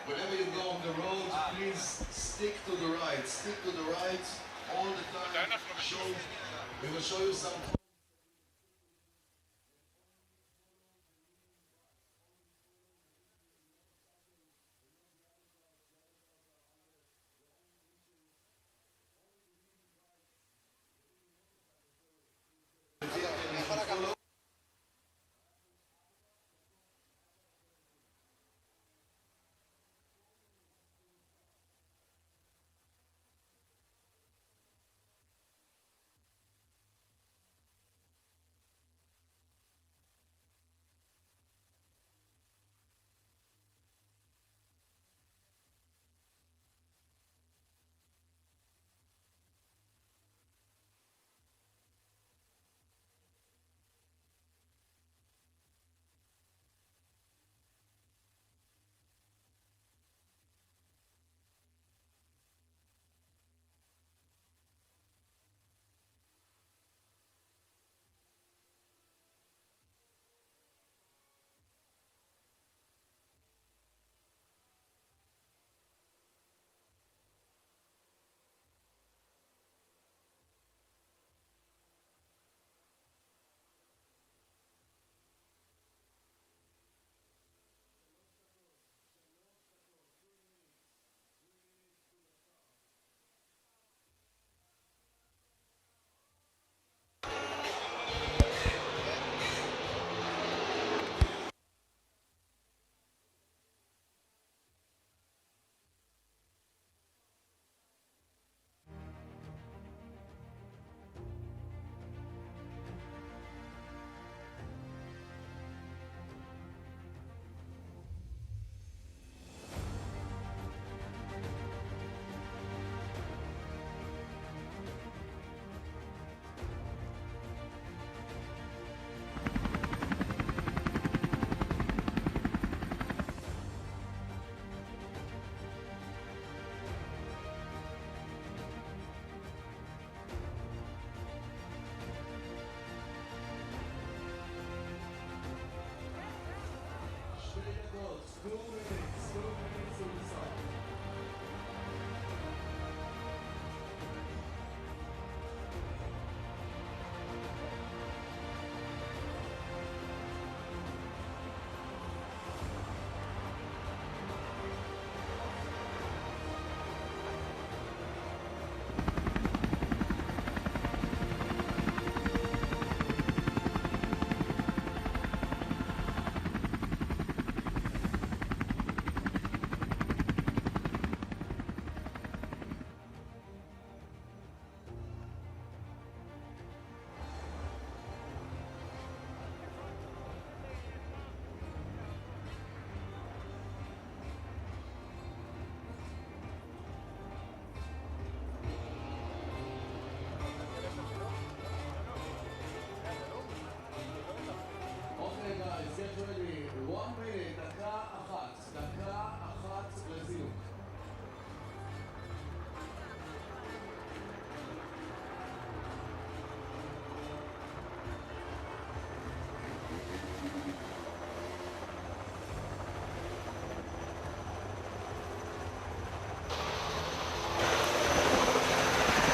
Whenever you go on the road, please stick to the right. Stick to the right all the time. We will show you some.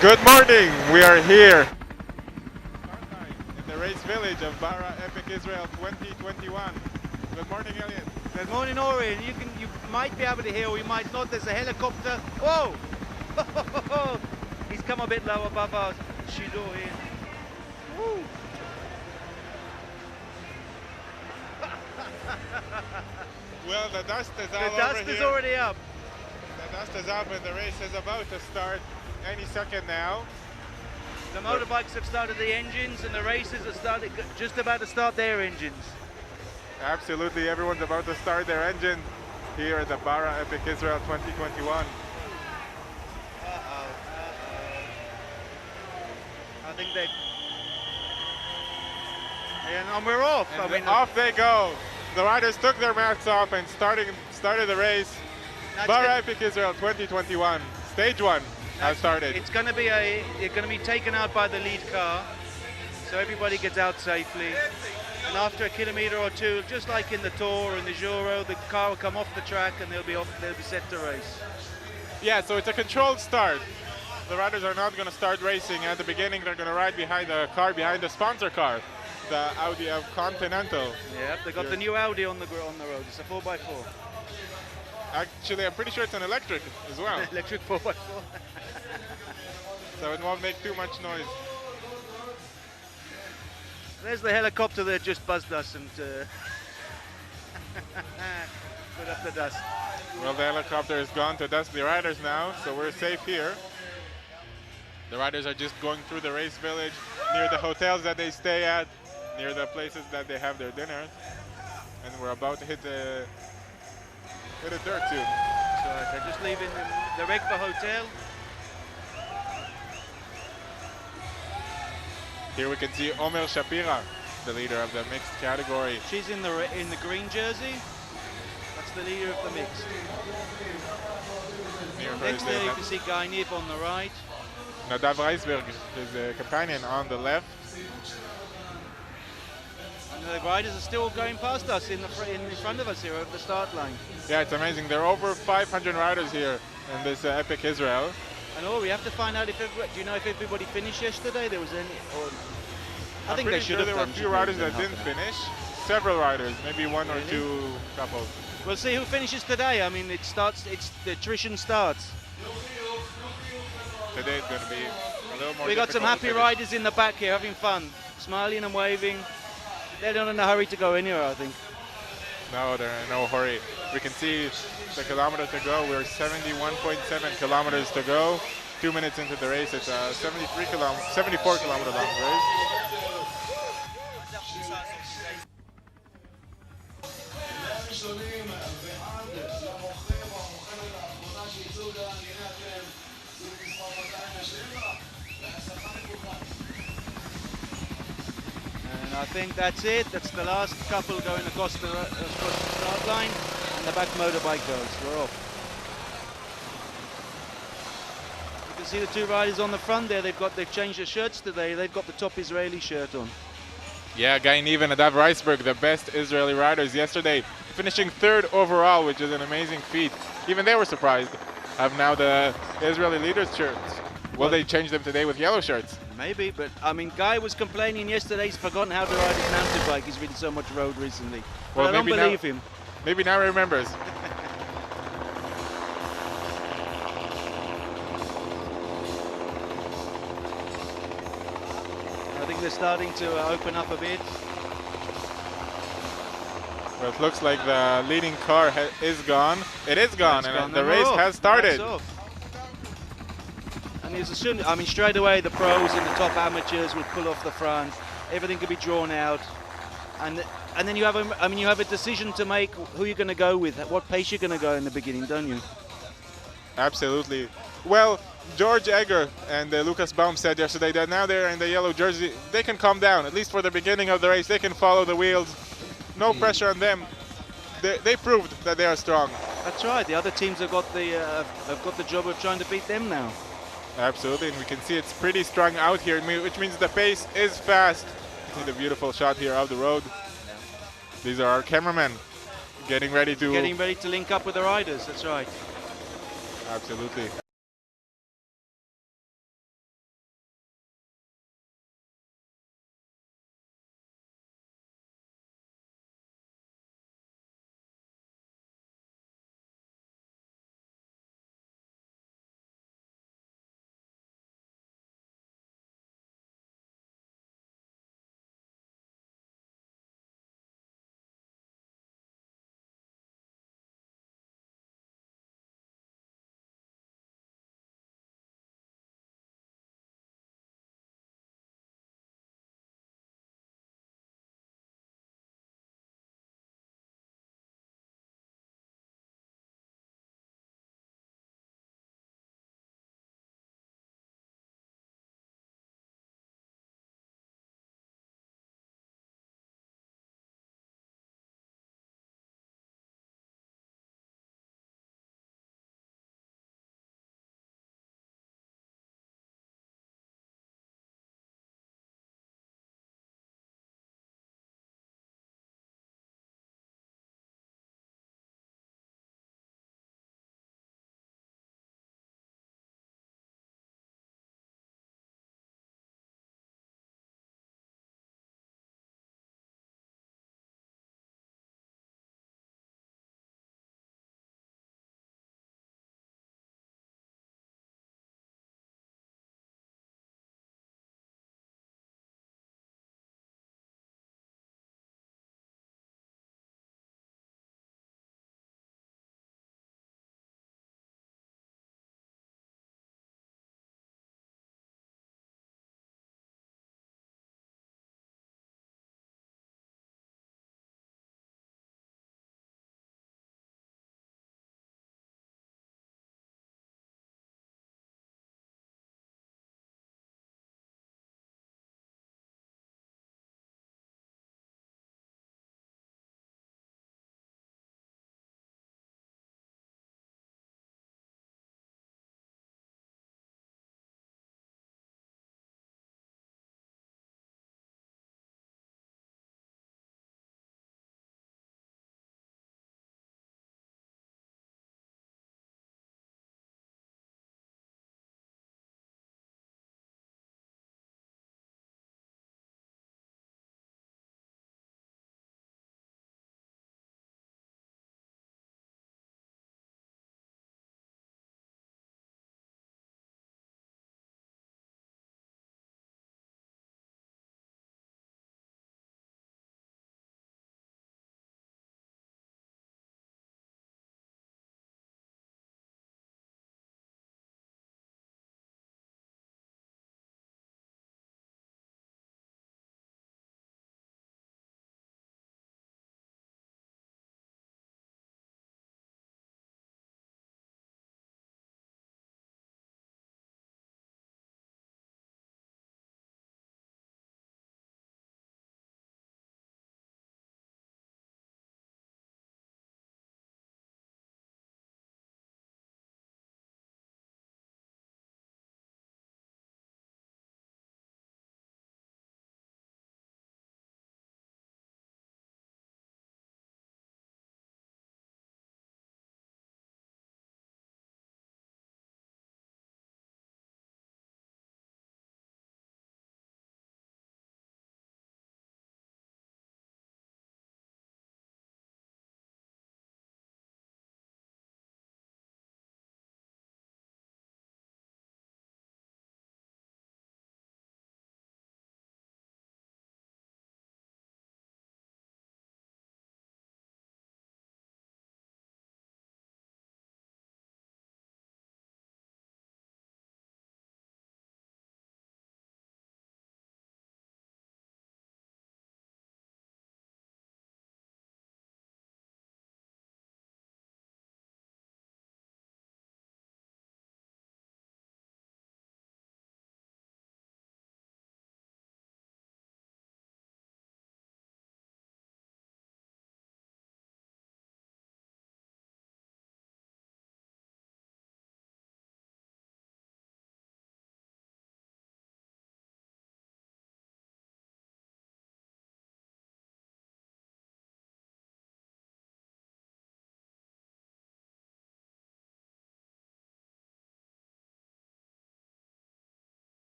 Good morning, we are here in the race village of Bara Epic Israel 2021. Good morning, Elliot. Good morning, Orion. You might be able to hear, or you might not. There's a helicopter. Whoa! He's come a bit low above our shidor here. Woo! Well, the dust is all over here. The dust is already up. The dust is up and the race is about to start any second now. The motorbikes have started the engines and the races are just about to start their engines. Absolutely, everyone's about to start their engine here at the Bara Epic Israel 2021. I think they... And we're off. And off they go. The riders took their masks off and started the race. Bara Epic Israel 2021, stage one has started. It's going to be taken out by the lead car, so everybody gets out safely. and after a kilometre or two, just like in the Tour and the Giro, the car will come off the track and they'll be set to race. Yeah, so it's a controlled start. The riders are not going to start racing. At the beginning, they're going to ride behind the car, behind the sponsor car, the Audi of Continental. Yeah, they got the new Audi on the road. It's a 4x4. Actually, I'm pretty sure it's an electric as well. Electric 4x4. So it won't make too much noise. There's the helicopter that just buzzed us and put up the dust. Well, the helicopter is gone to dust the riders now, so we're safe here. The riders are just going through the race village, near the hotels that they stay at, near the places that they have their dinners. And we're about to hit the dirt soon. So they're just leaving the Regba Hotel. Here we can see Omer Shapira, the leader of the mixed category. She's in the green jersey. That's the leader of the mixed. Next there you can see Guy Niv on the right. Nadav Reisberg, his companion, on the left. And the riders are still going past us in front of us here over the start line. Yeah, it's amazing. There are over 500 riders here in this Epic Israel. And we have to find out if do you know if everybody finished yesterday? There was any? I think they should sure have. There were a few riders that didn't finish. Several riders, maybe one or two couples. We'll see who finishes today. I mean, the attrition starts. Today it's going to be a little more. We got some happy riders in the back here having fun, smiling and waving. They're not in a hurry to go anywhere, I think. No, they're in no hurry. We can see the kilometers to go. We're 71.7 kilometers to go. 2 minutes into the race, it's a 74 kilometer long race. And I think that's it. That's the last couple going across the start line, and the back motorbike goes. We're off. You can see the two riders on the front there. They've changed their shirts today. They've got the top Israeli shirt on. Yeah, Guy Niv and Nadav Reisberg, the best Israeli riders yesterday, finishing third overall, which is an amazing feat. Even they were surprised. Have now the Israeli leaders' shirts. Will they change them today with yellow shirts? Maybe, but I mean, Guy was complaining yesterday. He's forgotten how to ride his mountain bike. He's ridden so much road recently. Well, I don't believe him. Maybe now he remembers. I think they're starting to open up a bit. Well, it looks like the leading car is gone. It is gone, and the race has started. And I mean, straight away the pros and the top amateurs would pull off the front. Everything could be drawn out, and then you have a decision to make who you're going to go with, what pace you're going to go in the beginning, don't you? Absolutely. Well, George Egger and Lucas Baum said yesterday that now they're in the yellow jersey, they can calm down, at least for the beginning of the race. They can follow the wheels. No pressure on them. They proved that they are strong. That's right. The other teams have got the job of trying to beat them now. Absolutely, and we can see it's pretty strung out here, which means the pace is fast. You see the beautiful shot here of the road. These are our cameramen getting ready to link up with the riders. That's right. Absolutely.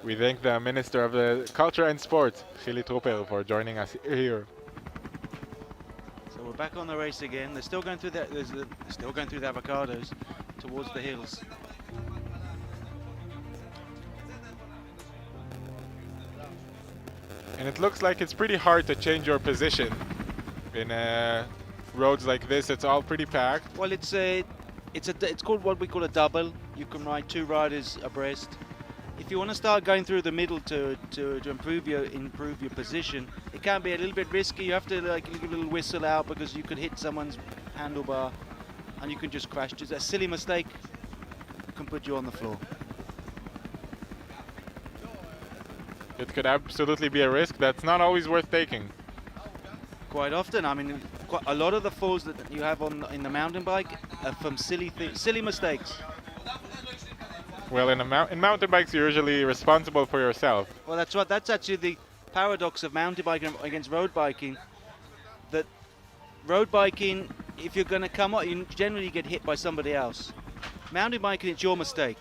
We thank the Minister of Culture and Sport, Chili Trooper, for joining us here. So we're back on the race again. They're still going through the avocados towards the hills. And it looks like it's pretty hard to change your position in roads like this. It's all pretty packed. Well, it's called what we call a double. You can ride 2 riders abreast. If you want to start going through the middle to improve your position, it can be a little bit risky. You have to give a little whistle out because you could hit someone's handlebar and you can just crash. Just a silly mistake can put you on the floor. It could absolutely be a risk that's not always worth taking. Quite often, I mean, quite a lot of the falls that you have in the mountain bike are from silly mistakes. Well, in mountain bikes, you're usually responsible for yourself. Well, that's right. That's actually the paradox of mountain biking against road biking. That road biking, if you're going to come up, you generally get hit by somebody else. Mountain biking, it's your mistake.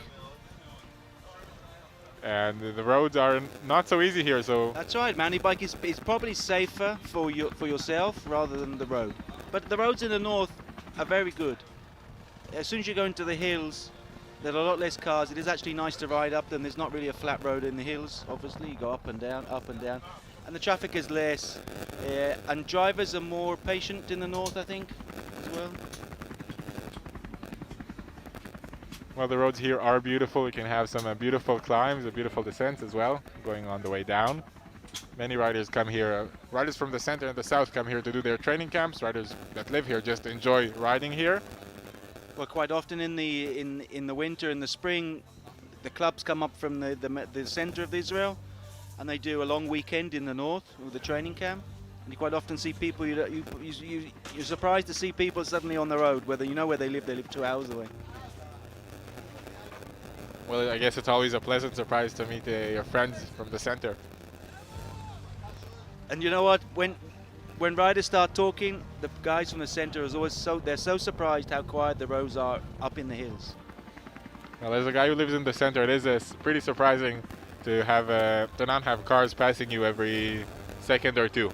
And the roads are not so easy here, so... That's right. Mountain bike is probably safer for yourself rather than the road. But the roads in the north are very good. As soon as you go into the hills, there are a lot less cars. It is actually nice to ride up them. There's not really a flat road in the hills, obviously. You go up and down, and the traffic is less. And drivers are more patient in the north, I think, as well. Well, the roads here are beautiful. You can have some beautiful climbs, beautiful descents as well, going on the way down. Many riders come here. Riders from the center and the south come here to do their training camps. Riders that live here just enjoy riding here. Well, quite often in the winter and the spring, the clubs come up from the center of Israel, and they do a long weekend in the north with the training camp. And you quite often see people. You're surprised to see people suddenly on the road, whether you know where they live. They live 2 hours away. Well, I guess it's always a pleasant surprise to meet your friends from the center. And you know what? When riders start talking, the guys from the center is always they're so surprised how quiet the roads are up in the hills. Well, as a guy who lives in the center, it is pretty surprising to not have cars passing you every second or two.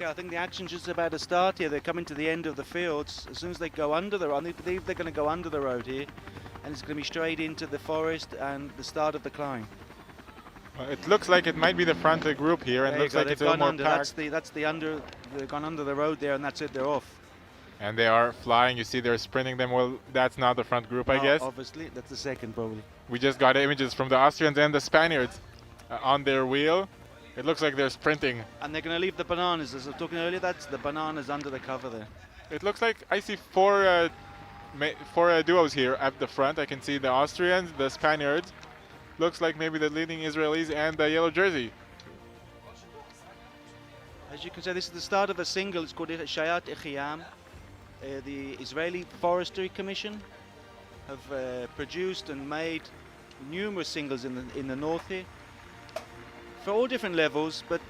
Okay, I think the action's just about to start here. They're coming to the end of the fields. As soon as they go under the road, I believe they're going to go under the road here, and it's going to be straight into the forest and the start of the climb. Well, it looks like it might be the front group here, and looks like it's a little more packed. They've gone under the road there, and that's it. They're off. And they are flying. You see, they're sprinting them. Well, that's not the front group, I guess. Obviously, that's the second probably. We just got images from the Austrians and the Spaniards on their wheel. It looks like they're sprinting. And they're going to leave the bananas. As I was talking earlier, that's the bananas under the cover there. It looks like I see four duos here at the front. I can see the Austrians, the Spaniards. Looks like maybe the leading Israelis and the yellow jersey. As you can see, this is the start of a single. It's called Shayat Echiyam. The Israeli Forestry Commission have produced and made numerous singles in the north here for all different levels, but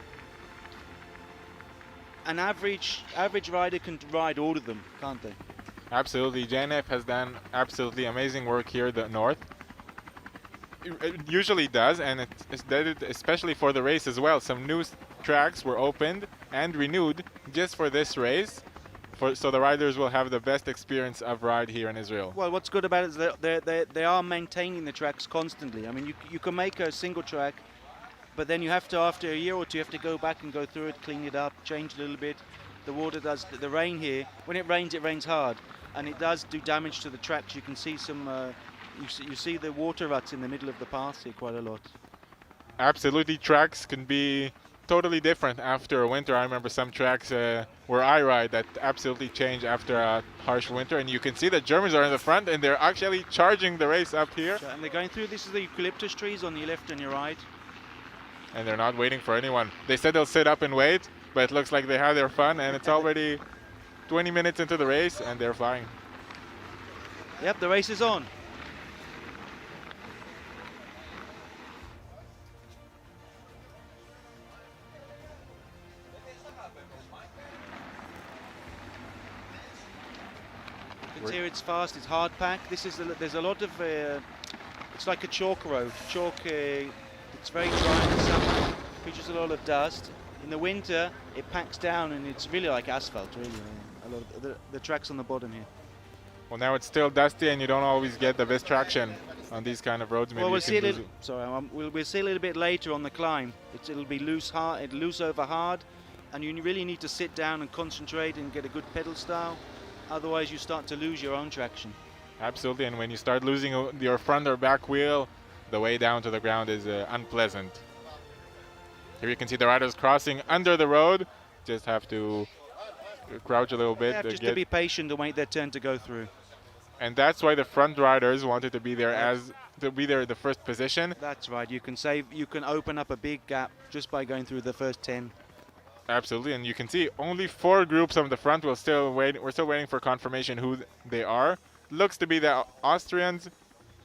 an average rider can ride all of them, can't they? Absolutely. JNF has done absolutely amazing work here in the north. It usually does, and it's did it especially for the race as well. Some new tracks were opened and renewed just for this race, so the riders will have the best experience of ride here in Israel. Well, what's good about it is that they are maintaining the tracks constantly. I mean, you can make a single track, but then you have to, after a year or two, you have to go back and go through it, clean it up, change a little bit. The water does, the rain here, when it rains hard, and it does do damage to the tracks. You can see some, you see the water ruts in the middle of the paths here quite a lot. Absolutely, tracks can be totally different after a winter. I remember some tracks where I ride that absolutely change after a harsh winter, and you can see the Germans are in the front and they're actually charging the race up here. And they're going through, this is the eucalyptus trees on your left and your right. And they're not waiting for anyone. They said they'll sit up and wait, but it looks like they have their fun, and it's already 20 minutes into the race and they're flying. Yep, the race is on. You can see it's fast, it's hard pack. This is there's a lot of it's like a chalk road. Chalk, it's very dry in the summer, produces a lot of dust. In the winter, it packs down, and it's really like asphalt. Really, a lot of the tracks on the bottom here. Well, now it's still dusty, and you don't always get the best traction on these kind of roads. Maybe well, we'll see a little. Sorry, we'll see a little bit later on the climb. It'll be loose over hard, and you really need to sit down and concentrate and get a good pedal style. Otherwise, you start to lose your own traction. Absolutely, and when you start losing your front or back wheel, the way down to the ground is unpleasant. Here you can see the riders crossing under the road. Just have to crouch a little bit. Yeah, just to be patient and wait their turn to go through. And that's why the front riders wanted to be there in the first position. That's right. You can open up a big gap just by going through the first 10. Absolutely, and you can see only 4 groups on the front. We're still waiting for confirmation who they are. Looks to be the Austrians,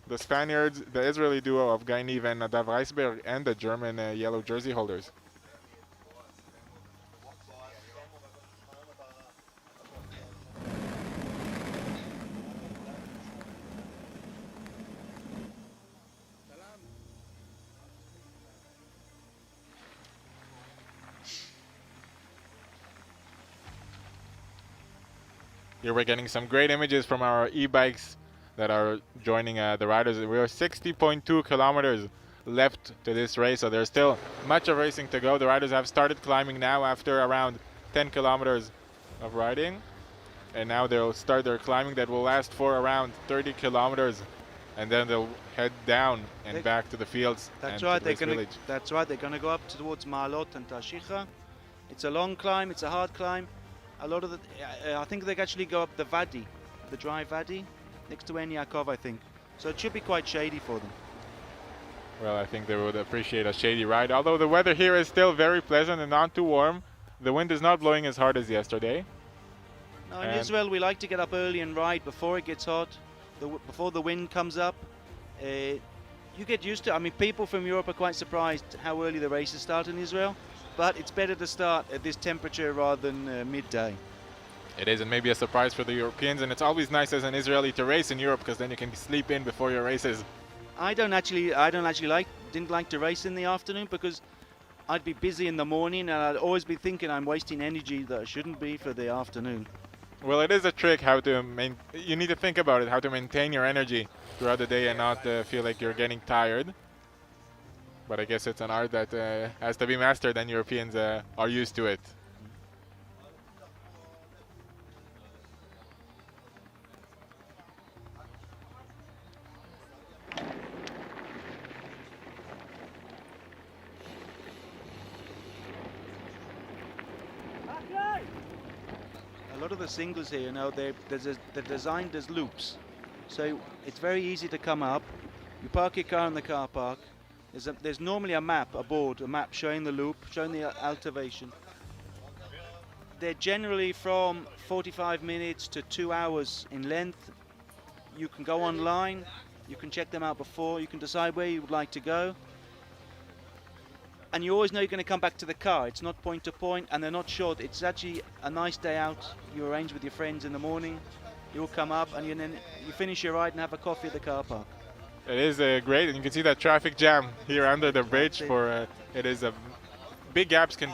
the Spaniards, the Israeli duo of Guy Nieve and Nadav Reisberg, and the German yellow jersey holders. Here we're getting some great images from our e-bikes that are joining the riders. We are 60.2 kilometers left to this race, so there's still much of racing to go. The riders have started climbing now after around 10 kilometers of riding, and now they'll start their climbing that will last for around 30 kilometers, and then they'll head down and back to the fields. That's right. They're going to go up towards Ma'alot and Tarshicha. It's a long climb. It's a hard climb. A lot of the, I think they actually go up the Wadi, the dry Wadi, next to En Yaakov, I think. So it should be quite shady for them. Well, I think they would appreciate a shady ride. Although the weather here is still very pleasant and not too warm. The wind is not blowing as hard as yesterday. No, in Israel, we like to get up early and ride before it gets hot, before the wind comes up. You get used to it. I mean, people from Europe are quite surprised how early the races start in Israel. But it's better to start at this temperature rather than midday. It is, and maybe a surprise for the Europeans. And it's always nice as an Israeli to race in Europe, because then you can sleep in before your races. I didn't like to race in the afternoon because I'd be busy in the morning, and I'd always be thinking I'm wasting energy that I shouldn't be for the afternoon. Well, it is a trick how to you need to think about it, how to maintain your energy throughout the day and not feel like you're getting tired. But I guess it's an art that has to be mastered, and Europeans are used to it. of the singles here, you know, they're designed as loops. So it's very easy to come up. You park your car in the car park. There's normally a map, a map showing the loop, showing the elevation. They're generally from 45 minutes to 2 hours in length. You can go online, you can check them out before, you can decide where you would like to go. And you always know you're going to come back to the car. It's not point to point, and they're not short. It's actually a nice day out. You arrange with your friends in the morning. You'll come up, and then you finish your ride and have a coffee at the car park. It is great, and you can see that traffic jam here under the bridge. It is big gaps can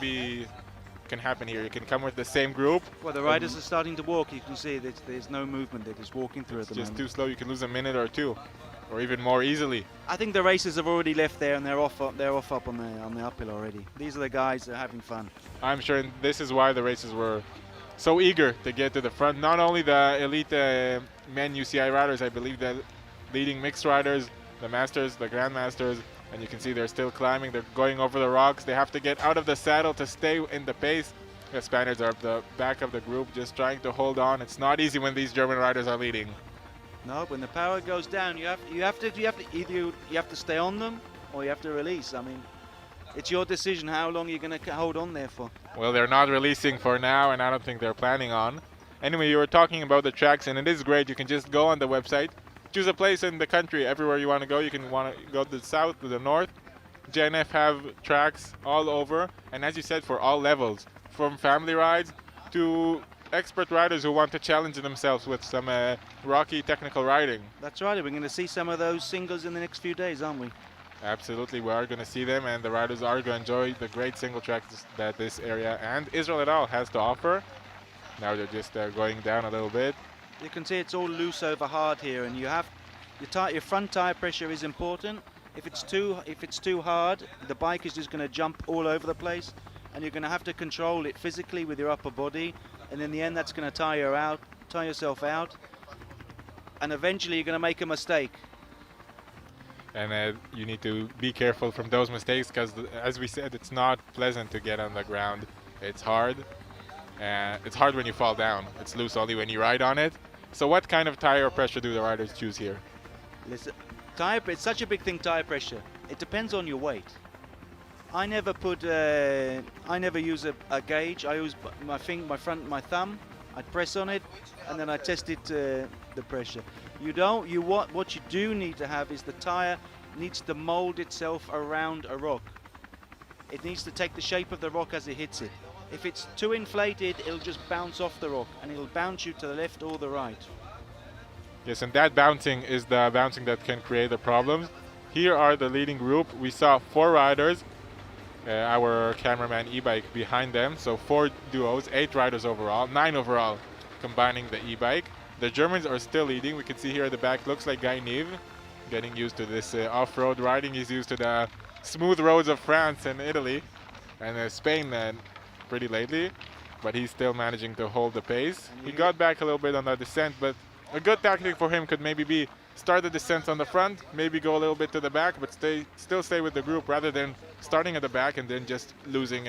happen here. You can come with the same group. Well, the riders are starting to walk. You can see that there's no movement. They're just walking through at the moment. Just too slow. You can lose a minute or two, or even more easily. I think the racers have already left there, and they're off up on the uphill already. These are the guys that are having fun. I'm sure this is why the racers were so eager to get to the front. Not only the elite men UCI riders, I believe the leading mixed riders, the masters, the grandmasters, and you can see they're still climbing. They're going over the rocks. They have to get out of the saddle to stay in the pace. The Spaniards are at the back of the group, just trying to hold on. It's not easy when these German riders are leading. No, when the power goes down, you have to stay on them or you have to release. I mean, it's your decision how long you're going to hold on there for. Well, they're not releasing for now, and I don't think they're planning on. Anyway, you were talking about the tracks, and it is great. You can just go on the website, choose a place in the country, everywhere you want to go. You can want to go to the south, to the north. JNF have tracks all over, and as you said, for all levels, from family rides to expert riders who want to challenge themselves with some rocky technical riding. That's right. We're going to see some of those singles in the next few days, aren't we? Absolutely, we are going to see them, and the riders are going to enjoy the great single tracks that this area and Israel et al. Has to offer. Now they're just going down a little bit. You can see it's all loose over hard here, and you have your front tire pressure is important. If it's too hard, the bike is just going to jump all over the place, and you're going to have to control it physically with your upper body. And in the end, that's going to tire yourself out, and eventually you're going to make a mistake. And you need to be careful from those mistakes, because as we said, it's not pleasant to get on the ground. It's hard. It's hard when you fall down. It's loose only when you ride on it. So what kind of tire pressure do the riders choose here? Listen, it's such a big thing, tire pressure. It depends on your weight. I never use a gauge. I use my thumb. I press on it, and then I test it the pressure. What you do need to have is the tire needs to mold itself around a rock. It needs to take the shape of the rock as it hits it. If it's too inflated, it'll just bounce off the rock, and it'll bounce you to the left or the right. Yes, and that bouncing is the bouncing that can create the problems. Here are the leading group. We saw 4 riders. Our cameraman e-bike behind them, so 4 duos, 8 riders overall, 9 overall combining the e-bike. The Germans are still leading. We can see here at the back, looks like Guy Nive getting used to this off-road riding. He's used to the smooth roads of France and Italy and Spain pretty lately, but he's still managing to hold the pace. He got back a little bit on the descent, but a good tactic for him could maybe be start the descent on the front, maybe go a little bit to the back, but still stay with the group rather than starting at the back and then just losing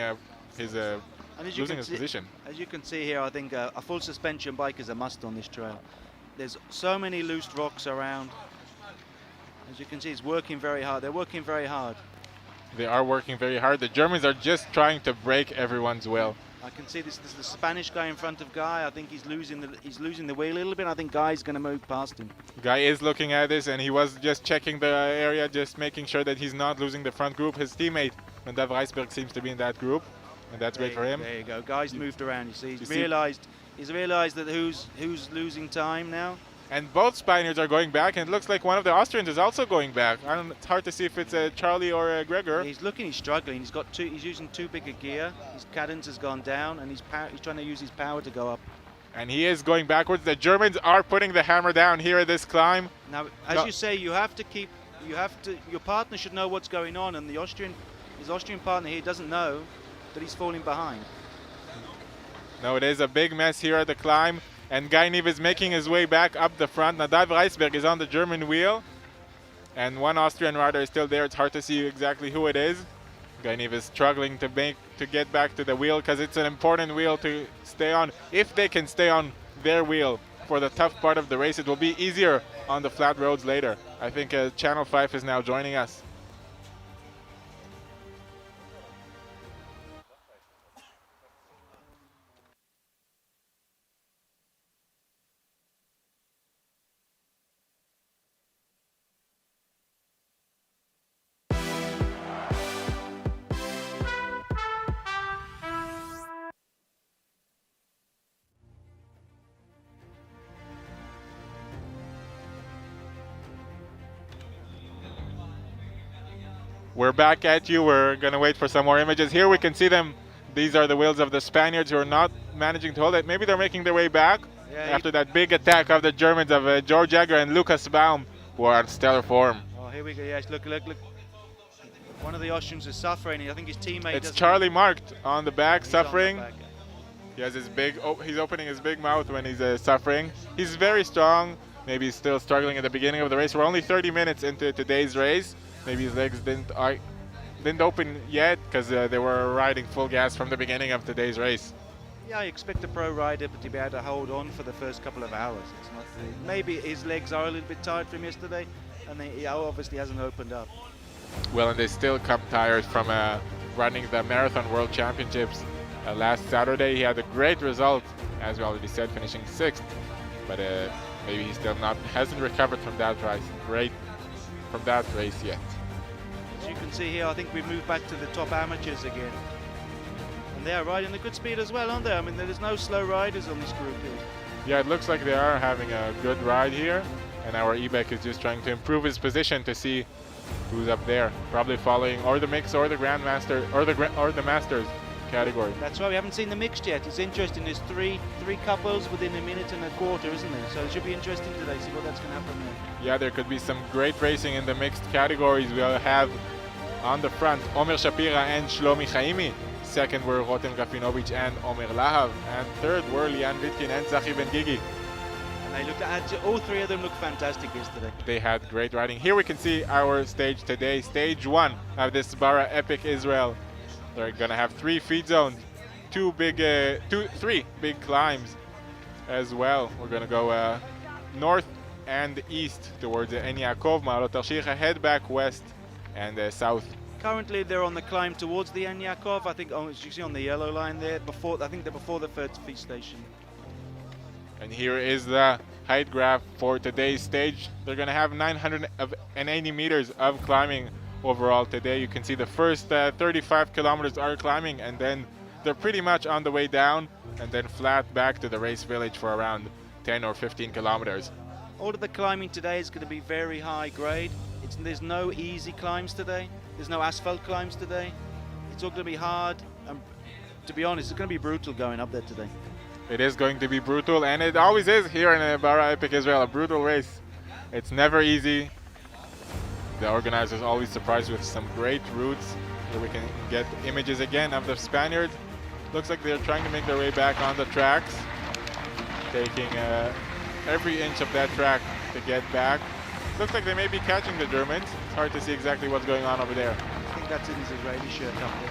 his position. As you can see here, I think a full suspension bike is a must on this trail. There's so many loose rocks around. As you can see, it's working very hard. They're working very hard. They are working very hard. The Germans are just trying to break everyone's will. I can see this is the Spanish guy in front of Guy. I think he's losing the wheel a little bit. I think Guy's going to move past him. Guy is looking at this, and he was just checking the area, just making sure that he's not losing the front group. His teammate, Dav Reisberg, seems to be in that group, and that's great for him. There you go. Guy's moved around. You see, he's realized that who's losing time now. And both Spaniards are going back, and it looks like one of the Austrians is also going back. It's hard to see if it's Charlie or Gregor. He's struggling. He's using too big a gear. His cadence has gone down, and he's trying to use his power to go up. And he is going backwards. The Germans are putting the hammer down here at this climb. Now, as you say, your partner should know what's going on, and his Austrian partner here doesn't know that he's falling behind. No, it is a big mess here at the climb. And Guy Nive is making his way back up the front. Now Dav Reisberg is on the German wheel. And one Austrian rider is still there. It's hard to see exactly who it is. Gainiv is struggling to get back to the wheel because it's an important wheel to stay on. If they can stay on their wheel for the tough part of the race, it will be easier on the flat roads later. I think Channel 5 is now joining us. We're back at you. We're going to wait for some more images. Here we can see them. These are the wheels of the Spaniards who are not managing to hold it. Maybe they're making their way back after that big attack of the Germans of George Jagger and Lucas Baum, who are on stellar form. Oh, here we go. Yes, look. One of the Austrians is suffering. I think his teammate. It's Charlie marked on the back, suffering. He has his big. He's opening his big mouth when he's suffering. He's very strong. Maybe he's still struggling at the beginning of the race. We're only 30 minutes into today's race. Maybe his legs didn't open yet because they were riding full gas from the beginning of today's race. Yeah, I expect a pro rider to be able to hold on for the first couple of hours. It's not maybe his legs are a little bit tired from yesterday, and he obviously hasn't opened up. Well, and they still come tired from running the Marathon World Championships last Saturday. He had a great result, as we already said, finishing 6th, but maybe he still hasn't recovered from that race yet. As you can see here, I think we've moved back to the top amateurs again. And they are riding a good speed as well, aren't they? I mean, there's no slow riders on this group here. Yeah, it looks like they are having a good ride here. And our Ebek is just trying to improve his position to see who's up there. Probably following or the mix or the Grandmaster or the Masters category. That's right, we haven't seen the mixed yet. It's interesting, there's three couples within a minute and a quarter, isn't there? So it should be interesting today, see what that's going to happen there. Yeah, there could be some great racing in the mixed categories. We'll have on the front Omer Shapira and Shlomi Chaimi. Second were Rotem Rafinovic and Omer Lahav. And third were Lian Vitkin and Zachi Ben Gigi. And all three of them looked fantastic yesterday. They had great riding. Here we can see our stage today, stage 1 of this Bara Epic Israel. They're gonna have 3 feed zones, 3 big climbs as well. We're gonna go north and east towards En Yaakov, Ma'alot Tarshicha, head back west and south. Currently they're on the climb towards the En Yaakov. I think, as you see on the yellow line there, I think they're before the third feed station. And here is the height graph for today's stage. They're gonna have 980 meters of climbing overall today. You can see the first 35 kilometers are climbing, and then they're pretty much on the way down and then flat back to the race village for around 10 or 15 kilometers. All of the climbing today is going to be very high grade. There's no easy climbs today. There's no asphalt climbs today. It's all going to be hard, and to be honest, it's going to be brutal going up there today. It is going to be brutal, and it always is here in Bara Epic Israel, a brutal race. It's never easy. The organizers always surprise with some great routes. Here we can get images again of the Spaniards. Looks like they're trying to make their way back on the tracks, taking every inch of that track to get back. Looks like they may be catching the Germans. It's hard to see exactly what's going on over there. I think that's in his Israeli shirt up there.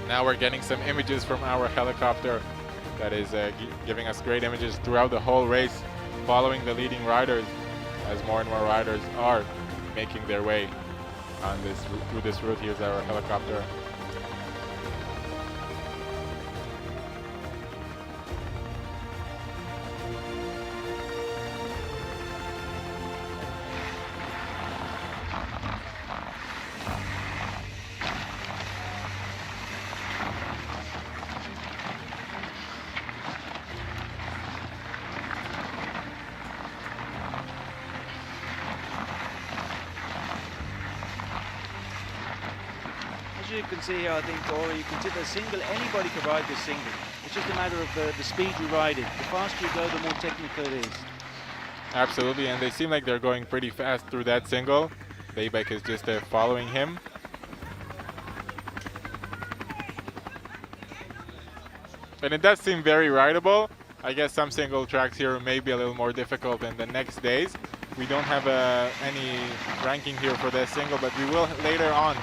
Now we're getting some images from our helicopter that is giving us great images throughout the whole race, following the leading riders as more and more riders are making their way on through this route. Here's our helicopter. You can see here, I think, or you can see the single, anybody can ride this single. It's just a matter of the speed you ride it. The faster you go, the more technical it is. Absolutely, and they seem like they're going pretty fast through that single. The e-bike is just following him. And it does seem very rideable. I guess some single tracks here may be a little more difficult than the next days. We don't have any ranking here for the single, but we will later on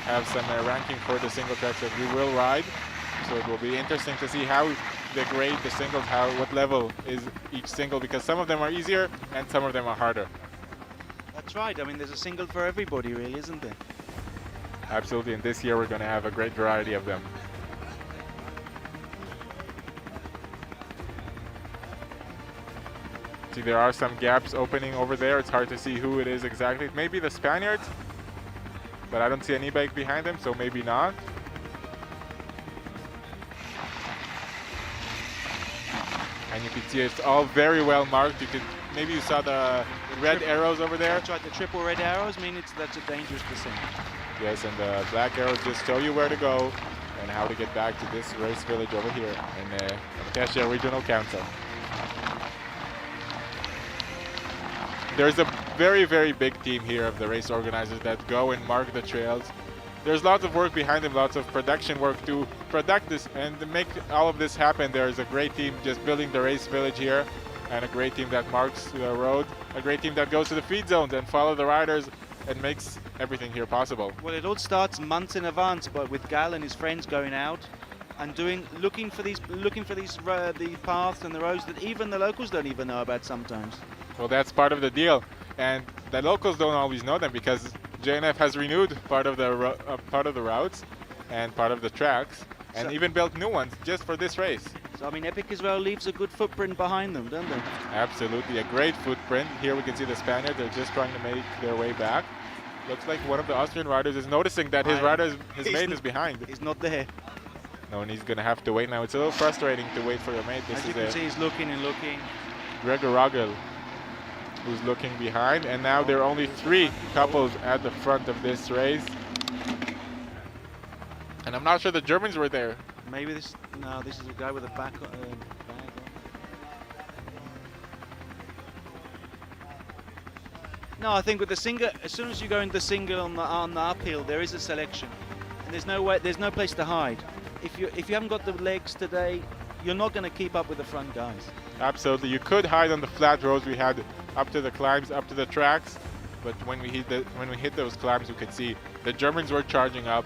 have some ranking for the single tracks that we will ride. So it will be interesting to see how they grade the singles, what level is each single, because some of them are easier and some of them are harder. That's right. I mean, there's a single for everybody, really, isn't there? Absolutely, and this year we're going to have a great variety of them. See, there are some gaps opening over there. It's hard to see who it is exactly. Maybe the Spaniards, but I don't see an e-bike behind them, so maybe not. And you can see it's all very well marked. You can maybe you saw the red arrows over there. That's right, the triple red arrows mean that's a dangerous descent. Yes, and the black arrows just show you where to go and how to get back to this race village over here in Tessia Regional Council. There's a very, very big team here of the race organizers that go and mark the trails. There's lots of work behind them, lots of production work to product this and to make all of this happen. There's a great team just building the race village here, and a great team that marks the road, a great team that goes to the feed zones and follow the riders and makes everything here possible. Well, it all starts months in advance, but with Gal and his friends going out and looking for the paths and the roads that even the locals don't even know about sometimes. Well, that's part of the deal, and the locals don't always know them because JNF has renewed part of the routes and part of the tracks, and even built new ones just for this race. So I mean, Epic as well leaves a good footprint behind them, don't they? Absolutely, a great footprint. Here we can see the Spaniards. They're just trying to make their way back. Looks like one of the Austrian riders is noticing that his mate is behind. He's not there. No, and he's going to have to wait now. It's a little frustrating to wait for your mate. As you can see, he's looking and looking. Gregor Rogel, who's looking behind, and now there are only 3 couples at the front of this race. And I'm not sure the Germans were there. Maybe this is a guy with a bag on. No, I think with the single, as soon as you go into the single on the uphill, there is a selection, and there's no place to hide. If you haven't got the legs today, you're not going to keep up with the front guys. Absolutely, you could hide on the flat roads we had up to the climbs, up to the tracks, but when we hit those climbs, you could see the Germans were charging up,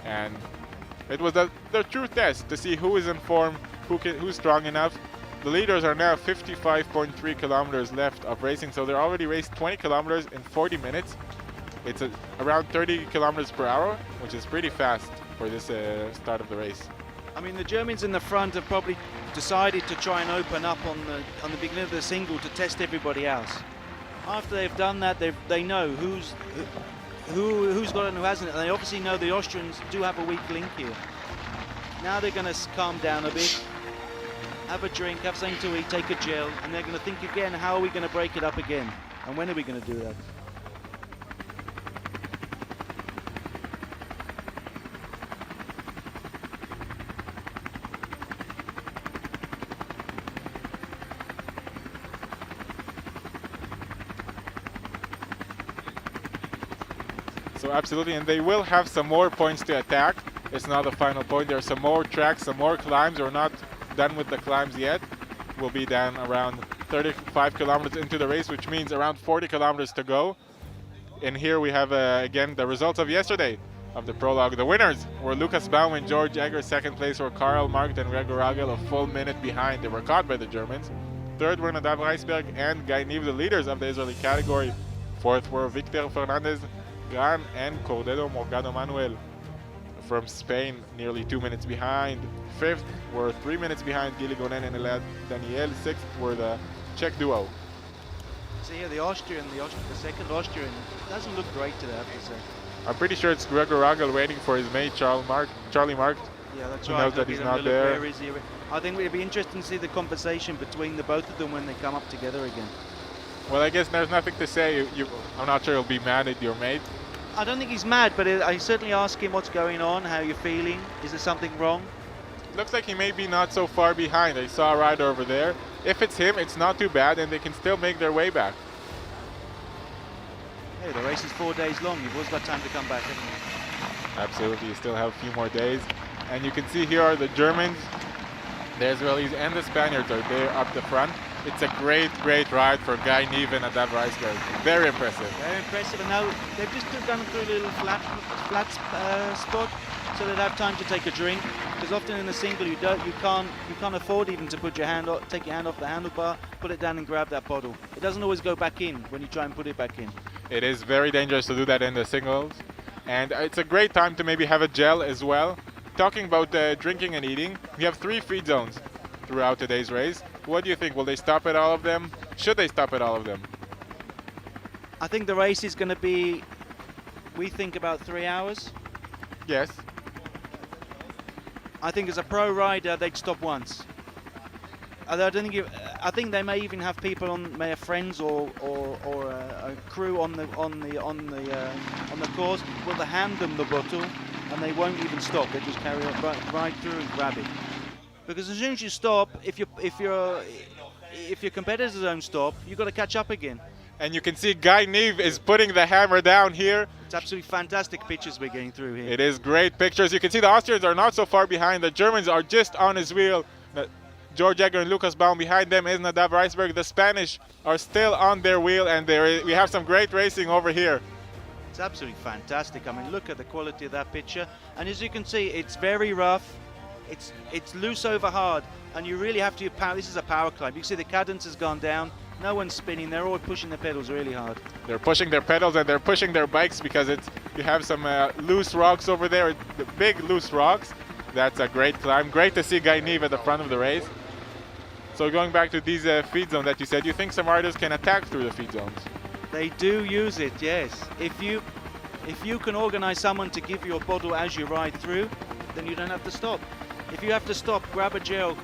and it was the true test to see who is in form, who's strong enough. The leaders are now 55.3 kilometers left of racing, so they're already raced 20 kilometers in 40 minutes. It's around 30 kilometers per hour, which is pretty fast for this start of the race. I mean, the Germans in the front have probably decided to try and open up on the beginning of the single to test everybody else. After they've done that, they know who's got it and who hasn't, and they obviously know the Austrians do have a weak link here. Now they're going to calm down a bit, have a drink, have something to eat, take a gel, and they're going to think again, how are we going to break it up again? And when are we going to do that? So absolutely, and they will have some more points to attack. It's not the final point. There are some more tracks, some more climbs. We're not done with the climbs yet. We'll be down around 35 kilometers into the race, which means around 40 kilometers to go. And here we have, again, the results of yesterday of the prologue. The winners were Lucas Baum and George Egger. Second place were Karl Markt and Gregor Ragel, a full minute behind. They were caught by the Germans. Third were Nadav Reisberg and Guy Niv, the leaders of the Israeli category. Fourth were Victor Fernandez Gran and Cordero Morgado Manuel from Spain, nearly 2 minutes behind. Fifth were 3 minutes behind Gili Gonen and Elad Daniel. Sixth were the Czech duo. So yeah, the second Austrian doesn't look great today, I have to say. I'm pretty sure it's Gregor Ragel waiting for his mate Charlie Markt. Yeah, that's he right. knows that he's not there. Where is he? I think it'd be interesting to see the conversation between the both of them when they come up together again. Well, I guess there's nothing to say. I'm not sure he'll be mad at your mate. I don't think he's mad, but I certainly ask him what's going on, how you're feeling. Is there something wrong? Looks like he may be not so far behind. I saw a rider over there. If it's him, it's not too bad, and they can still make their way back. Hey, the race is 4 days long. You've always got time to come back, haven't you? Absolutely, you still have a few more days. And you can see here are the Germans. The Israelis and the Spaniards are there up the front. It's a great, great ride for Guy Neve and Nadav Reisberg. Very impressive. Very impressive. And now they've just gone through a little flat spot, so they'd have time to take a drink. Because often in a single, you can't afford even to put your hand take your hand off the handlebar, put it down and grab that bottle. It doesn't always go back in when you try and put it back in. It is very dangerous to do that in the singles, and it's a great time to maybe have a gel as well. Talking about drinking and eating, we have 3 feed zones throughout today's race. What do you think? Will they stop at all of them? Should they stop at all of them? I think the race is going to be, we think, about 3 hours. Yes. I think as a pro rider, they'd stop once. Although I don't think I think they may even have people may have friends or a crew on the course. Will they hand them the bottle, and they won't even stop. They just carry on right through and grab it. Because as soon as you stop, if your competitors don't stop, you've got to catch up again. And you can see Guy Neve is putting the hammer down here. It's absolutely fantastic pictures we're getting through here. It is great pictures. You can see the Austrians are not so far behind. The Germans are just on his wheel. George Egger and Lucas Baum behind them is Nadav Reisberg. The Spanish are still on their wheel, and we have some great racing over here. It's absolutely fantastic. I mean, look at the quality of that picture. And as you can see, it's very rough. It's loose over hard, and you really have to power. This is a power climb. You can see the cadence has gone down. No one's spinning. They're all pushing the pedals really hard. They're pushing their pedals and they're pushing their bikes because you have some loose rocks over there, the big loose rocks. That's a great climb. Great to see Guy Neve at the front of the race. So going back to these feed zones that you said, you think some riders can attack through the feed zones? They do use it, yes. If you can organize someone to give you a bottle as you ride through, then you don't have to stop. If you have to stop, grab a gel,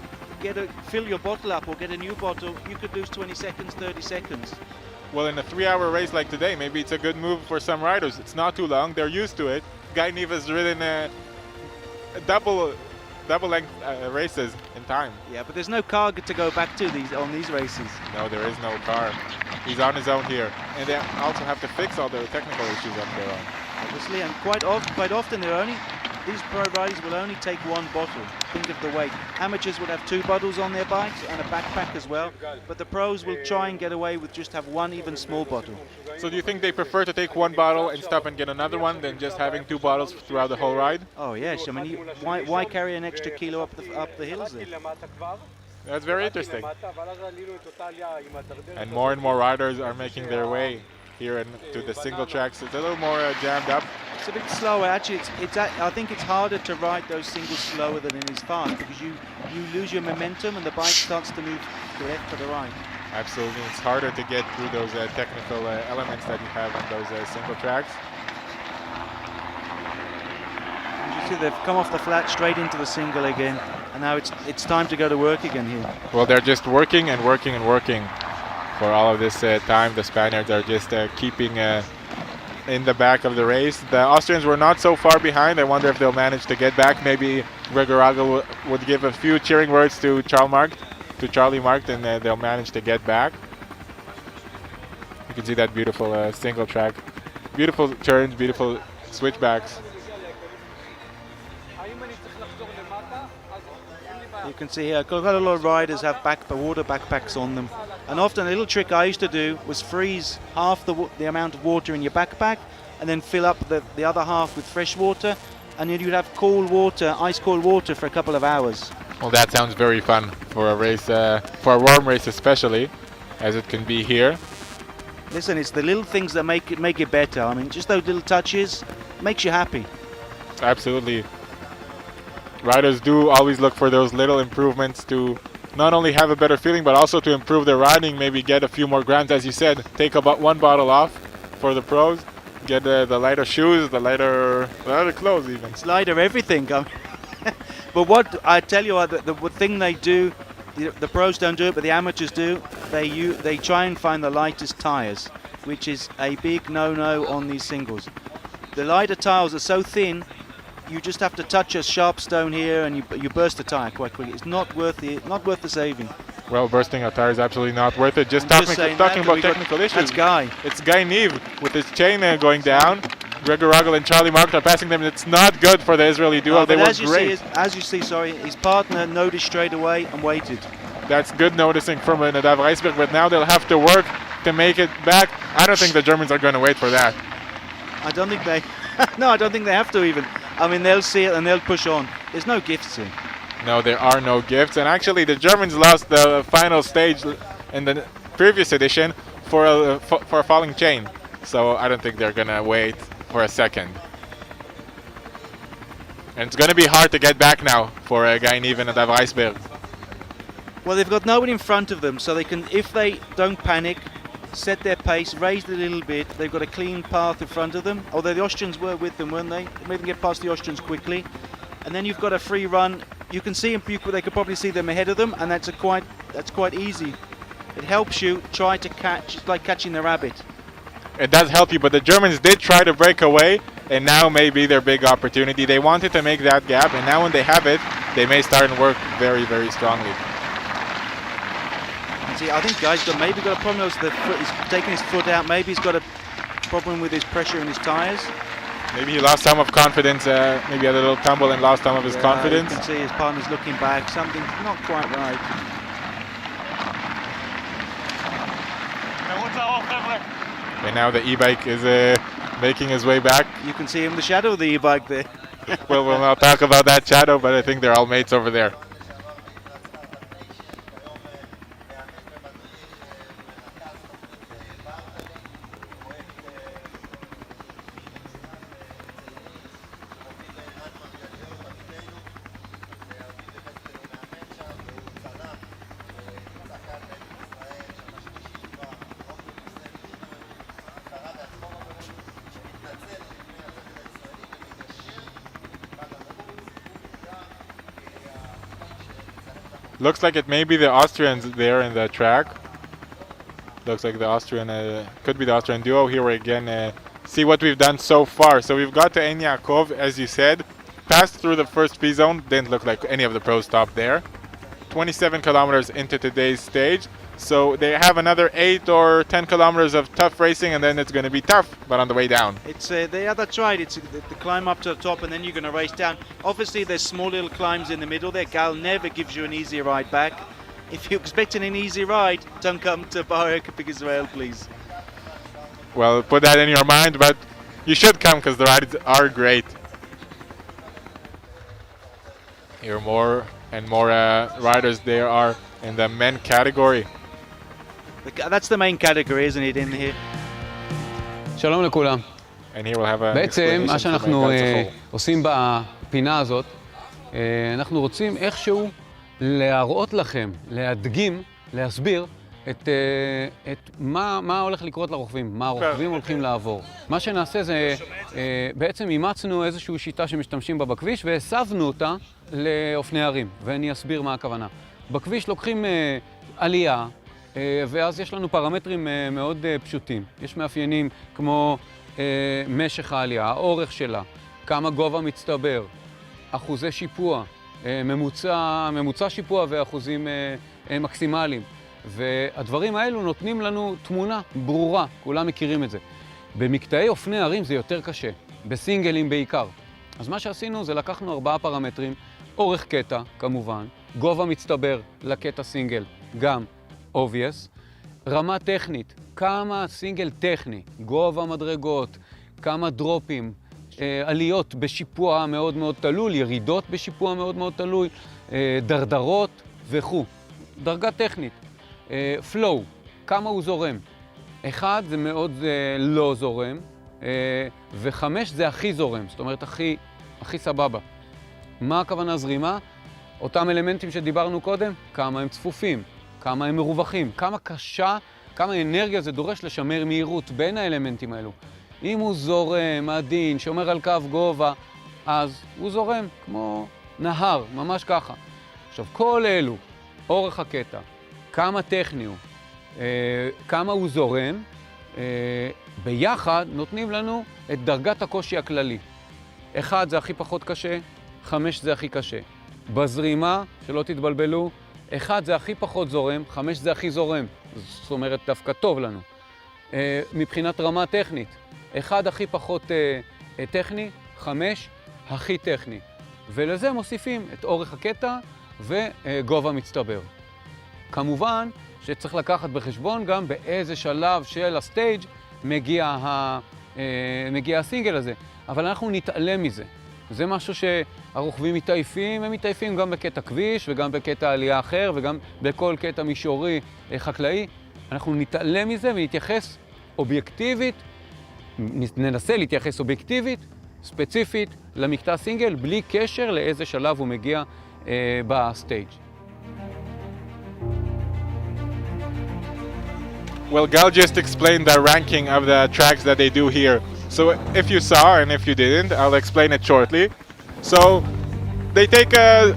fill your bottle up or get a new bottle, you could lose 20 seconds, 30 seconds. Well, in a 3-hour race like today, maybe it's a good move for some riders. It's not too long. They're used to it. Guy Neve has ridden double length races in time. Yeah, but there's no car to go back to on these races. No, there is no car. He's on his own here. And they also have to fix all the technical issues on their own. Obviously, and quite often these pro riders will only take 1 bottle. Think of the weight. Amateurs would have 2 bottles on their bikes and a backpack as well, but the pros will try and get away with just have 1 even small bottle. So do you think they prefer to take 1 bottle and stop and get another one than just having 2 bottles throughout the whole ride? Oh yes, I mean, why carry an extra kilo up the hills then? That's very interesting. And more riders are making their way here to the single tracks. It's a little more jammed up. It's a bit slower. Actually, I think it's harder to ride those singles slower than it is fast because you lose your momentum and the bike starts to move to the left to the right. Absolutely, it's harder to get through those technical elements that you have on those single tracks. And you see they've come off the flat straight into the single again, and now it's time to go to work again here. Well, they're just working and working and working for all of this time. The Spaniards are just keeping in the back of the race. The Austrians were not so far behind. I wonder if they'll manage to get back. Maybe Gregor Agel would give a few cheering words to Charlie Markt, and they'll manage to get back. You can see that beautiful single track. Beautiful turns, beautiful switchbacks. You can see here, quite a lot of riders have water backpacks on them. And often a little trick I used to do was freeze half the amount of water in your backpack and then fill up the other half with fresh water, and then you'd have cool water, ice cold water for a couple of hours. Well, that sounds very fun for a race, for a warm race especially, as it can be here. Listen, it's the little things that make it better. I mean, just those little touches makes you happy. Absolutely. Riders do always look for those little improvements to not only have a better feeling, but also to improve their riding, maybe get a few more grams, as you said, take about 1 bottle off for the pros, get the lighter shoes, the lighter clothes even. It's lighter everything. But what I tell you, the thing they do, the pros don't do it, but the amateurs do, they try and find the lightest tires, which is a big no-no on these singles. The lighter tires are so thin, you just have to touch a sharp stone here and you burst the tire quite quickly. It's not worth the saving. Well, bursting a tire is absolutely not worth it. Talking about technical issues. That's Guy. It's Guy Neve with his chain going down. Gregor Rogel and Charlie Mark are passing them. It's not good for the Israeli duo. They were great. As you see, his partner noticed straight away and waited. That's good noticing from Nadav Reisberg, but now they'll have to work to make it back. I don't think the Germans are going to wait for that. I don't think they... no, I don't think they have to even. I mean, they'll see it and they'll push on. There's no gifts here. No, there are no gifts. And actually, the Germans lost the final stage in the previous edition for a falling chain. So I don't think they're going to wait for a second. And it's going to be hard to get back now for Guy Niven and Nadav Reisberg. Well, they've got nobody in front of them, so they can, if they don't panic, set their pace, raise it a little bit. They've got a clean path in front of them. Although the Austrians were with them, weren't they? They made them get past the Austrians quickly. And then you've got a free run. You can see them, they could probably see them ahead of them, and that's quite easy. It helps you try to catch. It's like catching the rabbit. It does help you, but the Germans did try to break away, and now may be their big opportunity. They wanted to make that gap, and now when they have it, they may start and work very, very strongly. See, I think Guy's maybe got a problem with the foot. He's taking his foot out. Maybe he's got a problem with his pressure in his tires. Maybe he lost some of confidence. Maybe had a little tumble and lost some of his confidence. You can see his partner's looking back. Something's not quite right. And now the e-bike is making his way back. You can see him in the shadow of the e-bike there. Well, we'll not talk about that shadow, but I think they're all mates over there. Looks like it may be the Austrians there in the track. Looks like the Austrian, could be the Austrian duo. Here we again see what we've done so far. So we've got to Ein Yaakov, as you said. Passed through the first free zone. Didn't look like any of the pros stopped there. 27 kilometers into today's stage. So they have another 8 or 10 kilometers of tough racing, and then it's going to be tough, but on the way down. It's that's right. It's the climb up to the top, and then you're going to race down. Obviously, there's small little climbs in the middle there. Gal never gives you an easy ride back. If you're expecting an easy ride, don't come to Bara Israel, please. Well, put that in your mind, but you should come because the rides are great. Here more and more riders there are in the men category. That's the main category, isn't it, in here? שלום לכולם. And here we'll have a בעצם מה שאנחנו עושים בפינה הזאת, אנחנו רוצים איכשהו להראות לכם, להדגים, להסביר את מה הולך לקרות לרוכבים, מה הרוכבים הולכים לעבור. מה שנעשה זה, בעצם אימצנו איזושהי שיטה שמשתמשים בה בכביש והסבנו אותה לאופני הרים, ואני אסביר מה הכוונה. בכביש לוקחים עלייה, ואז יש לנו פרמטרים מאוד פשוטים. יש מאפיינים כמו משך העלייה, האורך שלה, כמה גובה מצטבר, אחוזי שיפוע, ממוצע שיפוע ואחוזים מקסימליים. והדברים האלו נותנים לנו תמונה ברורה, כולם מכירים את זה. במקטעי אופני הרים זה יותר קשה, בסינגלים בעיקר. אז מה שעשינו זה לקחנו 4 פרמטרים, אורך קטע כמובן, גובה מצטבר לקטע סינגל, גם obvious, רמה טכנית, כמה סינגל טכני, גובה מדרגות, כמה דרופים, עליות בשיפוע מאוד מאוד תלוי, ירידות בשיפוע מאוד מאוד תלוי, דרדרות וכו'. דרגה טכנית, flow, כמה הוא זורם. 1 זה מאוד לא זורם, ו5 זה הכי זורם, זאת אומרת הכי סבבה. מה הכוונה זרימה? אותם אלמנטים שדיברנו קודם, כמה הם צפופים, כמה הם מרווחים, כמה קשה, כמה אנרגיה זה דורש לשמר מהירות בין האלמנטים האלו. אם הוא זורם, עדין, שומר על קו גובה, אז הוא זורם כמו נהר, ממש ככה. עכשיו, כל אלו, אורך הקטע, כמה טכני הוא, כמה הוא זורם, ביחד נותנים לנו את דרגת הקושי הכללי. 1 זה הכי פחות קשה, 5 זה הכי קשה. בזרימה, שלא תתבלבלו, 1 זה הכי פחות זורם, 5 זה הכי זורם. זאת אומרת, דווקא טוב לנו. מבחינת רמה טכנית, 1 הכי פחות טכני, 5 הכי טכני. ולזה מוסיפים את אורך הקטע וגובה מצטבר. כמובן שצריך לקחת בחשבון גם באיזה שלב של הסטייג' מגיע הסינגל הזה, אבל אנחנו נתעלם מזה. זה משהו שהרוכבים מתעייפים, הם מתעייפים גם בקטע כביש וגם בקטע עלייה אחר וגם בכל קטע מישורי חקלאי. אנחנו נתעלם מזה ונתייחס אובייקטיבית, ננסה להתייחס אובייקטיבית, ספציפית, למקטע סינגל, בלי קשר לאיזה שלב הוא מגיע בסטייג'. Well, Gal just explained the ranking of the tracks that they do here. So if you saw and if you didn't, I'll explain it shortly. So they take a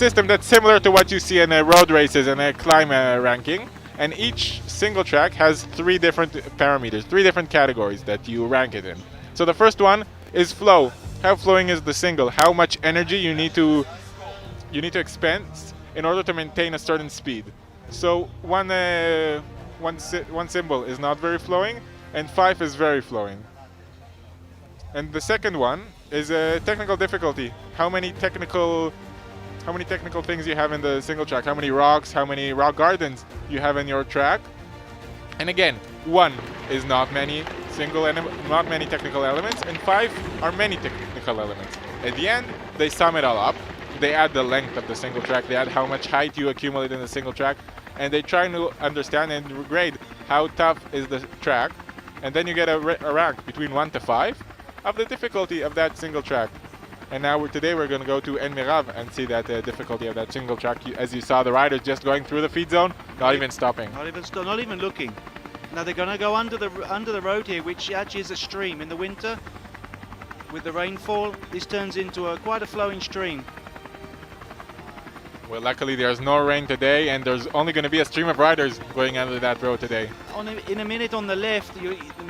system that's similar to what you see in road races and a climb ranking. And each single track has 3 different parameters, 3 different categories that you rank it in. So the first one is flow. How flowing is the single? How much energy you need to expend in order to maintain a certain speed. So one symbol is not very flowing, and 5 is very flowing. And the second one is a technical difficulty. How many technical things you have in the single track, how many rocks, how many rock gardens you have in your track. And again, 1 is not many technical elements, and 5 are many technical elements. At the end, they sum it all up. They add the length of the single track, they add how much height you accumulate in the single track, and they try to understand and grade how tough is the track, and then you get a rank between 1 to 5 of the difficulty of that single track. And now today we're going to go to am8 and see that difficulty of that single track. As you saw, the riders just going through the feed zone, not even stopping. Not even looking. Now they're going to go under the road here, which actually is a stream. In the winter, with the rainfall, this turns into quite a flowing stream. Well, luckily there's no rain today, and there's only going to be a stream of riders going under that road today. In a minute on the left,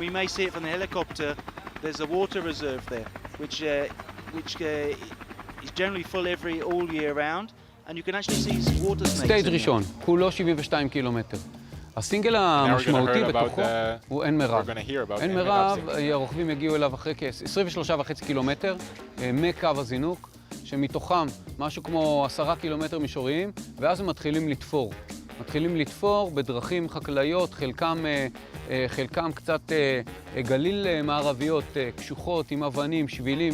we may see it from the helicopter, there's a water reserve there, which is generally full all year round, and you can actually see water snakes. סטייג' ראשון, כולו 72 קילומטר. הסינגל המשמעותי בתוכו הוא am8. am8, הרוכבים הגיעו אליו אחרי כ-23.5 קילומטר מקו הזינוק, שמתוכם משהו כמו 10 קילומטר מישוריים, ואז הם מתחילים לתפור. מתחילים לתפור בדרכים חקלאיות, חלקם קצת גליל מערביות, קשוחות עם אבנים, שבילי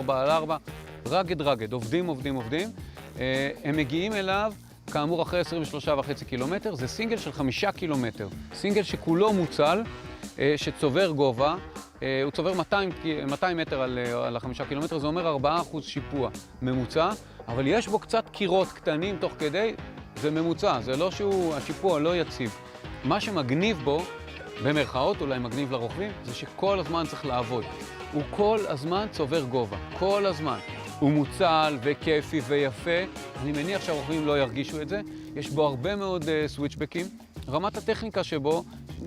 4x4, רגד, עובדים. הם מגיעים אליו, כאמור, אחרי 23.5 קילומטר, זה סינגל של 5 קילומטר. סינגל שכולו מוצל, שצובר גובה, הוא צובר 200 מטר על 5 קילומטר, זה אומר 4% שיפוע ממוצע, אבל יש בו קצת קירות קטנים תוך כדי, זה ממוצע, זה לא השיפוע לא יציב. מה שמגניב בו, במרכאות אולי מגניב לרוכבים, זה שכל הזמן צריך לעבוד. הוא כל הזמן צובר גובה, כל הזמן. הוא מוצל וכיפי ויפה, אני מניח שהרוכבים לא ירגישו את זה. יש בו הרבה מאוד סוויצ'בקים. רמת הטכניקה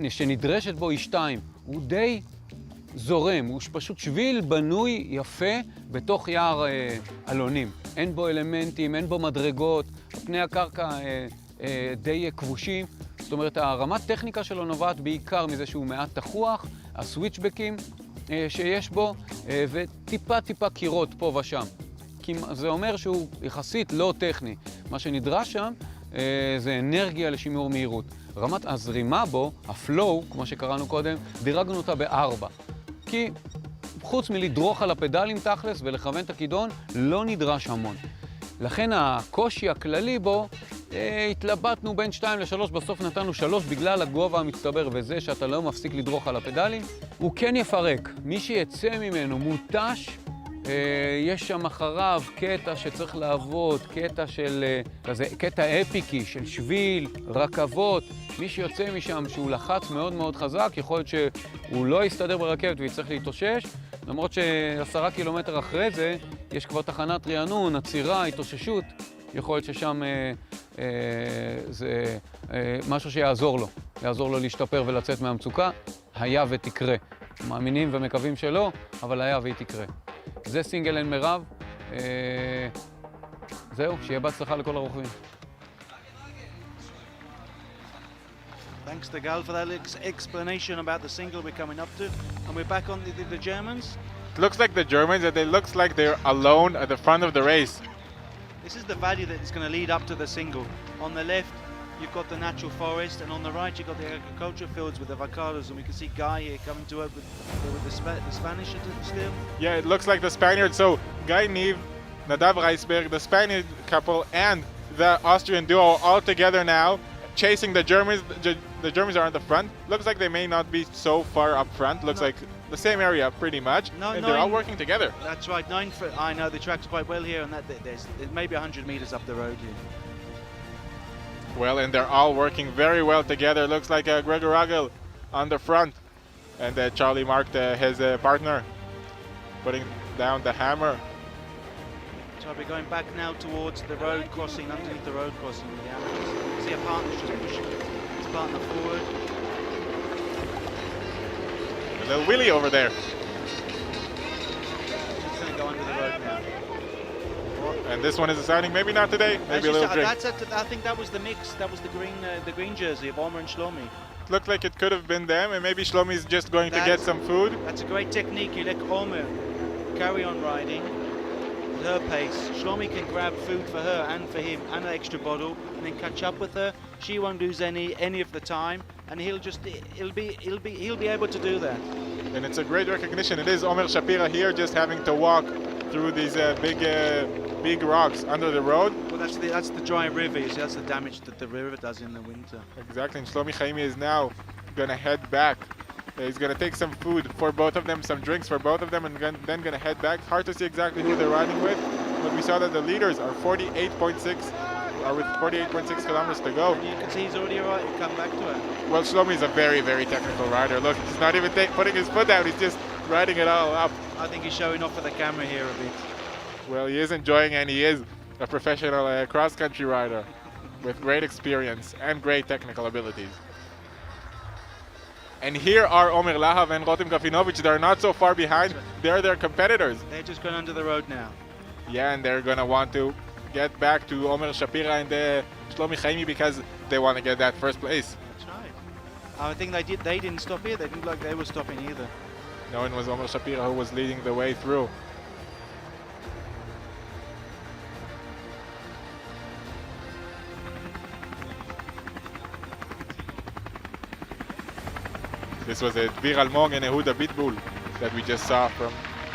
שנדרשת בו היא 2. הוא די זורם, הוא פשוט שביל בנוי יפה בתוך יער אלונים. אין בו אלמנטים, אין בו מדרגות, פני הקרקע די כבושים. זאת אומרת, הרמת טכניקה שלו נובעת בעיקר מזה שהוא מעט תחוח, הסוויצ'בקים שיש בו, וטיפה קירות פה ושם. זה אומר שהוא יחסית לא טכני. מה שנדרש שם זה אנרגיה לשימור מהירות. רמת הזרימה בו, הפלואו, כמו שקראנו קודם, דירגנו אותה ב4. כי חוץ מלדרוך על הפדלים תכלס ולכוון את הכידון, לא נדרש המון. לכן הקושי הכללי בו, התלבטנו בין 2 ל-3, בסוף נתנו 3 בגלל הגובה המצטבר וזה שאתה לא מפסיק לדרוך על הפדלים. הוא כן יפרק, מי שיצא ממנו מותש, יש שם אחריו קטע שצריך לעבוד, קטע אפיקי של שביל, רכבות. מי שיוצא משם שהוא לחץ מאוד חזק, יכול להיות שהוא לא יסתדר ברכבת ויצטרך להתאושש, למרות ש10 קילומטר אחרי זה יש כבר תחנת רענון, עצירה, התאוששות, יכול להיות ששם זה משהו שיעזור לו להשתפר ולצאת מהמצוקה, היה ותקרה. מאמינים ומקווים שלא, אבל היה והיא תקרה. זה סינגל am8. זהו, שיהיה בהצלחה לכל הרוכבים. Thanks to Gal for that explanation about the single we're coming up to. And we're back on the Germans. It looks like the Germans, and it looks like they're alone at the front of the race. This is the valley that is going to lead up to the single. On the left, you've got the natural forest, and on the right, you've got the agricultural fields with avocados, and we can see Guy here coming to it with the Spanish still. Yeah, it looks like the Spaniards. So Guy Neve, Nadav Reisberg, the Spaniard couple, and the Austrian duo all together now, chasing the Germans. The Germans are on the front. Looks like they may not be so far up front. Looks like the same area pretty much. And they're all working together. That's right. I know the track's quite well here, and there's maybe 100 meters up the road here. Well, and they're all working very well together. Looks like Gregor Ragel on the front, and Charlie Mark, his partner, putting down the hammer. So we're going back now towards the road crossing, underneath the road crossing with the amateurs. See a partner's just pushing his partner forward. A little wheelie over there. It's going to go under the road now. And this one is sounding maybe not today, maybe a little drink. I think that was the mix. That was the green jersey of Omer and Shlomi. It looked like it could have been them, and maybe Shlomi's just going to get some food. That's a great technique. You let Omer carry on riding at her pace. Shlomi can grab food for her and for him and an extra bottle, and then catch up with her. She won't lose any of the time, and he'll be able to do that. And it's a great recognition. It is Omer Shapira here, just having to walk through these big rocks under the road. Well, that's the dry river. You see, that's the damage that the river does in the winter. Exactly. And Shlomi Chaimi is now going to head back. He's going to take some food for both of them, some drinks for both of them, and then going to head back. Hard to see exactly who they're riding with, but we saw that the leaders are 48.6 kilometers to go. And you can see he's already come back to her. Well, Shlomi is a very, very technical rider. Look, he's not even putting his foot down. He's just riding it all up. I think he's showing off for the camera here a bit. Well, he is enjoying, and he is a professional cross-country rider with great experience and great technical abilities. And here are Omer Lahav and Rotem Gafinovich. They're not so far behind. They're their competitors. They're just going under the road now. Yeah, and they're going to want to get back to Omer Shapira and Shlomi Chaimi because they want to get that first place. That's right. I think they didn't stop here. They didn't look like they were stopping either. No, it was Omer Shapira who was leading the way through. This was a Dvir Almog and Yehuda Bitbul that we just saw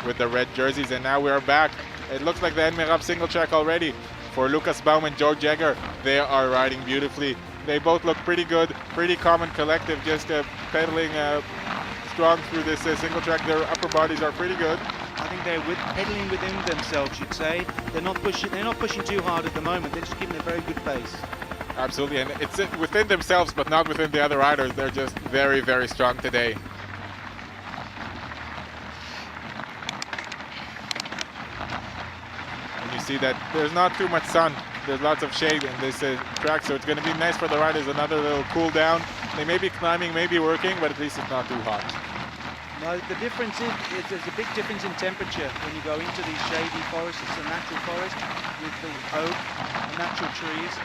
with the red jerseys, and now we are back. It looks like the En Merav single track already for Lucas Baum and George Jagger. They are riding beautifully. They both look pretty good, pretty calm and collective, just pedaling strong through this single track. Their upper bodies are pretty good. I think they're pedaling within themselves, you'd say. They're not pushing too hard at the moment. They're just keeping a very good pace. Absolutely, and it's within themselves, but not within the other riders. They're just very, very strong today. And you see that there's not too much sun. There's lots of shade in this track, so it's going to be nice for the riders. Another little cool down. They may be climbing, maybe working, but at least it's not too hot. No, the difference is there's a big difference in temperature when you go into these shady forests. It's a natural forest with the oak and natural trees.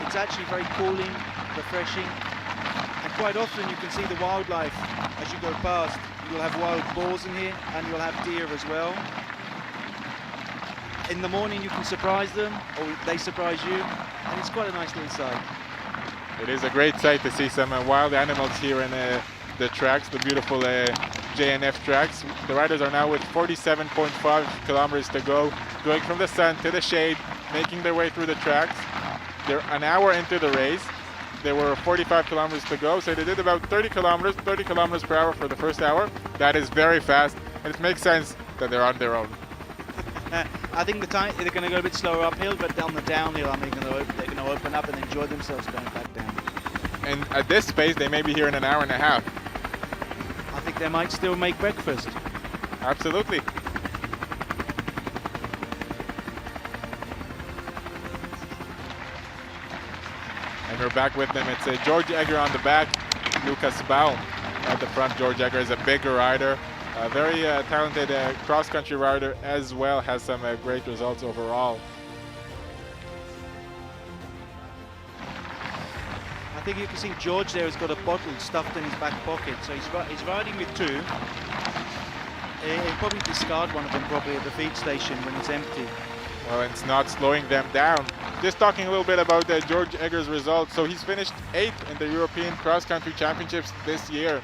It's actually very cooling, refreshing, and quite often you can see the wildlife as you go past. You'll have wild boars in here, and you'll have deer as well. In the morning you can surprise them, or they surprise you, and it's quite a nice little sight. It is a great sight to see some wild animals here in the tracks, the beautiful JNF tracks. The riders are now with 47.5 kilometers to go, going from the sun to the shade, making their way through the tracks. They're an hour into the race. There were 45 kilometers to go, so they did about 30 kilometers per hour for the first hour. That is very fast, and it makes sense that they're on their own. I think they're going to go a bit slower uphill, but on the downhill, they're going to open up and enjoy themselves going back down. And at this pace, they may be here in an hour and a half. I think they might still make breakfast. Absolutely. And we're back with them. It's George Egger on the back, Lucas Baum at the front. George Egger is a bigger rider, a very talented cross-country rider as well, has some great results overall. I think you can see George there has got a bottle stuffed in his back pocket, so he's riding with two. He'll probably discard one of them probably at the feed station when it's empty. Well, it's not slowing them down. Just talking a little bit about George Egger's results. So he's finished 8th in the European Cross Country Championships this year.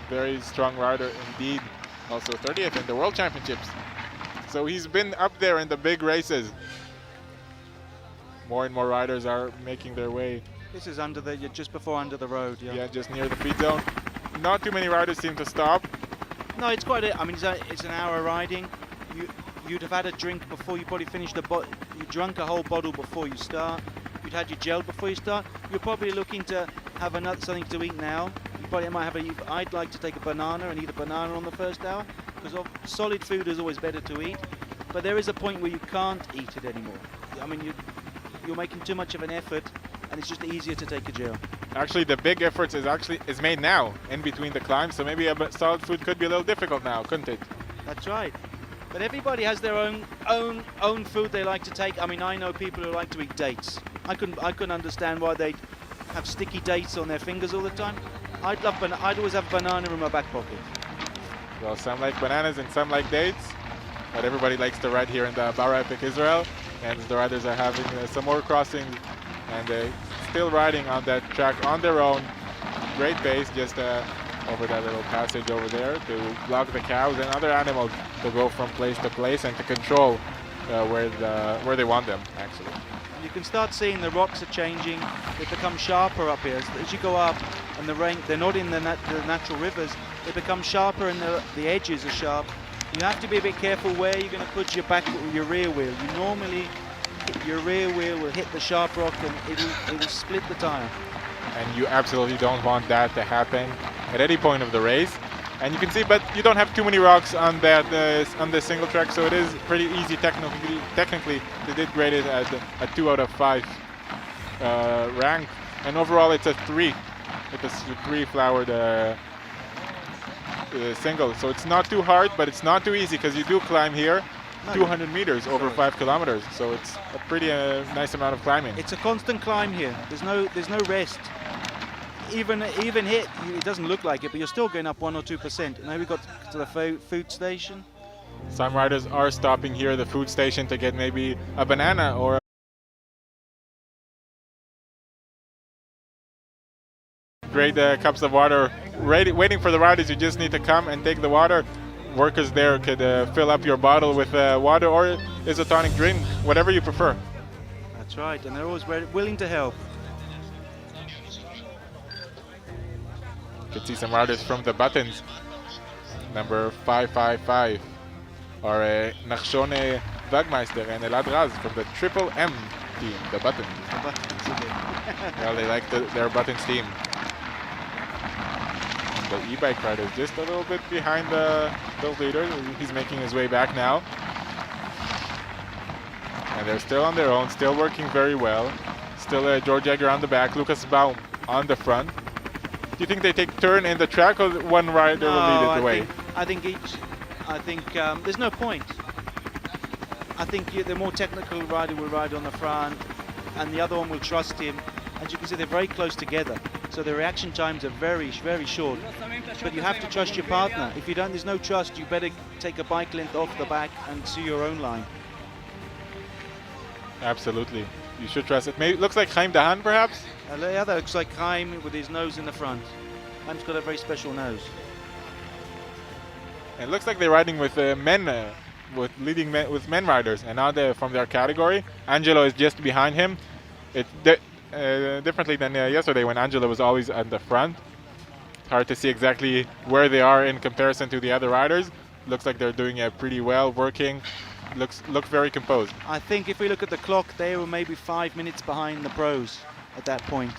Very strong rider indeed. Also 30th in the World Championships. So he's been up there in the big races. More and more riders are making their way. This is just before under the road. Yeah, just near the feed zone. Not too many riders seem to stop. No, it's quite I mean, it's an hour riding. You'd have had a drink before you probably finished you drunk a whole bottle before you start. You'd had your gel before you start. You're probably looking to have something to eat now. You probably might have I'd like to take a banana and eat a banana on the first hour, because solid food is always better to eat. But there is a point where you can't eat it anymore. I mean, you're making too much of an effort, and it's just easier to take a gel. Actually, the big efforts is made now in between the climbs, so maybe a solid food could be a little difficult now, couldn't it? That's right. But everybody has their own food they like to take. I mean, I know people who like to eat dates. I couldn't understand why they have sticky dates on their fingers all the time. I'd always have a banana in my back pocket. Well, some like bananas and some like dates, but everybody likes to ride here in the Bara Epic Israel, and the riders are having some more crossings, and still riding on that track on their own. Great pace, just over that little passage over there to block the cows and other animals to go from place to place and to control where they want them, actually. You can start seeing the rocks are changing. They become sharper up here. As you go up and they're not in the natural rivers, they become sharper and the edges are sharp. You have to be a bit careful where you're going to put your rear wheel. You normally, your rear wheel will hit the sharp rock and it will split the tire. And you absolutely don't want that to happen at any point of the race. And you can see, but you don't have too many rocks on that on the single track, so it is pretty easy technically. They did grade it at a 2 out of 5 rank, and overall it's a 3. It's a 3 flowered single, so it's not too hard, but it's not too easy because you do climb here 200 meters over 5 kilometers, so it's a pretty nice amount of climbing. It's a constant climb here. There's no rest. Even hit, it doesn't look like it, but you're still going up 1 or 2%. Now we got to the food station. Some riders are stopping here at the food station to get maybe a banana or great cups of water. Waiting for the riders, you just need to come and take the water. Workers there could fill up your bottle with water or isotonic drink, whatever you prefer. That's right, and they're always willing to help. You can see some riders from the buttons. Number 555 are Nachshon Wagmeister and Elad Raz from the Triple M team, the buttons. Well, they like their buttons team. The e-bike rider is just a little bit behind the leader. He's making his way back now. And they're still on their own, still working very well. Still George Egger on the back, Lucas Baum on the front. Do you think they take turn in the track, or one rider will lead it the way? I think there's no point. I think the more technical rider will ride on the front, and the other one will trust him. As you can see, they're very close together, so the reaction times are very, very short. But you have to trust your partner. If you don't, there's no trust. You better take a bike length off the back and see your own line. Absolutely, you should trust it. Maybe it looks like Chaim Dahan, perhaps. Yeah, that looks like Chaim with his nose in the front. Chaim's got a very special nose. It looks like they're riding with men, with men riders, and now from their category. Angelo is just behind him. Differently than yesterday when Angelo was always at the front. It's hard to see exactly where they are in comparison to the other riders. Looks like they're doing pretty well, working. Look very composed. I think if we look at the clock, they were maybe 5 minutes behind the pros at that point.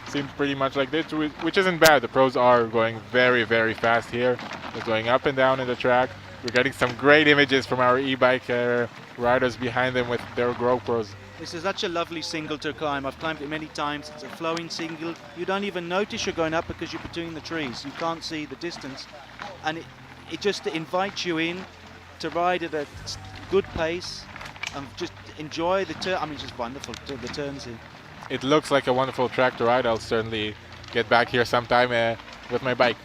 Seems pretty much like this, which isn't bad. The pros are going very, very fast here. They're going up and down in the track. We're getting some great images from our e-bike riders behind them with their GoPros. This is such a lovely single to climb. I've climbed it many times. It's a flowing single. You don't even notice you're going up because you're between the trees. You can't see the distance. And it just invites you in to ride at a good pace and just enjoy the turn. I mean, it's just wonderful, the turns here. It looks like a wonderful track to ride. I'll certainly get back here sometime with my bike.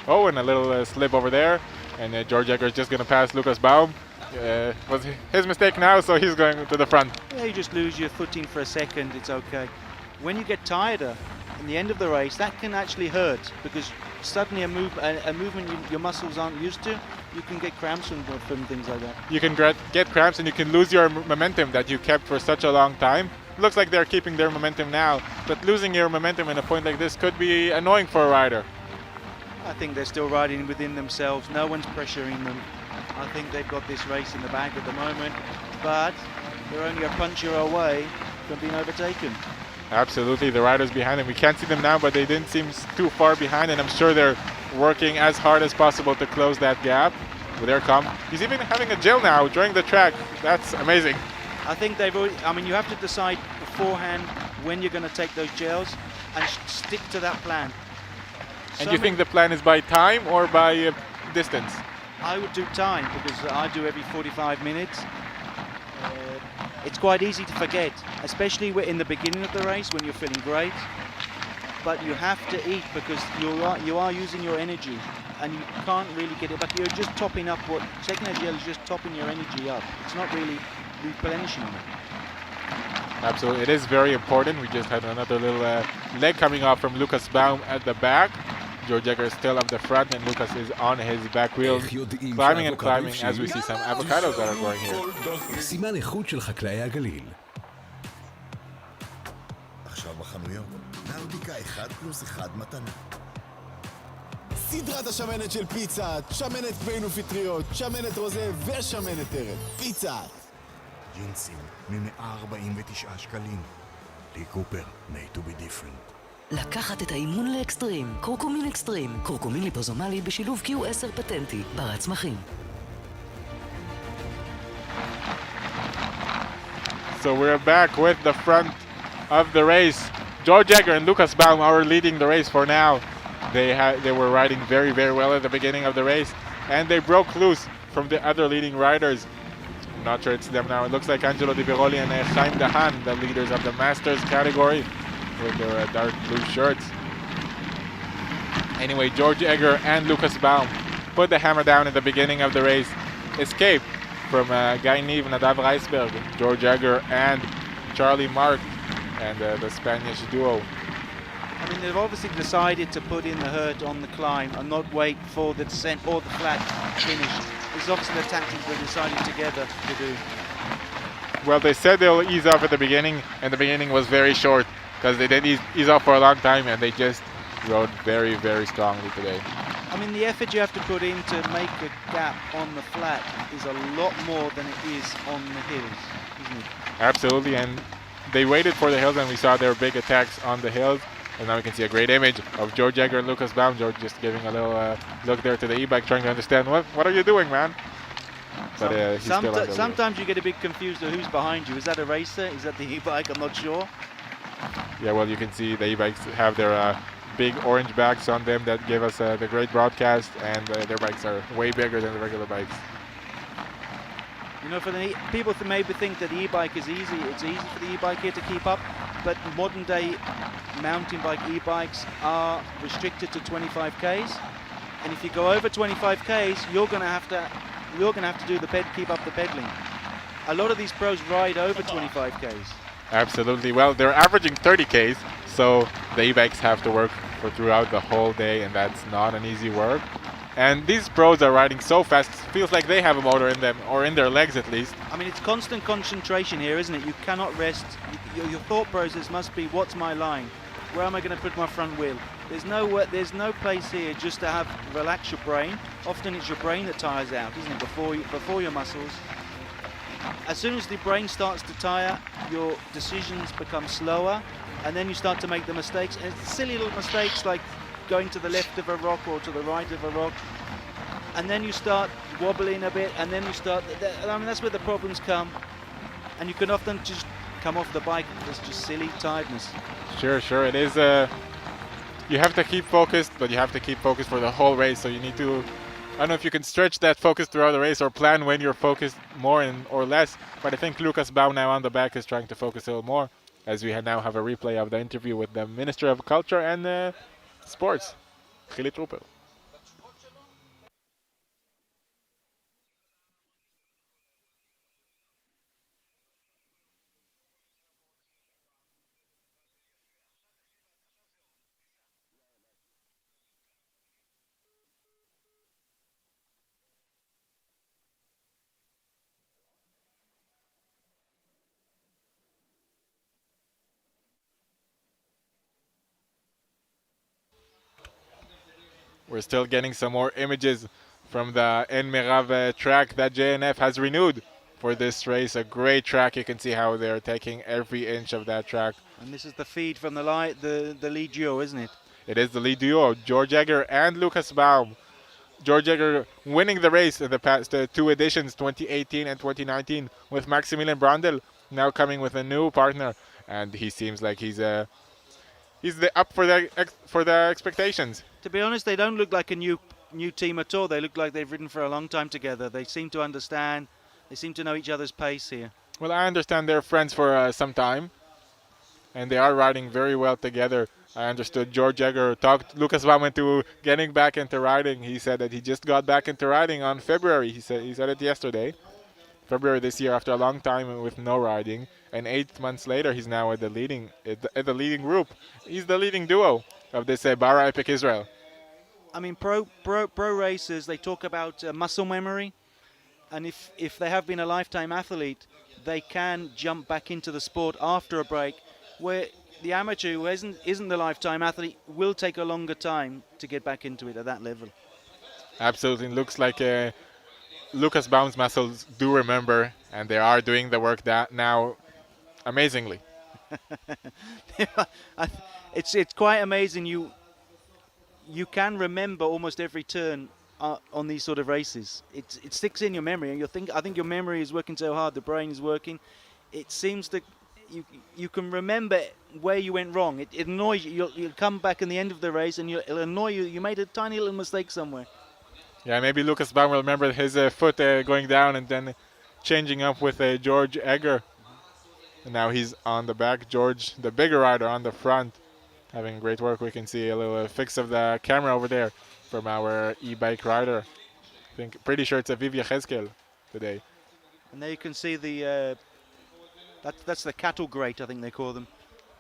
Oh, and a little slip over there. And George Egger is just going to pass Lucas Baum. Was his mistake now, so he's going to the front. Yeah, you just lose your footing for a second, it's okay. When you get tireder in the end of the race, that can actually hurt, because suddenly a movement your muscles aren't used to, you can get cramps from things like that. You can get cramps and you can lose your momentum that you kept for such a long time. It looks like they're keeping their momentum now, but losing your momentum in a point like this could be annoying for a rider. I think they're still riding within themselves. No one's pressuring them. I think they've got this race in the bag at the moment, but they're only a puncher away from being overtaken. Absolutely, the riders behind them. We can't see them now, but they didn't seem too far behind, and I'm sure they're working as hard as possible to close that gap. Well, there come. He's even having a gel now during the track. That's amazing. I think they've already, I mean, you have to decide beforehand when you're going to take those gels and stick to that plan. And you think the plan is by time or by distance? I would do time, because I do every 45 minutes. It's quite easy to forget, especially in the beginning of the race when you're feeling great. But you have to eat, because you are using your energy and you can't really get it back. You're just topping up taking a gel is just topping your energy up. It's not really replenishing it. Absolutely, it is very important. We just had another little leg coming off from Lucas Baum at the back. George Egger is still up the front, and Lucas is on his back wheel, climbing and climbing as we see some avocados that are growing here. סימן איכות של חקלאי הגליל. עכשיו בחנויות, נאודיקה 1+1 מתנה. סדרת השמנת של פיצה, שמנת פין ופטריות, שמנת רוזה ושמנת טרף. פיצה! ג'ינסים מ-149 שקלים. לי קופר, made to be different. לקחת את האימון לאקסטרים, קורקומין אקסטרים, קורקומין ליפוזומלי בשילוב Q10 פטנטי, בר הצמחים. So we're back with the front of the race. George Egger and Lucas Baum are leading the race for now. They were riding very, very well at the beginning of the race, and they broke loose from the other leading riders. I'm not sure it's them now. It looks like Angelo Di Biroli and Chaim Dahan, the leaders of the Masters category, with their dark blue shirts. Anyway, George Egger and Lucas Baum put the hammer down at the beginning of the race, escaped from Guy Nieve, Nadav Reisberg, George Egger, and Charlie Mark, and the Spanish duo. I mean, they've obviously decided to put in the hurt on the climb and not wait for the descent or the flat finish. This is obviously the tactic they decided together to do. Well, they said they'll ease off at the beginning, and the beginning was very short, because they didn't ease off for a long time, and they just rode very, very strongly today. I mean, the effort you have to put in to make a gap on the flat is a lot more than it is on the hills, isn't it? Absolutely, and they waited for the hills, and we saw their big attacks on the hills, and now we can see a great image of George Egger and Lucas Baum. George just giving a little look there to the e-bike, trying to understand, what are you doing, man? But he's still on the sometimes you get a bit confused of who's behind you. Is that a racer? Is that the e-bike? I'm not sure. Yeah, well, you can see the e-bikes have their big orange backs on them that give us the great broadcast, and their bikes are way bigger than the regular bikes. You know, for the people maybe think that the e-bike is easy. It's easy for the e-bike here to keep up, but modern day mountain bike e-bikes are restricted to 25 k's, and if you go over 25 k's, you're going to have to do keep up the pedaling. A lot of these pros ride over 25 k's. Absolutely. Well, they're averaging 30 k's, so the e-bikes have to work for throughout the whole day, and that's not an easy work. And these pros are riding so fast, it feels like they have a motor in them, or in their legs at least. I mean, it's constant concentration here, isn't it? You cannot rest. Your thought process must be, what's my line? Where am I going to put my front wheel? There's no place here just to relax your brain. Often it's your brain that tires out, isn't it, before your muscles. As soon as the brain starts to tire, your decisions become slower, and then you start to make the mistakes. And it's silly little mistakes like going to the left of a rock or to the right of a rock, and then you start wobbling a bit, and then you start, I mean, that's where the problems come, and you can often just come off the bike. It's just silly tiredness. Sure, it is. You have to keep focused, but you have to keep focused for the whole race, so you need to, I don't know if you can stretch that focus throughout the race or plan when you're focused more or less, but I think Lucas Baum now on the back is trying to focus a little more, as we now have a replay of the interview with the Minister of Culture and Sports, Chili Trooper. We're still getting some more images from the am8 track that JNF has renewed for this race. A great track. You can see how they're taking every inch of that track. And this is the feed from the lead duo, isn't it? It is the lead duo, George Egger and Lucas Baum. George Egger winning the race in the past two editions, 2018 and 2019, with Maximilian Brandl now coming with a new partner, and he seems like he's up for the expectations. To be honest, they don't look like a new team at all. They look like they've ridden for a long time together. They seem to understand. They seem to know each other's pace here. Well, I understand they're friends for some time, and they are riding very well together. I understood George Egger talked Lucas Baum into getting back into riding. He said that he just got back into riding on February. He said it yesterday. February this year, after a long time with no riding, and 8 months later, he's now at the leading group. He's the leading duo of this Bara Epic Israel. I mean, pro racers, they talk about muscle memory, and if they have been a lifetime athlete, they can jump back into the sport after a break, where the amateur who isn't the lifetime athlete will take a longer time to get back into it at that level. Absolutely. It looks like Lucas Baum's muscles do remember, and they are doing the work that now amazingly. It's quite amazing. You can remember almost every turn on these sort of races. It sticks in your memory, and I think your memory is working so hard, the brain is working. It seems that you can remember where you went wrong. It annoys you. You'll come back in the end of the race, and it'll annoy you. You made a tiny little mistake somewhere. Yeah, maybe Lucas Baum will remember his foot going down and then changing up with George Egger. And now he's on the back. George, the bigger rider, on the front, having great work. We can see a little fix of the camera over there from our e-bike rider. Pretty sure it's a Aviv Yechezkel today. And there you can see the that's the cattle grate, I think they call them.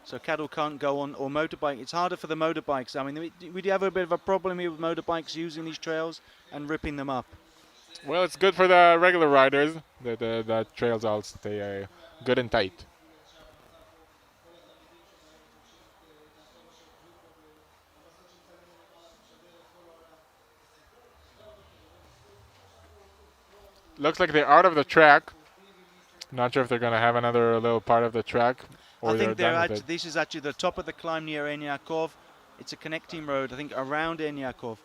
So cattle can't go on, or motorbike. It's harder for the motorbikes. I mean, we do have a bit of a problem here with motorbikes using these trails and ripping them up. Well, it's good for the regular riders. The trails all stay good and tight. Looks like they're out of the track. Not sure if they're going to have another little part of the track. I think this is actually the top of the climb near Ein Yaakov. It's a connecting road, I think, around Ein Yaakov.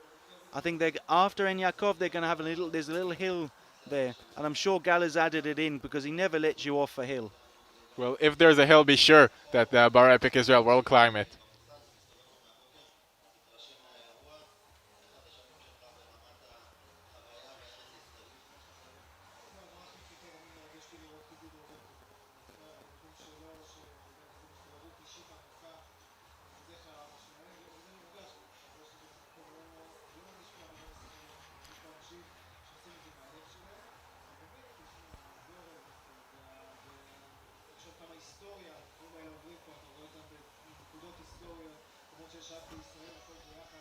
I think after Ein Yaakov, they're going to have there's a little hill there. And I'm sure Gal has added it in because he never lets you off a hill. Well, if there's a hill, be sure that the Bara Epic Israel will climb it.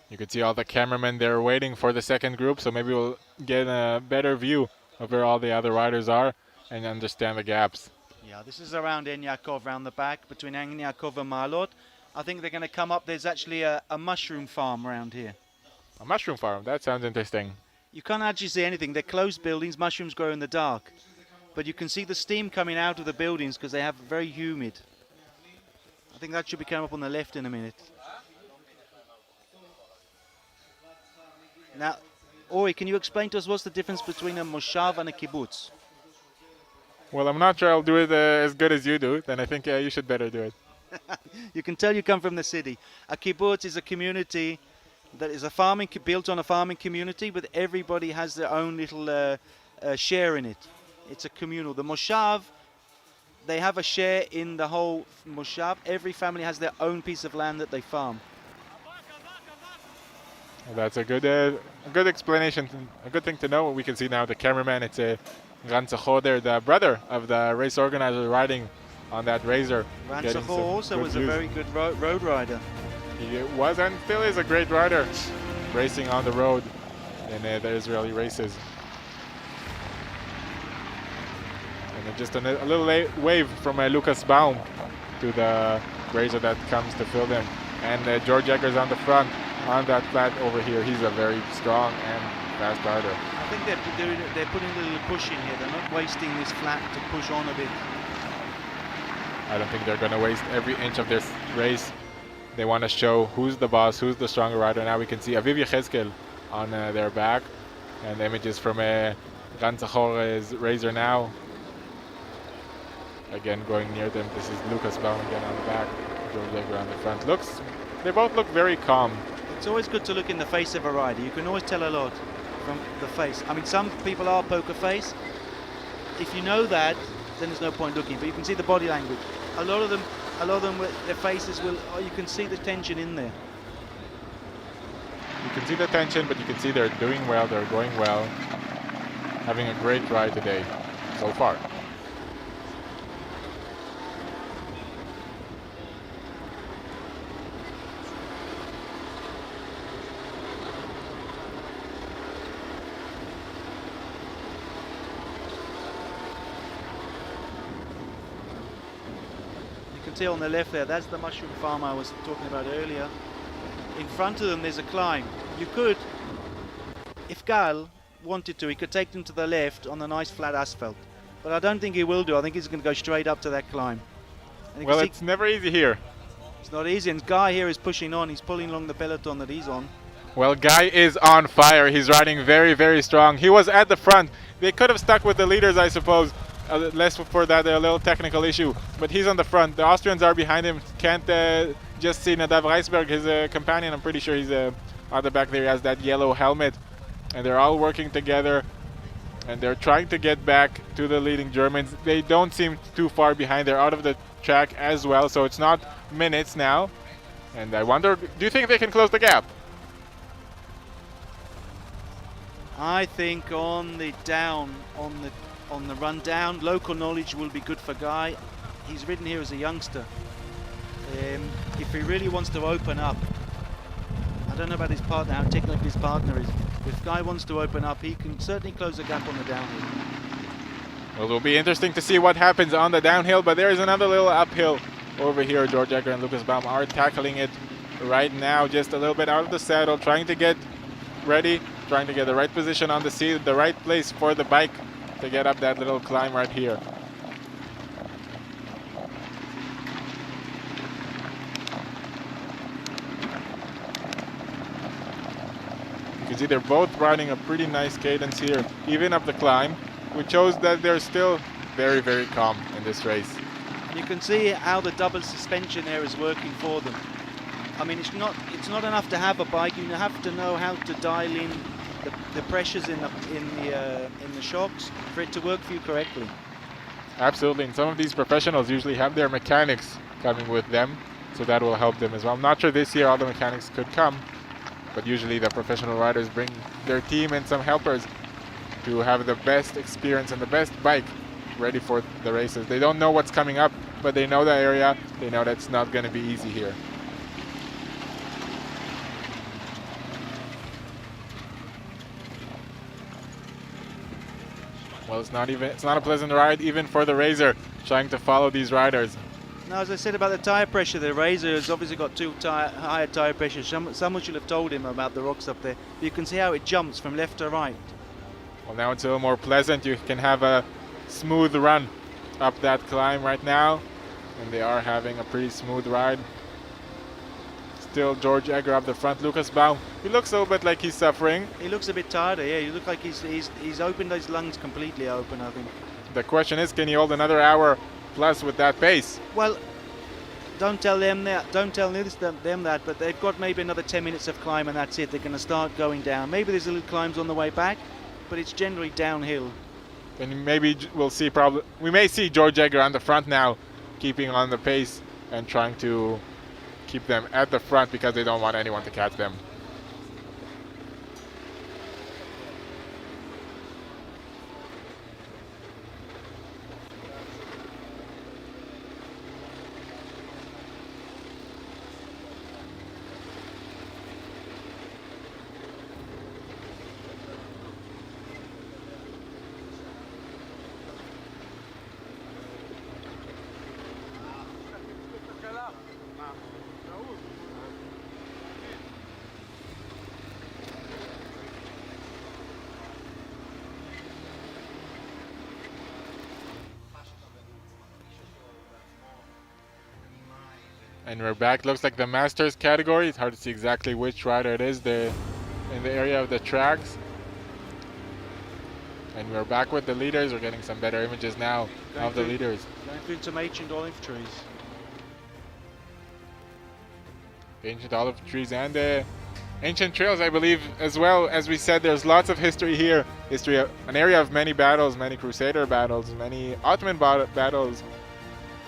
You can see all the cameramen there waiting for the second group, so maybe we'll get a better view of where all the other riders are and understand the gaps. Yeah, this is around Ein Yaakov, around the back, between Ein Yaakov and Ma'alot. I think they're going to come up. There's actually a mushroom farm around here. A mushroom farm? That sounds interesting. You can't actually see anything. They're closed buildings. Mushrooms grow in the dark. But you can see the steam coming out of the buildings because they have very humid. I think that should be coming up on the left in a minute. Now, Ori, can you explain to us what's the difference between a moshav and a kibbutz? Well, I'm not sure I'll do it as good as you do. Then I think you should better do it. You can tell you come from the city. A kibbutz is a community that is built on a farming community, but everybody has their own little share in it. It's a communal. The moshav, they have a share in the whole moshav. Every family has their own piece of land that they farm. Well, that's a good explanation, a good thing to know. We can see now the cameraman, it's Ran Tzachoder, the brother of the race organizer, riding on that razor. Ran Tzachoder also was a very good road rider. He was and still is a great rider, racing on the road in the Israeli races. And then just a little wave from Lucas Baum to the razor that comes to fill them. And George Egger's on the front. on that flat over here. He's a very strong and fast rider. I think they're putting a little push in here. They're not wasting this flat to push on a bit. I don't think they're going to waste every inch of this race. They want to show who's the boss, who's the stronger rider. Now we can see Aviv Yechezkel on their back, and images from Ran Zachor's Razor now. Again, going near them. This is Lucas Baum again on the back, George Egger on the front. They both look very calm. It's always good to look in the face of a rider. You can always tell a lot from the face. I mean, some people are poker face. If you know that, then there's no point looking. But you can see the body language. A lot of them, their faces will. Oh, you can see the tension in there. You can see the tension, but you can see they're doing well. They're going well, having a great ride today so far. See on the left there, that's the mushroom farm I was talking about earlier. In front of them there's a climb. You could, if Gal wanted to, he could take them to the left on the nice flat asphalt. But I don't think he will do. I think he's going to go straight up to that climb. Well, it's never easy here. It's not easy, and Guy here is pushing on. He's pulling along the peloton that he's on. Well, Guy is on fire. He's riding very, very strong. He was at the front. They could have stuck with the leaders, I suppose. Less for that, a little technical issue, but he's on the front. The Austrians are behind him. Can't just see Nadav Reisberg, his companion. I'm pretty sure he's on the back there. He has that yellow helmet, and they're all working together, and they're trying to get back to the leading Germans. They don't seem too far behind. They're out of the track as well, so it's not minutes now. And I wonder, do you think they can close the gap? I think on the run down, local knowledge will be good for Guy. He's ridden here as a youngster. If he really wants to open up, I don't know about his partner, how technical his partner is. If Guy wants to open up, he can certainly close the gap on the downhill. Well, it will be interesting to see what happens on the downhill, but there is another little uphill over here. George Egger and Lucas Baum are tackling it right now, just a little bit out of the saddle, trying to get ready, trying to get the right position on the seat, the right place for the bike to get up that little climb right here. You can see they're both riding a pretty nice cadence here, even up the climb, which shows that they're still very, very calm in this race. You can see how the double suspension there is working for them. I mean, it's not enough to have a bike. You have to know how to dial in the pressures in the shocks for it to work for you correctly. Absolutely, and some of these professionals usually have their mechanics coming with them, so that will help them as well. I'm not sure this year all the mechanics could come, but usually the professional riders bring their team and some helpers to have the best experience and the best bike ready for the races. They don't know what's coming up, but they know the area. They know that's not going to be easy here. Well, it's not a pleasant ride even for the Razor, trying to follow these riders. Now, as I said about the tyre pressure, the Razor has obviously got higher tyre pressure. Someone should have told him about the rocks up there. You can see how it jumps from left to right. Well, now it's a little more pleasant. You can have a smooth run up that climb right now, and they are having a pretty smooth ride. Still George Egger up the front. Lucas Baum, he looks a little bit like he's suffering. He looks a bit tired, yeah. He looks like he's opened his lungs completely open, I think. The question is, can he hold another hour plus with that pace? Well, don't tell them that. Don't tell them that. But they've got maybe another 10 minutes of climb, and that's it. They're going to start going down. Maybe there's a little climbs on the way back, but it's generally downhill. And maybe we may see George Egger on the front now, keeping on the pace and trying to keep them at the front because they don't want anyone to catch them. And we're back. Looks like the Masters category. It's hard to see exactly which rider it is in the area of the tracks. And we're back with the leaders. We're getting some better images now of the leaders. Going through some ancient olive trees. Ancient olive trees and ancient trails, I believe, as well. As we said, there's lots of history here. An area of many battles, many Crusader battles, many Ottoman battles.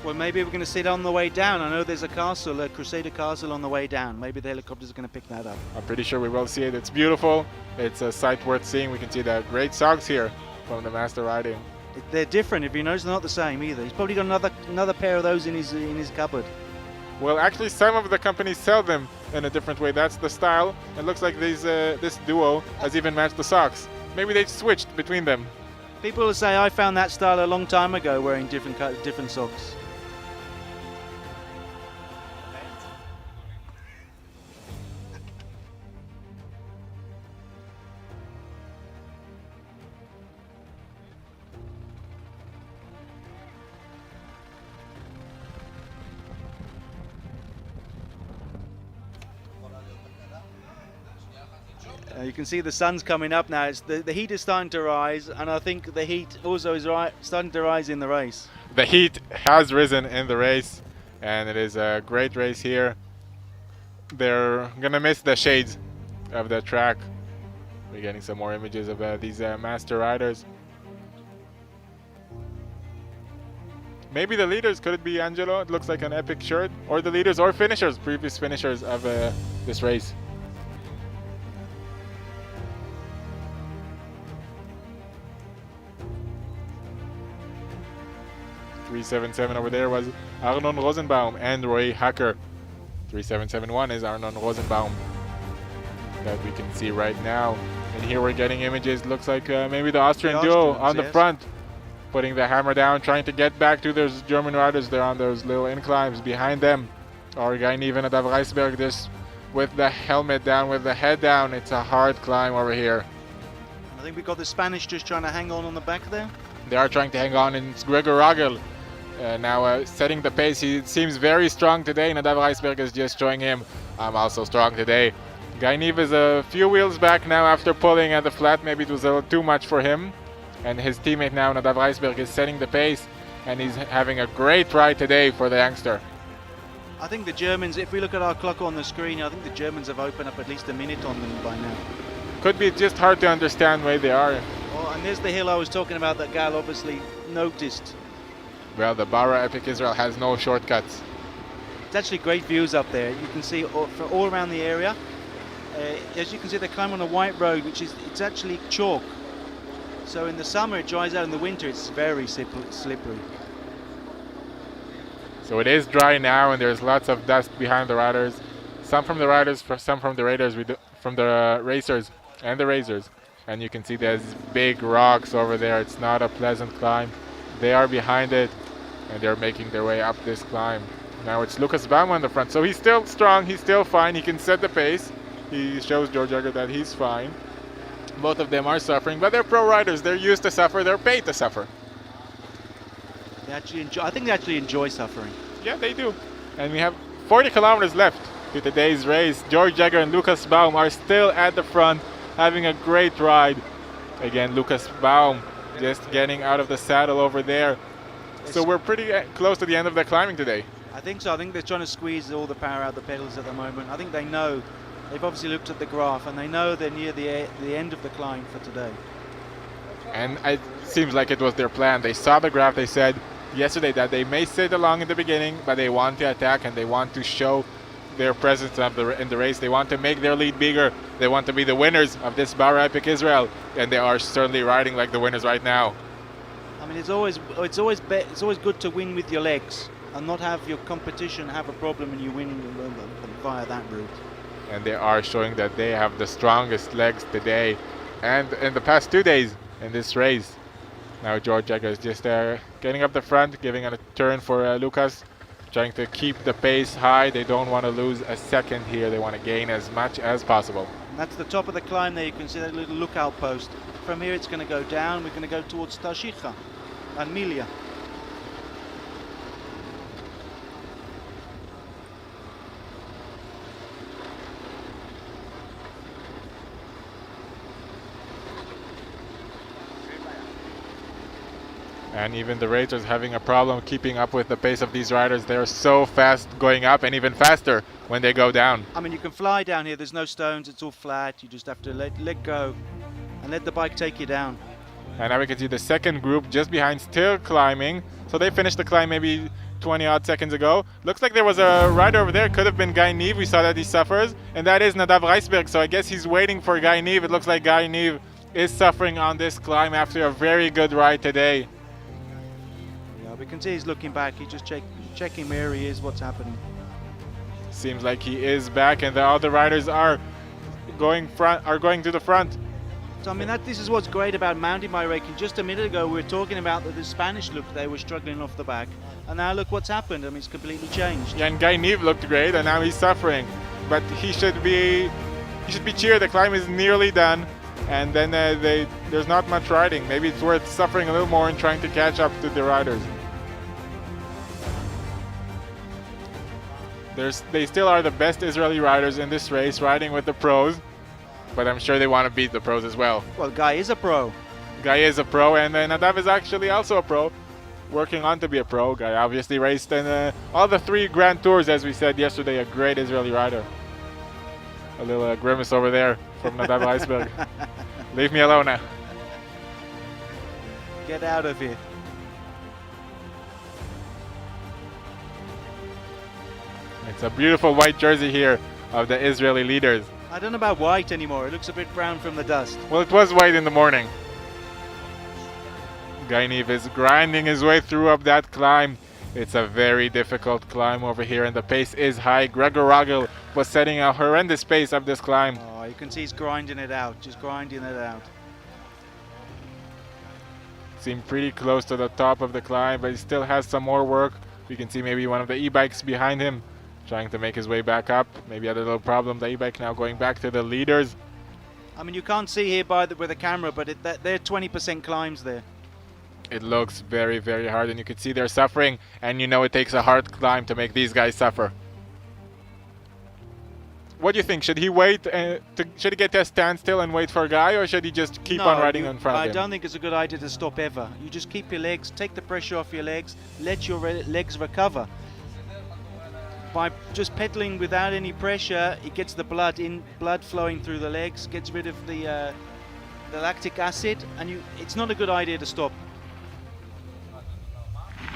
Well, maybe we're going to see it on the way down. I know there's a castle, a Crusader castle on the way down. Maybe the helicopters are going to pick that up. I'm pretty sure we will see it. It's beautiful. It's a sight worth seeing. We can see the great songs here from the master riding. They're different. If you notice, they're not the same either. He's probably got another pair of those in his cupboard. Well, actually, some of the companies sell them in a different way. That's the style. It looks like this duo has even matched the socks. Maybe they switched between them. People will say, I found that style a long time ago, wearing different socks. You can see the sun's coming up now. The heat is starting to rise, and I think the heat also is starting to rise in the race. The heat has risen in the race, and it is a great race here. They're gonna miss the shades of the track. We're getting some more images of these master riders. Maybe the leaders. Could it be Angelo? It looks like an epic shirt. Or the leaders or finishers, previous finishers of this race. 377 over there was Arnon Rosenbaum and Roy Hacker. 3771 is Arnon Rosenbaum that we can see right now. And here we're getting images. Looks like maybe the Austrian duo on the front, putting the hammer down, trying to get back to those German riders. They're on those little inclines behind them. Or Gainiv and Adav Reisberg just with the helmet down, with the head down. It's a hard climb over here. I think we've got the Spanish just trying to hang on the back there. They are trying to hang on, and it's Gregor Ragel now setting the pace. He seems very strong today, and Adav Reisberg is just showing him, I'm also strong today. Gainiv is a few wheels back now after pulling at the flat. Maybe it was a little too much for him. And his teammate now, Nadav Reisberg, is setting the pace, and he's having a great ride today for the youngster. I think the Germans, if we look at our clock on the screen, I think the Germans have opened up at least a minute on them by now. Could be just hard to understand where they are. Oh, and there's the hill I was talking about that Gal obviously noticed. Well, the Bara Epic Israel has no shortcuts. It's actually great views up there. You can see all around the area. As you can see, they climb on a white road, it's actually chalk. So in the summer it dries out, in the winter it's very slippery. So it is dry now, and there's lots of dust behind the riders. Some from the riders, some from the raiders, from the racers and the racers. And you can see there's big rocks over there. It's not a pleasant climb. They are behind it, and they're making their way up this climb. Now it's Lucas Baum on the front. So he's still strong, he's still fine, he can set the pace. He shows George Egger that he's fine. Both of them are suffering, but they're pro riders. They're used to suffer, they're paid to suffer. They actually enjoy, I think they actually enjoy suffering. Yeah, they do. And we have 40 kilometers left to today's race. George Egger and Lucas Baum are still at the front, having a great ride. Again, Lucas Baum just getting out of the saddle over there. So we're pretty close to the end of the climbing today. I think so. I think they're trying to squeeze all the power out of the pedals at the moment. I think they know. They've obviously looked at the graph, and they know they're near the end of the climb for today. And it seems like it was their plan. They saw the graph. They said yesterday that they may sit along in the beginning, but they want to attack, and they want to show their presence in the race. They want to make their lead bigger. They want to be the winners of this Bara Epic Israel, and they are certainly riding like the winners right now. I mean, it's always good to win with your legs and not have your competition have a problem and you win via that route. And they are showing that they have the strongest legs today and in the past 2 days in this race. Now George Egger is just getting up the front, giving a turn for Lucas, trying to keep the pace high. They don't want to lose a second here. They want to gain as much as possible. And that's the top of the climb there. You can see that little lookout post. From here it's going to go down. We're going to go towards Tashicha and Milia. And even the racers having a problem keeping up with the pace of these riders. They're so fast going up and even faster when they go down. I mean, you can fly down here. There's no stones. It's all flat. You just have to let go and let the bike take you down. And now we can see the second group just behind still climbing. So they finished the climb maybe 20 odd seconds ago. Looks like there was a rider over there. Could have been Guy Neve. We saw that he suffers. And that is Nadav Reisberg. So I guess he's waiting for Guy Neve. It looks like Guy Neve is suffering on this climb after a very good ride today. Yeah, we can see he's looking back. He's just checking where he is, what's happening. Seems like he is back, and the other riders are going to the front. So I mean, this is what's great about mountain bike racing. Just a minute ago, we were talking about the Spanish look. They were struggling off the back, and now look what's happened. I mean, it's completely changed. Yeah, and Guy Neve looked great, and now he's suffering. But he should be cheered. The climb is nearly done, and then there's not much riding. Maybe it's worth suffering a little more and trying to catch up to the riders. They still are the best Israeli riders in this race, riding with the pros, but I'm sure they want to beat the pros as well. Well, Guy is a pro. Guy is a pro, and Nadav is actually also a pro, working on to be a pro. Guy obviously raced in all the 3 Grand Tours, as we said yesterday, a great Israeli rider. A little grimace over there from Nadav Reisberg. Leave me alone now. Get out of here. It's a beautiful white jersey here of the Israeli leaders. I don't know about white anymore. It looks a bit brown from the dust. Well, it was white in the morning. Guy Neve is grinding his way through up that climb. It's a very difficult climb over here, and the pace is high. Gregor Rogel was setting a horrendous pace up this climb. Oh, you can see he's grinding it out, just grinding it out. Seemed pretty close to the top of the climb, but he still has some more work. We can see maybe one of the e-bikes behind him trying to make his way back up. Maybe had a little problem. The e-bike now going back to the leaders. I mean, you can't see here with the camera, but they're 20% climbs there. It looks very, very hard, and you can see they're suffering, and you know it takes a hard climb to make these guys suffer. What do you think? Should he wait? Should he get to a standstill and wait for a guy, or should he just keep on riding in front of him? I don't think it's a good idea to stop ever. You just keep your legs, take the pressure off your legs, let your legs recover. By just pedaling without any pressure, it gets the blood flowing through the legs, gets rid of the lactic acid, and it's not a good idea to stop.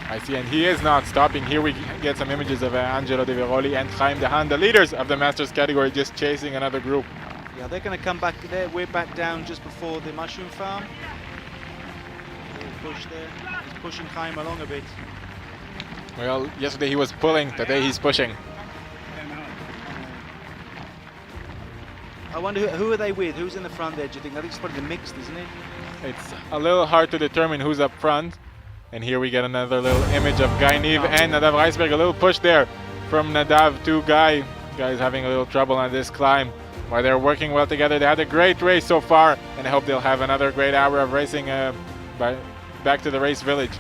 I see, and he is not stopping. Here we get some images of Angelo De Veroli and Chaim Dehan, the leaders of the Masters category, just chasing another group. Yeah, they're going to come back there. We're back down just before the mushroom farm. Push there. He's pushing Chaim along a bit. Well, yesterday he was pulling, today he's pushing. I wonder who are they with? Who's in the front there, do you think? I think it's probably the mixed, isn't it? It's a little hard to determine who's up front. And here we get another little image of Guy Neve and Nadav Reisberg. A little push there from Nadav to Guy. Guy's having a little trouble on this climb. While they're working well together, they had a great race so far, and I hope they'll have another great hour of racing back to the race village.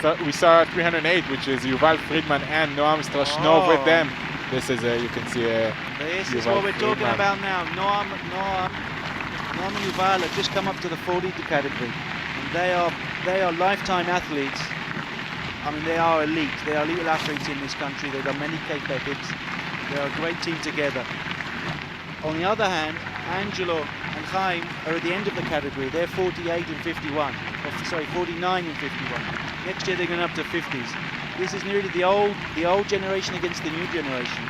So we saw 308, which is Yuval Friedman and Noam Strashnov with them. This is you can see this is Yuval what we're talking Friedman. about now. Noam and Yuval have just come up to the 40 category, and they are lifetime athletes. I mean, they are elite. They are elite athletes in this country. They've done many Cape epics. They're a great team together. On the other hand, Angelo and Chaim are at the end of the category. They're 48 and 51. Or, sorry, 49 and 51. Next year they're going up to 50s. This is nearly the old generation against the new generation.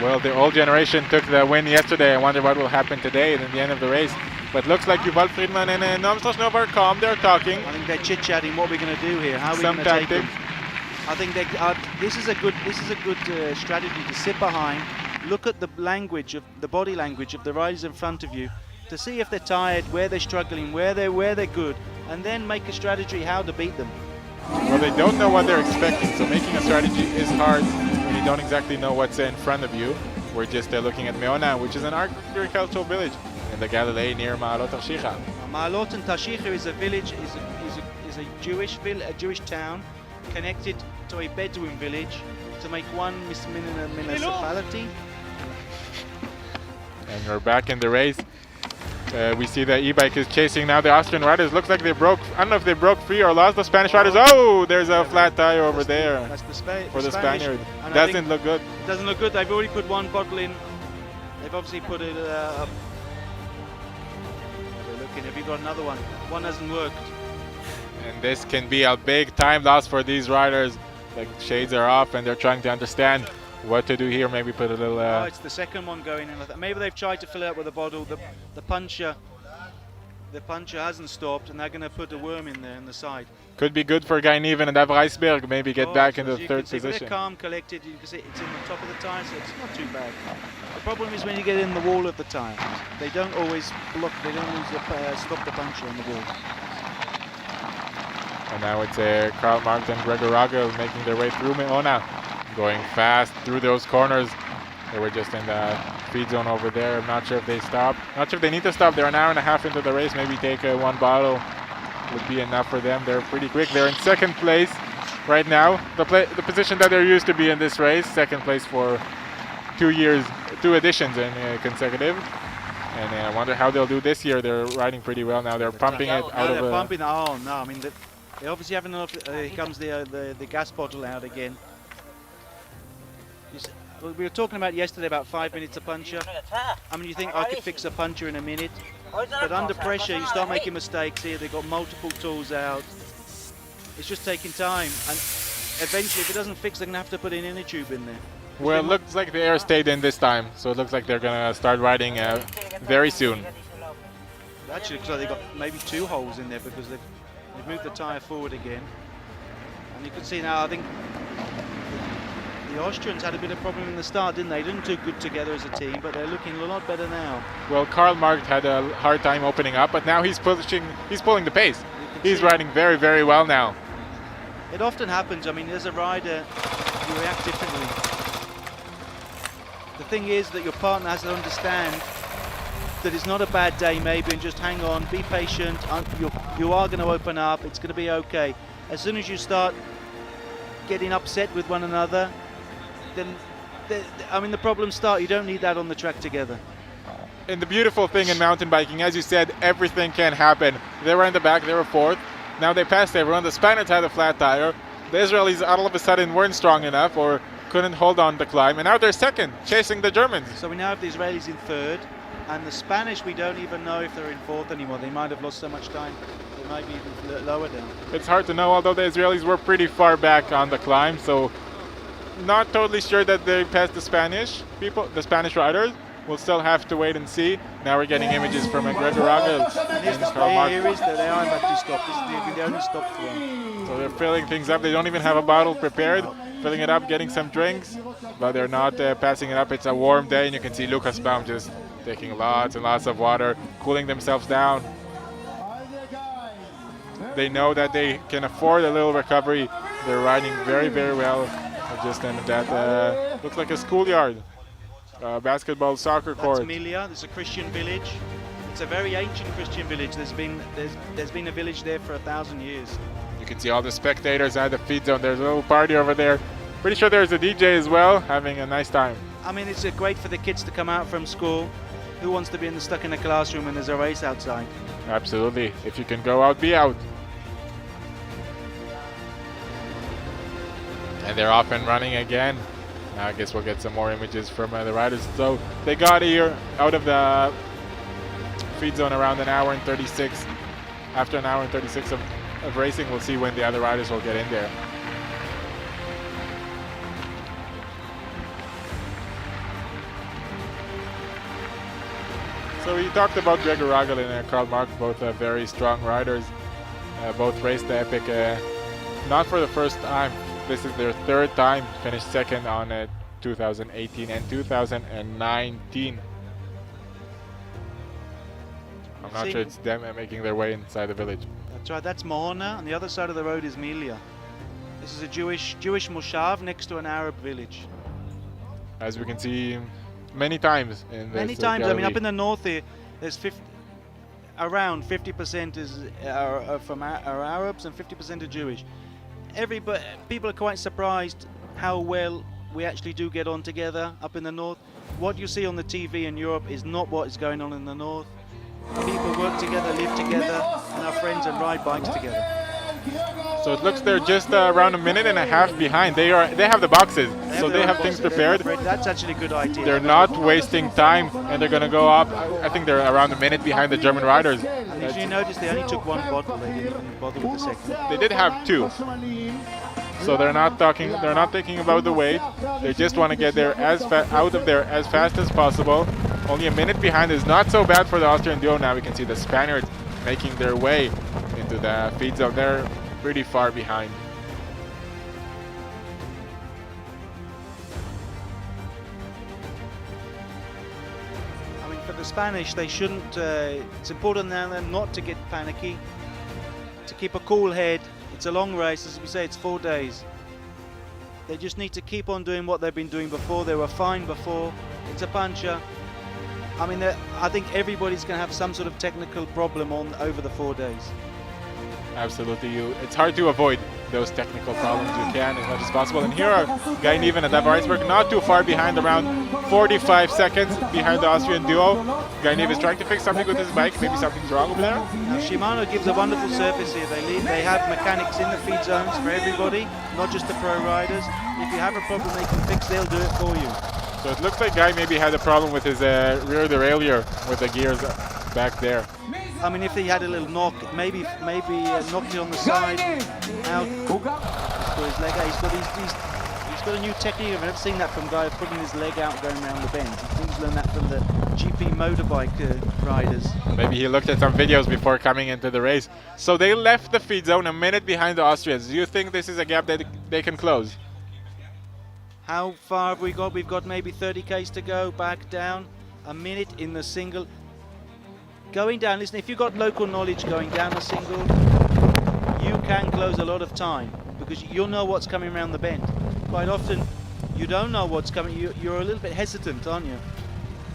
Well, the old generation took the win yesterday. I wonder what will happen today at the end of the race. But looks like Yuval Friedman and Noam Strashnov are calm. They're talking. I think they're chit-chatting what we're going to do here. How are we going to take them? I think this is a good strategy to sit behind, look at the body language of the riders in front of you, to see if they're tired, where they're struggling, where they're good, and then make a strategy how to beat them. Well, they don't know what they're expecting, so making a strategy is hard when you don't exactly know what's in front of you. We're just looking at Meona, which is an agricultural village, and the Galilee near Ma'alot Tarshicha. Ma'alot and Tarshicha is a village, is a Jewish town connected to a Bedouin village to make one municipality. And we're back in the race. We see the e-bike is chasing now the Austrian riders. Looks like they broke, I don't know if they broke free or lost the Spanish riders. Oh, there's a flat tire over there. That's for the Spaniard. And Doesn't look good. Doesn't look good. They've already put one bottle in. They've obviously put it up. They're looking, have you got another one? One hasn't worked. And this can be a big time loss for these riders. The shades are off and they're trying to understand what to do here. Maybe put a little... Oh, it's the second one going in. Maybe they've tried to fill it up with a bottle. The puncher hasn't stopped, and they're going to put a worm in there on the side. Could be good for Guy Neven and Avreisberg. Maybe get back into the third position. They're calm, collected. You can see it's in the top of the tire, so it's not too bad. The problem is when you get in the wall of the tire. They don't always block. They don't always stop the puncher on the wall. And now it's Karl Marx and Gregor Ragel making their way through Meona. Going fast through those corners. They were just in the feed zone over there. I'm not sure if they stopped. Not sure if they need to stop. They're an hour and a half into the race. Maybe take one bottle would be enough for them. They're pretty quick. They're in second place right now. The position that they're used to be in this race. Second place for 2 editions in consecutive. And I wonder how they'll do this year. They're riding pretty well now. They're pumping it out of... They're pumping. Oh no! I mean, they obviously have enough. Here comes the gas bottle out again. We were talking about yesterday about 5 minutes a puncher. I mean, you think I could fix a puncher in a minute, but under pressure you start making mistakes here. They've got multiple tools out. It's just taking time, and eventually if it doesn't fix, they're going to have to put an inner tube in there. Well, it looks like the air stayed in this time, so it looks like they're going to start riding very soon. Actually, because they've got maybe 2 holes in there because they've moved the tyre forward again. And you can see now, I think the Austrians had a bit of problem in the start, didn't they? They didn't do good together as a team, but they're looking a lot better now. Well, Karl Marx had a hard time opening up, but now he's pulling the pace. He's riding very, very well now. It often happens. I mean, as a rider, you react differently. The thing is that your partner has to understand that it's not a bad day maybe, and just hang on, be patient. You are going to open up. It's going to be okay. As soon as you start getting upset with one another, then the problems start. You don't need that on the track together. And the beautiful thing in mountain biking, as you said, everything can happen. They were in the back, they were fourth. Now they passed everyone. The Spaniards had a flat tire. The Israelis all of a sudden weren't strong enough or couldn't hold on the climb. And now they're second, chasing the Germans. So we now have the Israelis in third. And the Spanish, we don't even know if they're in fourth anymore. They might have lost so much time. They might be even lower down. It's hard to know, although the Israelis were pretty far back on the climb. So not totally sure that they passed the Spanish people, the Spanish riders. We'll still have to wait and see. Now we're getting images from Gregor Ragel and Karl Marx. Here is that they are about to stop. This is the only stop for them. So they're filling things up. They don't even have a bottle prepared. Filling it up, getting some drinks, but they're not passing it up. It's a warm day, and you can see Lukas Baum just taking lots and lots of water, cooling themselves down. They know that they can afford a little recovery. They're riding very, very well. Just in that looks like a schoolyard. Basketball, soccer court. That's Milia. There's a Christian village. It's a very ancient Christian village. There's been a village there for 1,000 years. You can see all the spectators at the feed zone. There's a little party over there. Pretty sure there's a DJ as well, having a nice time. I mean, it's great for the kids to come out from school. Who wants to be stuck in a classroom when there's a race outside? Absolutely. If you can go out, be out. And they're off and running again. Now I guess we'll get some more images from the riders. So they got here out of the feed zone around an hour and 36. After an hour and 36 of racing, we'll see when the other riders will get in there. So we talked about Gregor Ragel and Karl Marx, both very strong riders. Both raced the Epic, not for the first time. This is their third time, finished second on 2018 and 2019. I'm not sure it's them making their way inside the village. That's right, that's Mohona. On the other side of the road is Milia. This is a Jewish moshav next to an Arab village. As we can see many times in this Many times, I mean, up in the north here, There's around 50% are Arabs and 50% are Jewish. People are quite surprised how well we actually do get on together up in the north. What you see on the TV in Europe is not what is going on in the north. People work together, live together, and are friends and ride bikes together. So it looks they're just around a minute and a half behind. They have the boxes, so they have things prepared. That's actually a good idea. They're not wasting time, and they're going to go up. I think they're around a minute behind the German riders. And if you notice, they only took one bottle. They didn't bother with the second. They did have two. So they're not thinking about the weight. They just want to get there out of there as fast as possible. Only a minute behind is not so bad for the Austrian duo. Now we can see the Spaniards making their way into the feed zone. They're pretty far behind. I mean, for the Spanish, they shouldn't. It's important now not to get panicky, to keep a cool head. It's a long race, as we say, it's 4 days. They just need to keep on doing what they've been doing before. They were fine before. It's a puncher. I mean, I think everybody's going to have some sort of technical problem over the 4 days. Absolutely, it's hard to avoid those technical problems. You can as much as possible. And here are Guy Neven and David Reisberg not too far behind, around 45 seconds behind the Austrian duo. Guy Neven is trying to fix something with his bike. Maybe something's wrong over there. Now, Shimano gives a wonderful service here. They have mechanics in the feed zones for everybody, not just the pro riders. If you have a problem they can fix, they'll do it for you. So it looks like Guy maybe had a problem with his rear derailleur with the gears back there. I mean, if he had a little knock, maybe knocked it on the side, out. He's got his leg out. He's got a new technique. I've never seen that from Guy, putting his leg out going around the bends. I think he's learned that from the GP motorbike riders. Maybe he looked at some videos before coming into the race. So they left the feed zone a minute behind the Austrians. Do you think this is a gap that they can close? How far have we got? We've got maybe 30 k's to go, back down. A minute in the single. Going down, listen, if you've got local knowledge going down a single, you can close a lot of time because you'll know what's coming around the bend. Quite often, you don't know what's coming. You're a little bit hesitant, aren't you?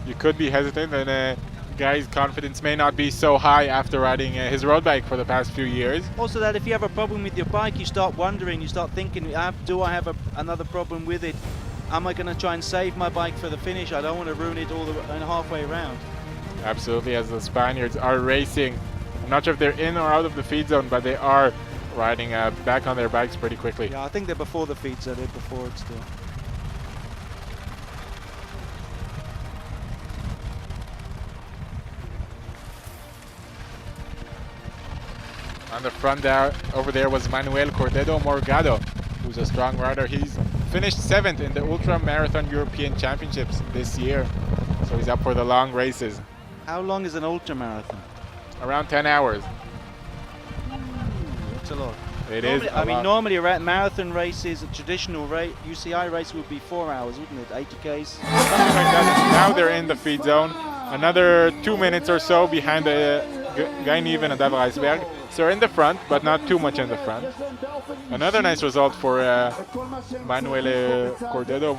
You could be hesitant, and Guy's confidence may not be so high after riding his road bike for the past few years. Also that if you have a problem with your bike, you start wondering, you start thinking, do I have another problem with it? Am I going to try and save my bike for the finish? I don't want to ruin it all halfway around. Absolutely, as the Spaniards are racing. I'm not sure if they're in or out of the feed zone, but they are riding back on their bikes pretty quickly. Yeah, I think they're before the feed zone, they're before it still. On the front over there was Manuel Cordedo Morgado, who's a strong rider. He's finished 7th in the Ultra Marathon European Championships this year, so he's up for the long races. How long is an ultra marathon? Around 10 hours. That's a lot. It is a lot. I mean, normally a marathon races, a traditional UCI race would be 4 hours, wouldn't it? 80 k's. Something like that. Now they're in the feed zone. Another 2 minutes or so behind the Guy Neven and David Reisberg. So they're in the front, but not too much in the front. Another nice result for Manuel Cordedo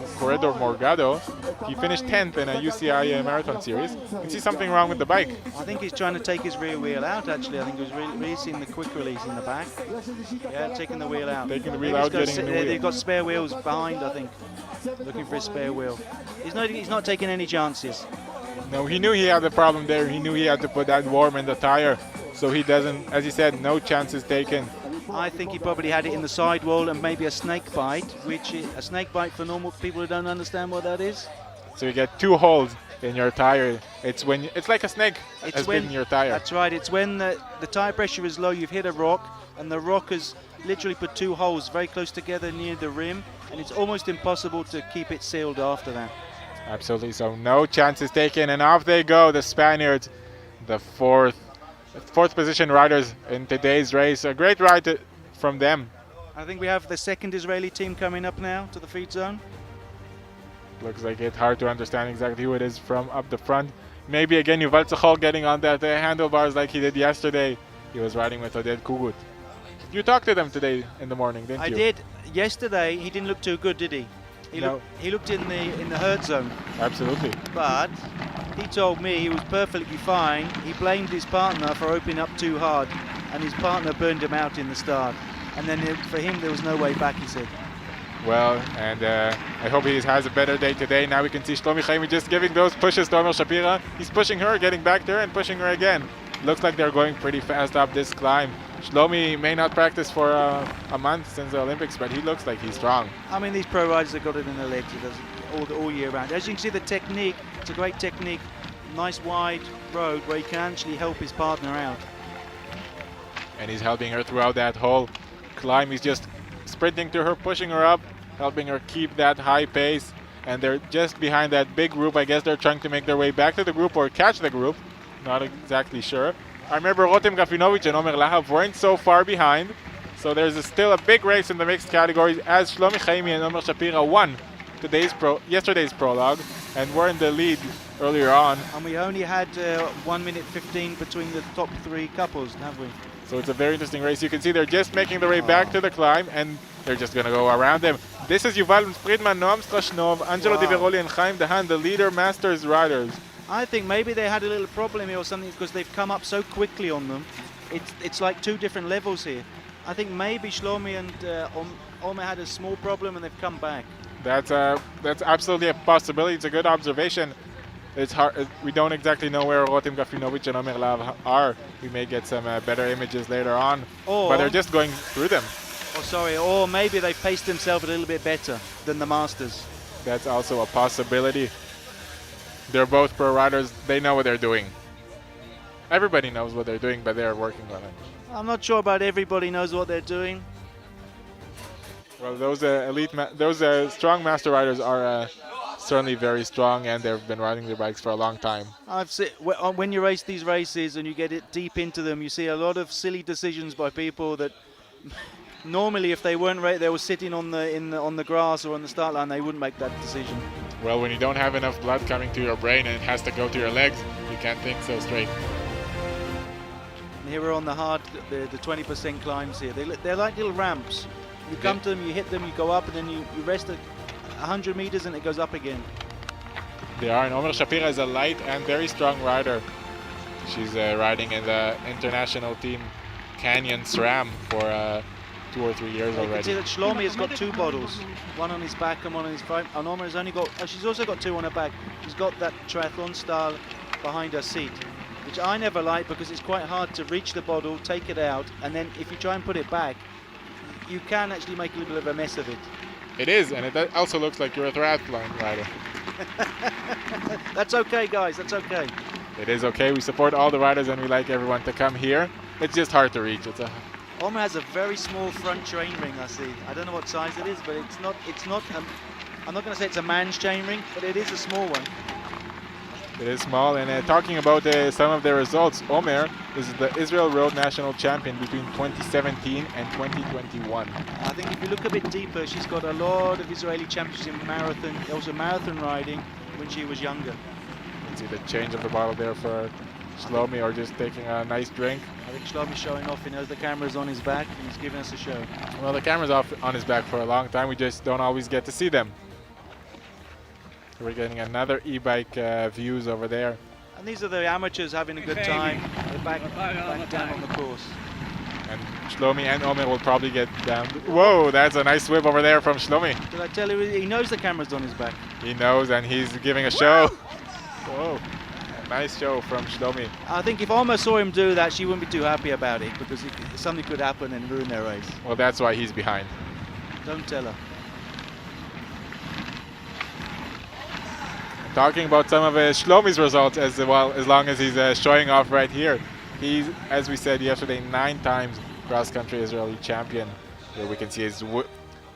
Morgado. He finished 10th in a UCI marathon series. You can see something wrong with the bike. I think he's trying to take his rear wheel out, actually. I think he was releasing the quick release in the back. Yeah, taking the wheel out. Taking the wheel out, getting the wheel. They've got spare wheels behind, I think. Looking for a spare wheel. He's not taking any chances. No, he knew he had a problem there. He knew he had to put that worm in the tire. So he doesn't, as he said, no chances taken. I think he probably had it in the sidewall and maybe a snake bite, which is a snake bite for normal people who don't understand what that is. So you get 2 holes in your tire. It's like a snake has been in your tire. That's right. It's when the tire pressure is low, you've hit a rock, and the rock has literally put 2 holes very close together near the rim, and it's almost impossible to keep it sealed after that. Absolutely. So no chances taken, and off they go, the Spaniards, the fourth position riders in today's race. A great ride from them. I think we have the second Israeli team coming up now to the feed zone. Looks like it's hard to understand exactly who it is from up the front. Maybe again Yuval Tzachor getting on that handlebars like he did yesterday. He was riding with Oded Kugut. You talked to them today in the morning, didn't you? I did. Yesterday he didn't look too good, did he? He looked in the hurt zone. Absolutely. But he told me he was perfectly fine. He blamed his partner for opening up too hard, and his partner burned him out in the start. And then for him, there was no way back, he said. Well, and I hope he has a better day today. Now we can see Shlomi Chaimi just giving those pushes to Omer Shapira. He's pushing her, getting back there, and pushing her again. Looks like they're going pretty fast up this climb. Shlomi may not practice for a month since the Olympics, but he looks like he's strong. I mean, these pro riders have got it in their legs. He does it all year round. As you can see, the technique, it's a great technique. Nice wide road where he can actually help his partner out. And he's helping her throughout that whole climb. He's just sprinting to her, pushing her up, helping her keep that high pace. And they're just behind that big group. I guess they're trying to make their way back to the group or catch the group. Not exactly sure. I remember Rotem Gafinovich and Omer Lahav weren't so far behind. So there's still a big race in the mixed categories as Shlomi Chaimi and Omer Shapira won yesterday's prologue and were in the lead earlier on. And we only had 1 minute 15 between the top three couples, haven't we? So it's a very interesting race. You can see they're just making their way back to the climb and they're just going to go around them. This is Yuval Friedman, Noam Strashnov, Angelo Di Veroli and Chaim Dahan, the leader Masters riders. I think maybe they had a little problem here or something because they've come up so quickly on them. It's like two different levels here. I think maybe Shlomi and Omer had a small problem and they've come back. That's absolutely a possibility. It's a good observation. It's hard. We don't exactly know where Rotem Gafinovich and Omer Lahav are. We may get some better images later on. But they're just going through them. Or maybe they paced themselves a little bit better than the Masters. That's also a possibility. They're both pro riders. They know what they're doing. Everybody knows what they're doing, but they're working on it. I'm not sure about everybody knows what they're doing. Well, those strong master riders are certainly very strong, and they've been riding their bikes for a long time. I've seen when you race these races and you get it deep into them, you see a lot of silly decisions by people that normally, if they weren't they were sitting on the grass or on the start line, they wouldn't make that decision. Well, when you don't have enough blood coming to your brain and it has to go to your legs, you can't think so straight. And here we're on the 20% climbs here. They're like little ramps. You come to them, you hit them, you go up, and then you rest 100 meters and it goes up again. They are, and Omer Shapira is a light and very strong rider. She's riding in the international team Canyon SRAM for 2 or 3 years already. You can see that Shlomi has got 2 bottles, one on his back and one on his front. And Omer has only got, she's also got 2 on her back. She's got that triathlon style behind her seat, which I never like because it's quite hard to reach the bottle, take it out, and then if you try and put it back, you can actually make a little bit of a mess of it. It is, and it also looks like you're a triathlon rider. That's okay, guys, that's okay. It is okay. We support all the riders and we like everyone to come here. It's just hard to reach. Omer has a very small front chain ring, I see. I don't know what size it is, but it's not I'm not going to say it's a man's chain ring, but it is a small one. It is small, and talking about some of the results, Omer is the Israel Road National Champion between 2017 and 2021. I think if you look a bit deeper, she's got a lot of Israeli championships in marathon, also marathon riding when she was younger. You can see the change of the bottle there for Shlomi, or just taking a nice drink. I think Shlomi's showing off. He knows the camera's on his back and he's giving us a show. Well, the camera's off on his back for a long time. We just don't always get to see them. We're getting another e-bike views over there. And these are the amateurs having a good time. They're back down on the course. And Shlomi and Omer will probably get down. Whoa, that's a nice whip over there from Shlomi. Did I tell you, he knows the camera's on his back. He knows, and he's giving a show. Whoa, a nice show from Shlomi. I think if Omer saw him do that, she wouldn't be too happy about it, because something could happen and ruin their race. Well, that's why he's behind. Don't tell her. Talking about some of Shlomi's results as well, as long as he's showing off right here. He's, as we said yesterday, 9 times cross-country Israeli champion. Here we can see his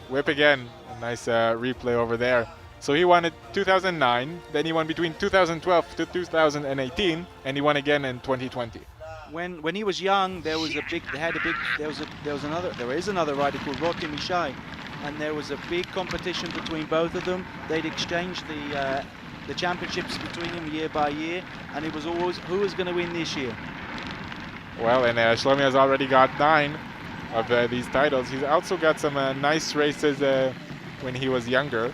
whip again. A nice replay over there. So he won in 2009, then he won between 2012 to 2018, and he won again in 2020. When he was young, there is another rider called Rotem Ishai, and there was a big competition between both of them. They'd exchanged the championships between them year by year, and it was always who was going to win this year. Well, and Shlomi has already got 9 of these titles. He's also got some nice races when he was younger.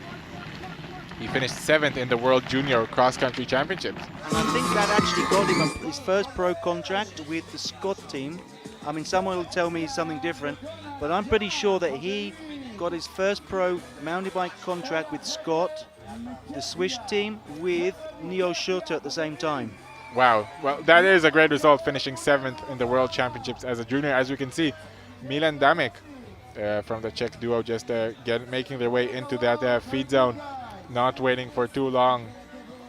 He finished 7th in the World Junior Cross Country Championships. And I think that actually got him his first pro contract with the Scott team. I mean, someone will tell me something different, but I'm pretty sure that he got his first pro mountain bike contract with Scott, the Swiss team, with Neo Schurter at the same time. Wow, well, that is a great result, finishing 7th in the World Championships as a junior. As you can see, Milan Damek from the Czech duo just making their way into that feed zone, not waiting for too long.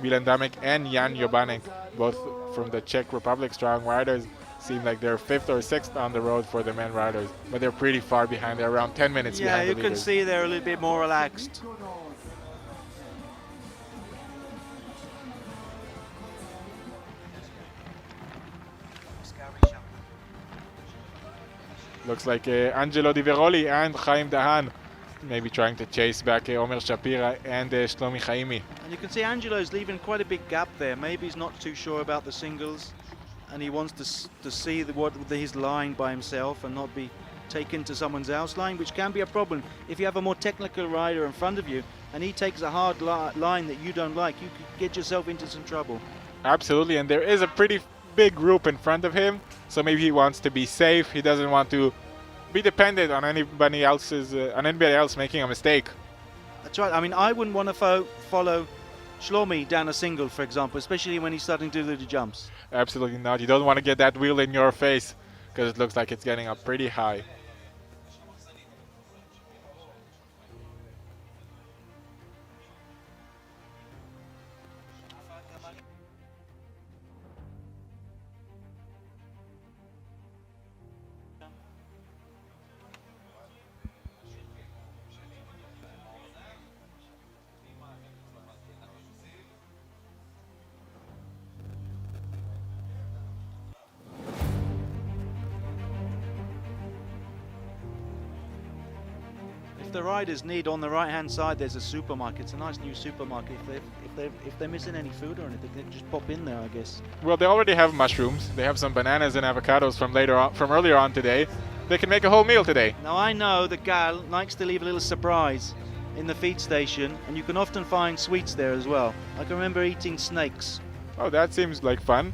Milan Damek and Jan Jobanek, both from the Czech Republic, strong riders, seem like they're 5th or 6th on the road for the men riders, but they're pretty far behind. They're around 10 minutes behind the leaders. Yeah, you can see they're a little bit more relaxed. Looks like Angelo Di Veroli and Chaim Dahan maybe trying to chase back Omer Shapira and Shlomi Chaimi. And you can see Angelo's leaving quite a big gap there. Maybe he's not too sure about the singles, and he wants to see his line by himself and not be taken to someone else's line, which can be a problem. If you have a more technical rider in front of you and he takes a hard line that you don't like, you could get yourself into some trouble. Absolutely, and there is a pretty big group in front of him, so maybe he wants to be safe. He doesn't want to be dependent on anybody else making a mistake. That's right. I mean, I wouldn't want to follow Shlomi down a single, for example, especially when he's starting to do the jumps. Absolutely not. You don't want to get that wheel in your face because it looks like it's getting up pretty high. If the riders need, on the right-hand side, there's a supermarket. It's a nice new supermarket. If they're missing any food or anything, they can just pop in there, I guess. Well, they already have mushrooms. They have some bananas and avocados from earlier on today. They can make a whole meal today. Now I know the gal likes to leave a little surprise in the feed station, and you can often find sweets there as well. I can remember eating snakes. Oh, that seems like fun.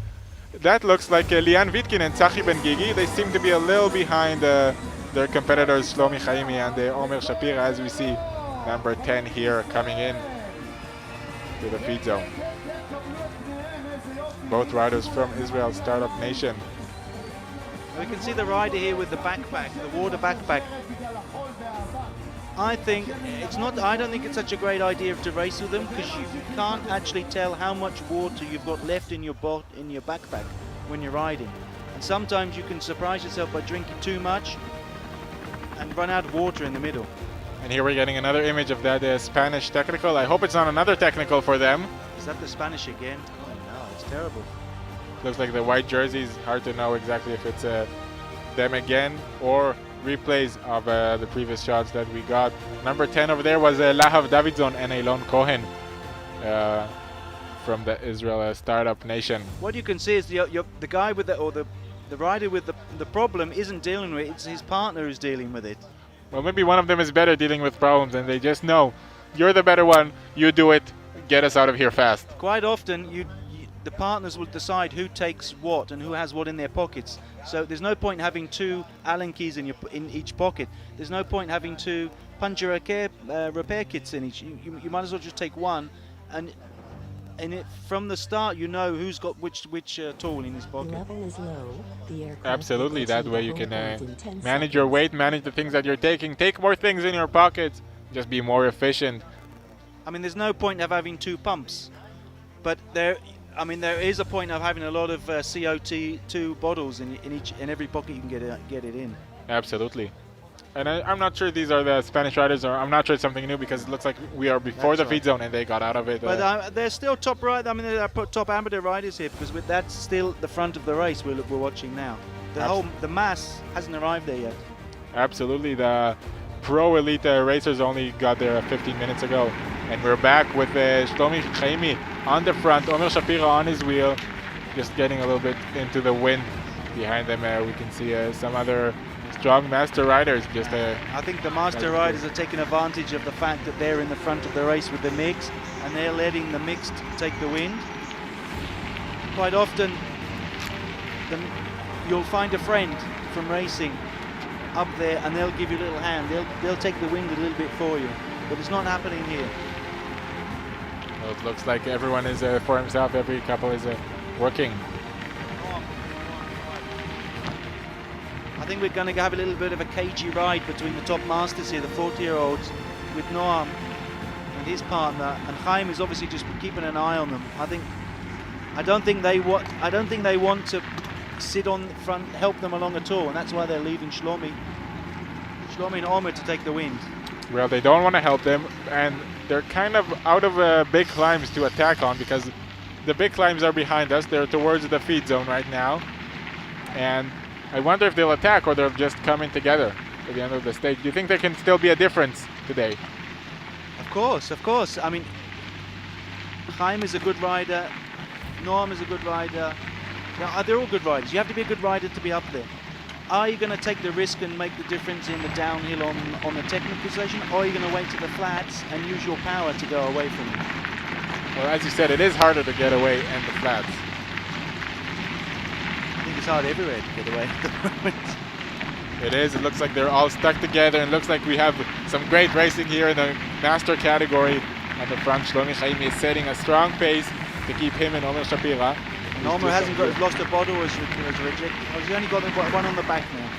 That looks like Lian Vitkin and Tzachi Ben Gigi. They seem to be a little behind their competitors Shlomi Chaimi and Omer Shapira, as we see number 10 here coming in to the feed zone. Both riders from Israel Startup Nation. We can see the rider here with the backpack, the water backpack. I don't think it's such a great idea to race with them, because you can't actually tell how much water you've got left in your backpack when you're riding. And sometimes you can surprise yourself by drinking too much and run out of water in the middle. And here we're getting another image of that Spanish technical. I hope it's not another technical for them. Is that the Spanish again? Oh no, it's terrible. Looks like the white jerseys. Hard to know exactly if it's them again or replays of the previous shots that we got. Number 10 over there was Lahav Davidson and Elon Cohen from the Israel Startup Nation. What you can see is the guy with the rider with the problem isn't dealing with it, it's his partner who's dealing with it. Well, maybe one of them is better dealing with problems and they just know, you're the better one, you do it, get us out of here fast. Quite often, the partners will decide who takes what and who has what in their pockets. So there's no point having two Allen keys in each pocket. There's no point having two puncture repair kits in each. You might as well just take one, and from the start you know who's got which tool in his pocket. Level is low. The aircraft Absolutely, that way you can manage your weight, manage the things that you're taking, take more things in your pockets, just be more efficient. I mean, there's no point of having two pumps, but there is a point of having a lot of CO2 bottles in every pocket you can get it in. Absolutely. And I'm not sure these are the Spanish riders, or I'm not sure it's something new, because it looks like we are before the feed zone and they got out of it. But they're still top right. I mean, they're top amateur riders here, because that's still the front of the race we're watching now. The mass hasn't arrived there yet. Absolutely. The pro elite racers only got there 15 minutes ago. And we're back with Shlomi Chaimi on the front, Omer Shapira on his wheel, just getting a little bit into the wind. Behind them we can see some other strong master riders. I think the master riders are taking advantage of the fact that they're in the front of the race with the MiGs, and they're letting the mixed take the wind. Quite often, you'll find a friend from racing up there, and they'll give you a little hand. They'll take the wind a little bit for you, but it's not happening here. Well, it looks like everyone is for himself. Every couple is working. I think we're going to have a little bit of a cagey ride between the top masters here, the 40-year-olds, with Noam and his partner, and Chaim is obviously just keeping an eye on them. I don't think they want to sit on front, help them along at all, and that's why they're leaving Shlomi and Omer to take the wind. Well, they don't want to help them, and they're kind of out of big climbs to attack on, because the big climbs are behind us. They're towards the feed zone right now, and I wonder if they'll attack or they'll just come in together at the end of the stage. Do you think there can still be a difference today? Of course. I mean, Chaim is a good rider, Noam is a good rider. They're all good riders. You have to be a good rider to be up there. Are you going to take the risk and make the difference in the downhill on the technical station, or are you going to wait to the flats and use your power to go away from them? Well, as you said, it is harder to get away in the flats. I think it's hard everywhere to get away at the moment. It is. It looks like they're all stuck together, and looks like we have some great racing here in the master category. On the front, Shlomi Chaimi is setting a strong pace to keep him and Omer Shapira. And Omer hasn't lost a bottle, or has rejected. He's only got one on the back now.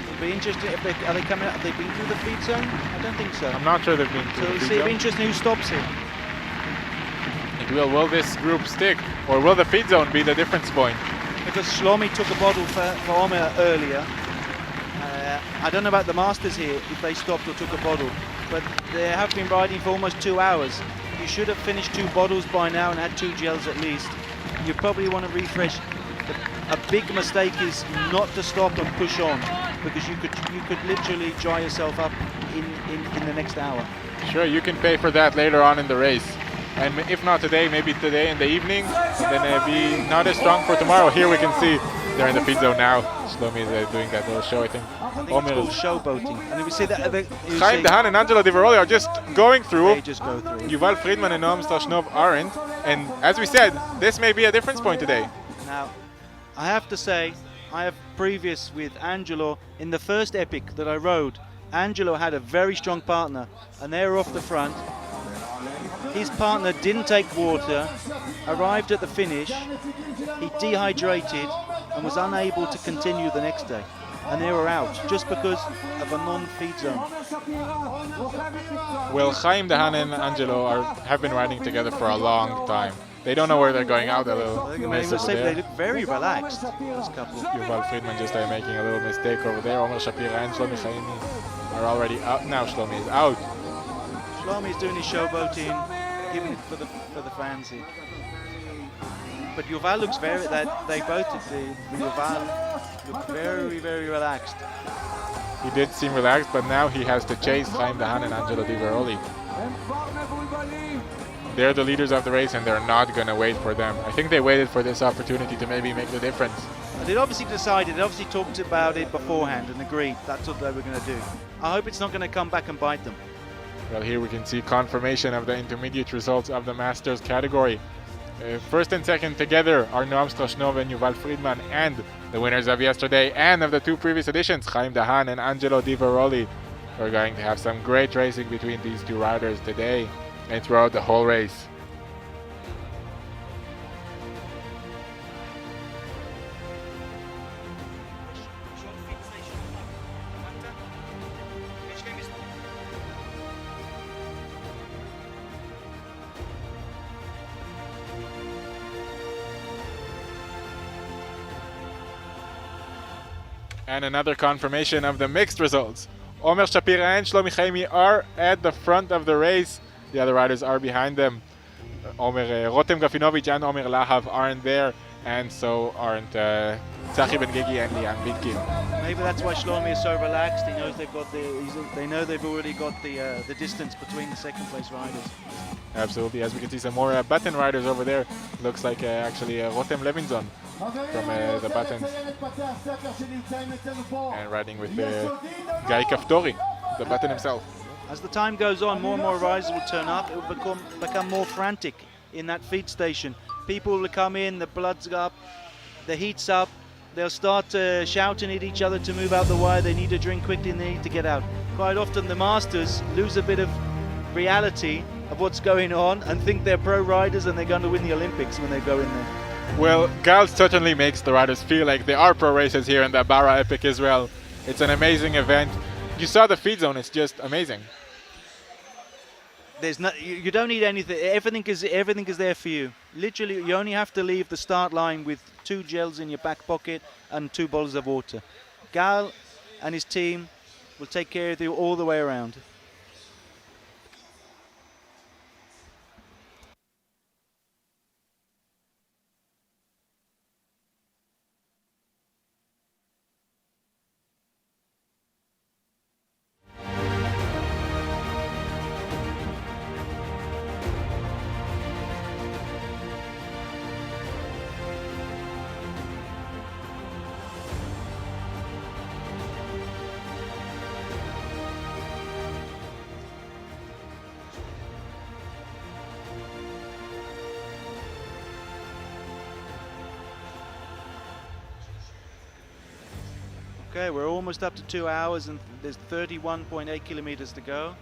It'll be interesting if are they coming out. Have they been through the feed zone? I don't think so. I'm not sure they've been through the feed zone. It'll be interesting who stops here. Will this group stick, or will the feed zone be the difference point? Because Shlomi took a bottle for Omer earlier. I don't know about the masters here, if they stopped or took a bottle, but they have been riding for almost 2 hours. You should have finished 2 bottles by now and had 2 gels at least. You probably want to refresh. A big mistake is not to stop and push on, because you could literally dry yourself up in the next hour. Sure, you can pay for that later on in the race. And if not today, maybe today in the evening, and then be not as strong for tomorrow. Here we can see they're in the feed zone now. Shlomi is doing that little show, I think. I think it's called showboating. And if you see that, Chaim Dahan and Angelo Di Veroli are just going through. They just go through. Yuval Friedman and Noam Strashnov aren't. And as we said, this may be a difference point today. Now, I have to say, I have previous with Angelo in the first epic that I rode. Angelo had a very strong partner, and they were off the front. His partner didn't take water, arrived at the finish, he dehydrated and was unable to continue the next day. And they were out just because of a non-feed zone. Well, Chaim Dahan and Angelo have been riding together for a long time. They don't know where they're going out. They look very relaxed, this couple. Yuval Friedman just making a little mistake over there. Omer Shapira and Shlomi Chaimi are already out. Now Shlomi is out. Shlomi is doing his showboating, giving it for the fans here. But Yuval looks they both did. Yuval looked very, very relaxed. He did seem relaxed, but now he has to chase Chaim Dahan and Angelo Di Veroli. They're the leaders of the race, and they're not going to wait for them. I think they waited for this opportunity to maybe make the difference. They'd obviously decided, they obviously talked about it beforehand and agreed that's what they were going to do. I hope it's not going to come back and bite them. Well, here we can see confirmation of the intermediate results of the Masters category. First and second together are Noam Strashnov and Yuval Friedman, and the winners of yesterday and of the 2 previous editions, Chaim Dahan and Angelo Di Veroli. We're going to have some great racing between these 2 riders today and throughout the whole race. And another confirmation of the mixed results. Omer Shapira and Shlomi Chaimi are at the front of the race. The other riders are behind them. Rotem Gafinovich and Omer Lahav aren't there, and so aren't Tzachi Ben Gigi and Lian Vitkin. Maybe that's why Shlomi is so relaxed. He knows they know they've already got the distance between the second place riders. Absolutely. As we can see some more button riders over there. Looks like actually Rotem Levinson from the buttons, and riding with Guy Kaftori. the button himself. As the time goes on, more and more riders will turn up. It will become more frantic in that feed station. People will come in, the blood's up, the heat's up. They'll start shouting at each other to move out the way. They need a drink quickly and they need to get out. Quite often the masters lose a bit of reality of what's going on and think they're pro riders and they're going to win the Olympics when they go in there. Well, Gal certainly makes the riders feel like they are pro racers here in the Bara Epic Israel. It's an amazing event. You saw the feed zone, it's just amazing. There's no, you don't need anything. Everything is there for you. Literally, you only have to leave the start line with 2 gels in your back pocket and 2 bottles of water. Gal and his team will take care of you all the way around. Okay, we're almost up to 2 hours and there's 31.8 kilometers to go.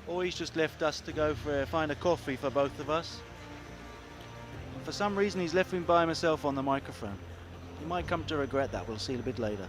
He's just left us to go find a coffee for both of us. And for some reason he's left me by myself on the microphone. He might come to regret that, we'll see a bit later.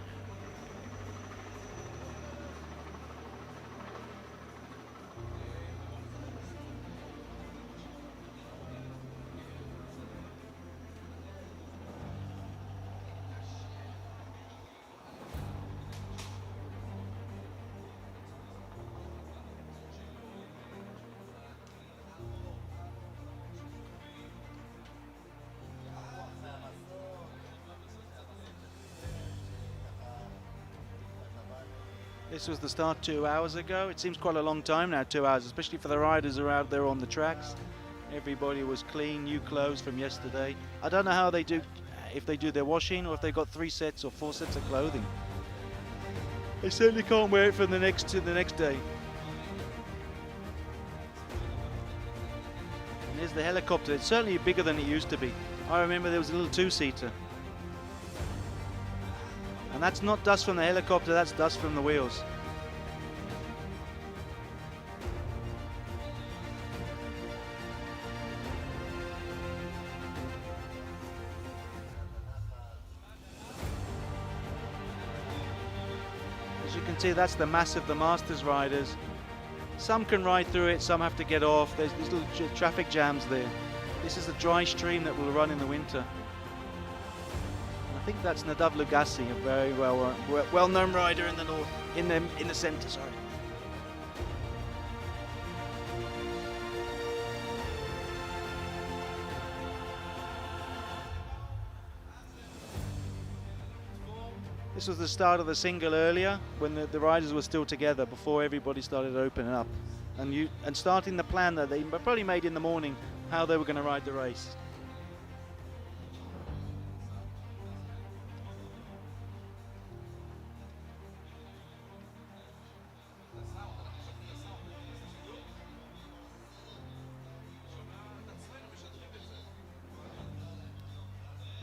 This was the start 2 hours ago. It seems quite a long time now, 2 hours, especially for the riders who are out there on the tracks. Everybody was clean, new clothes from yesterday. I don't know how they do, if they do their washing or if they got 3 sets or 4 sets of clothing. They certainly can't wear it for the next day. And there's the helicopter. It's certainly bigger than it used to be. I remember there was a little 2-seater. And that's not dust from the helicopter, that's dust from the wheels. As you can see, that's the mass of the Masters riders. Some can ride through it, some have to get off. There's little traffic jams there. This is the dry stream that will run in the winter. I think that's Nadav Lugassi, a very well-known rider in the north, in the centre. Sorry. This was the start of the single earlier, when the riders were still together before everybody started opening up, and starting the plan that they probably made in the morning how they were going to ride the race.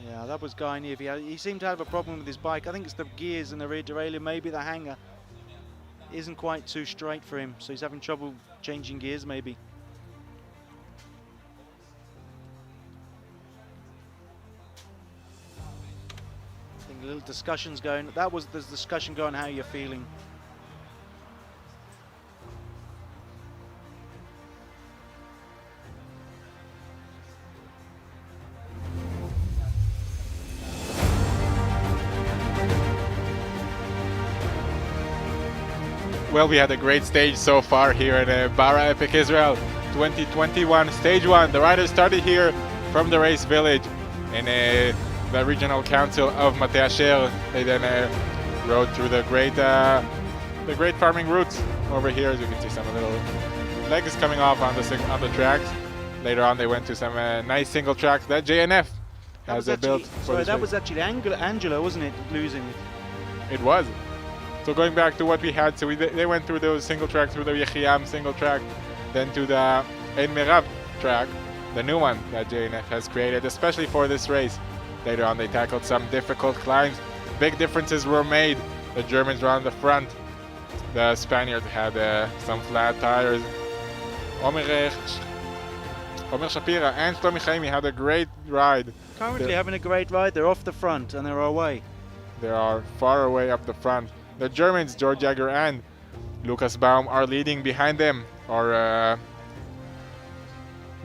Yeah, that was Guy Neave. He seemed to have a problem with his bike. I think it's the gears and the rear derailleur. Maybe the hanger isn't quite too straight for him, so he's having trouble changing gears maybe. I think a little discussion's going. That was the discussion going, how you're feeling. Well, we had a great stage so far here at Bara Epic Israel 2021, Stage 1. The riders started here from the race village in the regional council of Mate Asher. They then rode through the great farming routes over here. As you can see, some little legs coming off on the tracks. Later on, they went to some nice single tracks that JNF has built. Sorry, that was actually Angela, wasn't it, losing it? It was. So going back to what we had, so they went through those single track, through the Yechiam single track, then to the am8 track, the new one that JNF has created, especially for this race. Later on, they tackled some difficult climbs. Big differences were made. The Germans were on the front. The Spaniards had some flat tires. Omer Shapira and Shlomi Chaimi had a great ride. Currently having a great ride. They're off the front and they're away. They are far away up the front. The Germans, George Jagger and Lukas Baum, are leading. Behind them are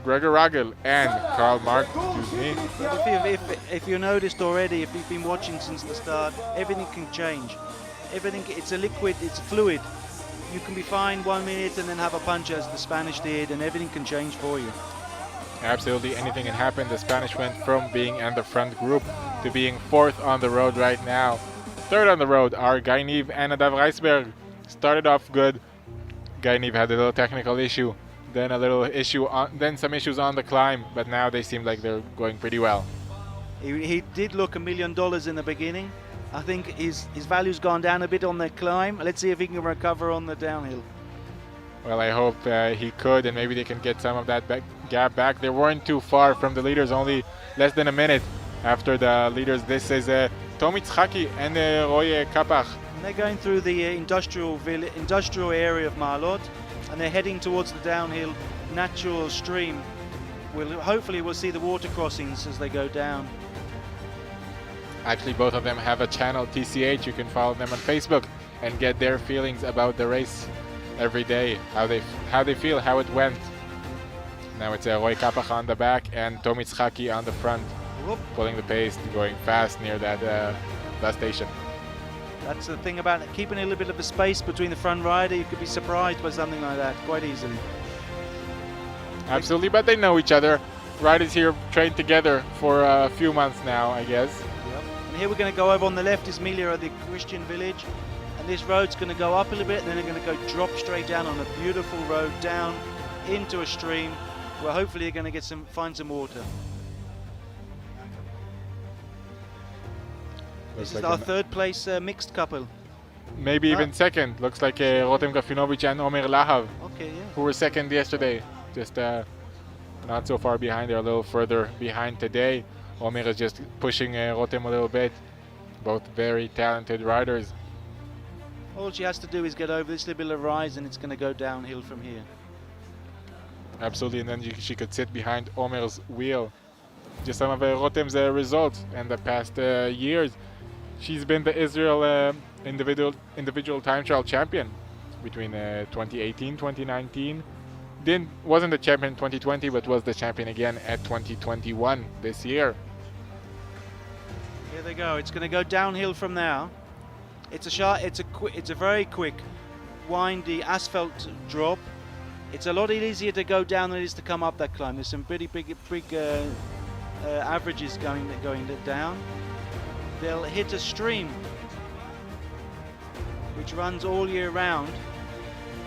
Gregor Ragel and Karl Mark. If you noticed already, if you've been watching since the start, everything can change. Everything, it's a liquid, it's fluid. You can be fine 1 minute and then have a punch as the Spanish did, and everything can change for you. Absolutely anything can happen. The Spanish went from being in the front group to being fourth on the road right now. Third on the road are Guy Nieve and Nadav Reisberg. Started off good. Guy Nieve had a little technical issue, then a little issue, then some issues on the climb, but now they seem like they're going pretty well. He did look $1 million in the beginning. I think his value's gone down a bit on the climb. Let's see if he can recover on the downhill. Well, I hope he could, and maybe they can get some of that gap back. They weren't too far from the leaders, only less than a minute after the leaders. This is Tomi Tzchaki and Roy Kapach. And they're going through the industrial area of Ma'alot, and they're heading towards the downhill natural stream. Hopefully we'll see the water crossings as they go down. Actually, both of them have a channel, TCH. You can follow them on Facebook and get their feelings about the race every day, how they feel, how it went. Now it's Roy Kapach on the back and Tomi Tzchaki on the front, pulling the pace, going fast near that station. That's the thing about it, keeping a little bit of a space between the front rider. You could be surprised by something like that quite easily. Absolutely, but they know each other. Riders here trained together for a few months now, I guess. Yep. And here we're going to go over on the left is Milia, the Christian village. And this road's going to go up a little bit, and then they're going to go drop straight down on a beautiful road down into a stream where hopefully they're going to find some water. This is our third place mixed couple. Maybe even second. Looks like Rotem Gafinovic and Omer Lahav, okay, yeah, who were second yesterday. Just not so far behind. They're a little further behind today. Omer is just pushing Rotem a little bit. Both very talented riders. All she has to do is get over this little bit of rise, and it's going to go downhill from here. Absolutely, and then she could sit behind Omer's wheel. Just some of Rotem's results in the past years. She's been the Israel individual time trial champion between 2018, 2019. Wasn't the champion in 2020, but was the champion again at 2021 this year. Here they go. It's going to go downhill from now. It's a very quick, windy asphalt drop. It's a lot easier to go down than it is to come up that climb. There's some pretty big averages going down. They'll hit a stream which runs all year round.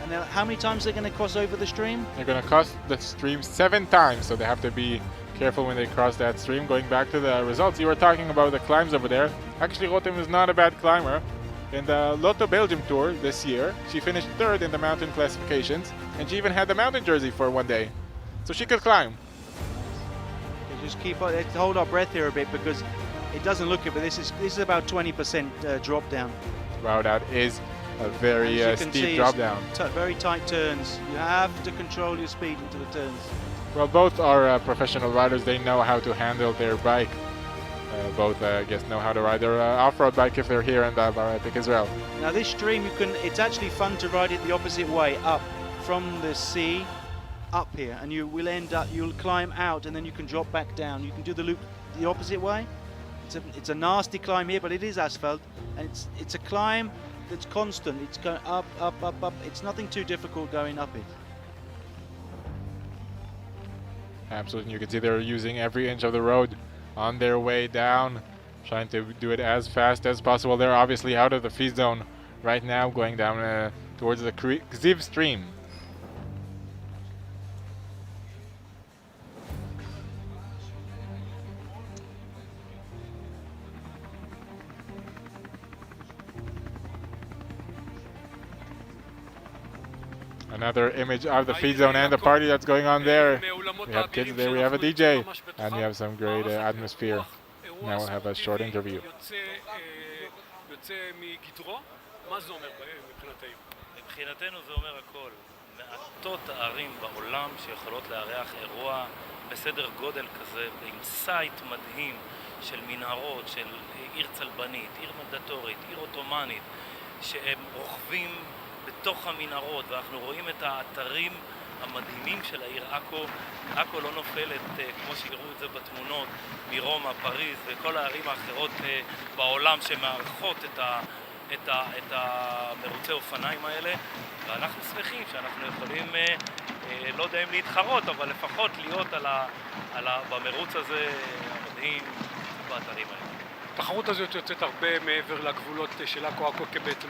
And how many times are they going to cross over the stream? They're going to cross the stream 7 times, so they have to be careful when they cross that stream. Going back to the results, you were talking about the climbs over there. Actually, Rotem is not a bad climber. In the Lotto Belgium Tour this year, she finished 3rd in the mountain classifications, and she even had the mountain jersey for one day. So she could climb. Just hold our breath here a bit, because it doesn't look it, but this is about 20% drop down. Wow, that is a very steep drop down. Very tight turns. You have to control your speed into the turns. Well, both are professional riders. They know how to handle their bike. Both, I guess, know how to ride their off-road bike if they're here in Bara Epic as well. Now this stream, it's actually fun to ride it the opposite way, up from the sea, up here, and you'll climb out, and then you can drop back down. You can do the loop the opposite way. It's a nasty climb here, but it is asphalt, and it's a climb that's constant. It's going up, up, up, up. It's nothing too difficult going up it. Absolutely, you can see they're using every inch of the road on their way down, trying to do it as fast as possible. They're obviously out of the feed zone right now, going down towards the Ziv stream. Another image of the feed zone and the party that's going on there. We have kids there, we have a DJ, and we have some great atmosphere. Now we'll have a short interview. מבחינתנו זה אומר הכל. מעטות הערים בעולם שיכולות לארח אירוע בסדר גודל כזה, עם סייט מדהים של מנהרות, של עיר צלבנית, עיר מנדטורית, עיר אוטומנית, שהם רוכבים בתוך המנהרות, ואנחנו רואים את האתרים המדהימים של העיר עכו. עכו לא נופלת, כמו שיראו את זה בתמונות, מרומא, פריז וכל הערים האחרות בעולם שמארחות את המרוצי אופניים האלה, ואנחנו שמחים שאנחנו יכולים, לא יודע אם להתחרות, אבל לפחות להיות במרוץ הזה המדהים באתרים האלה. התחרות הזאת יוצאת הרבה מעבר לגבולות של עכו. עכו כבעצם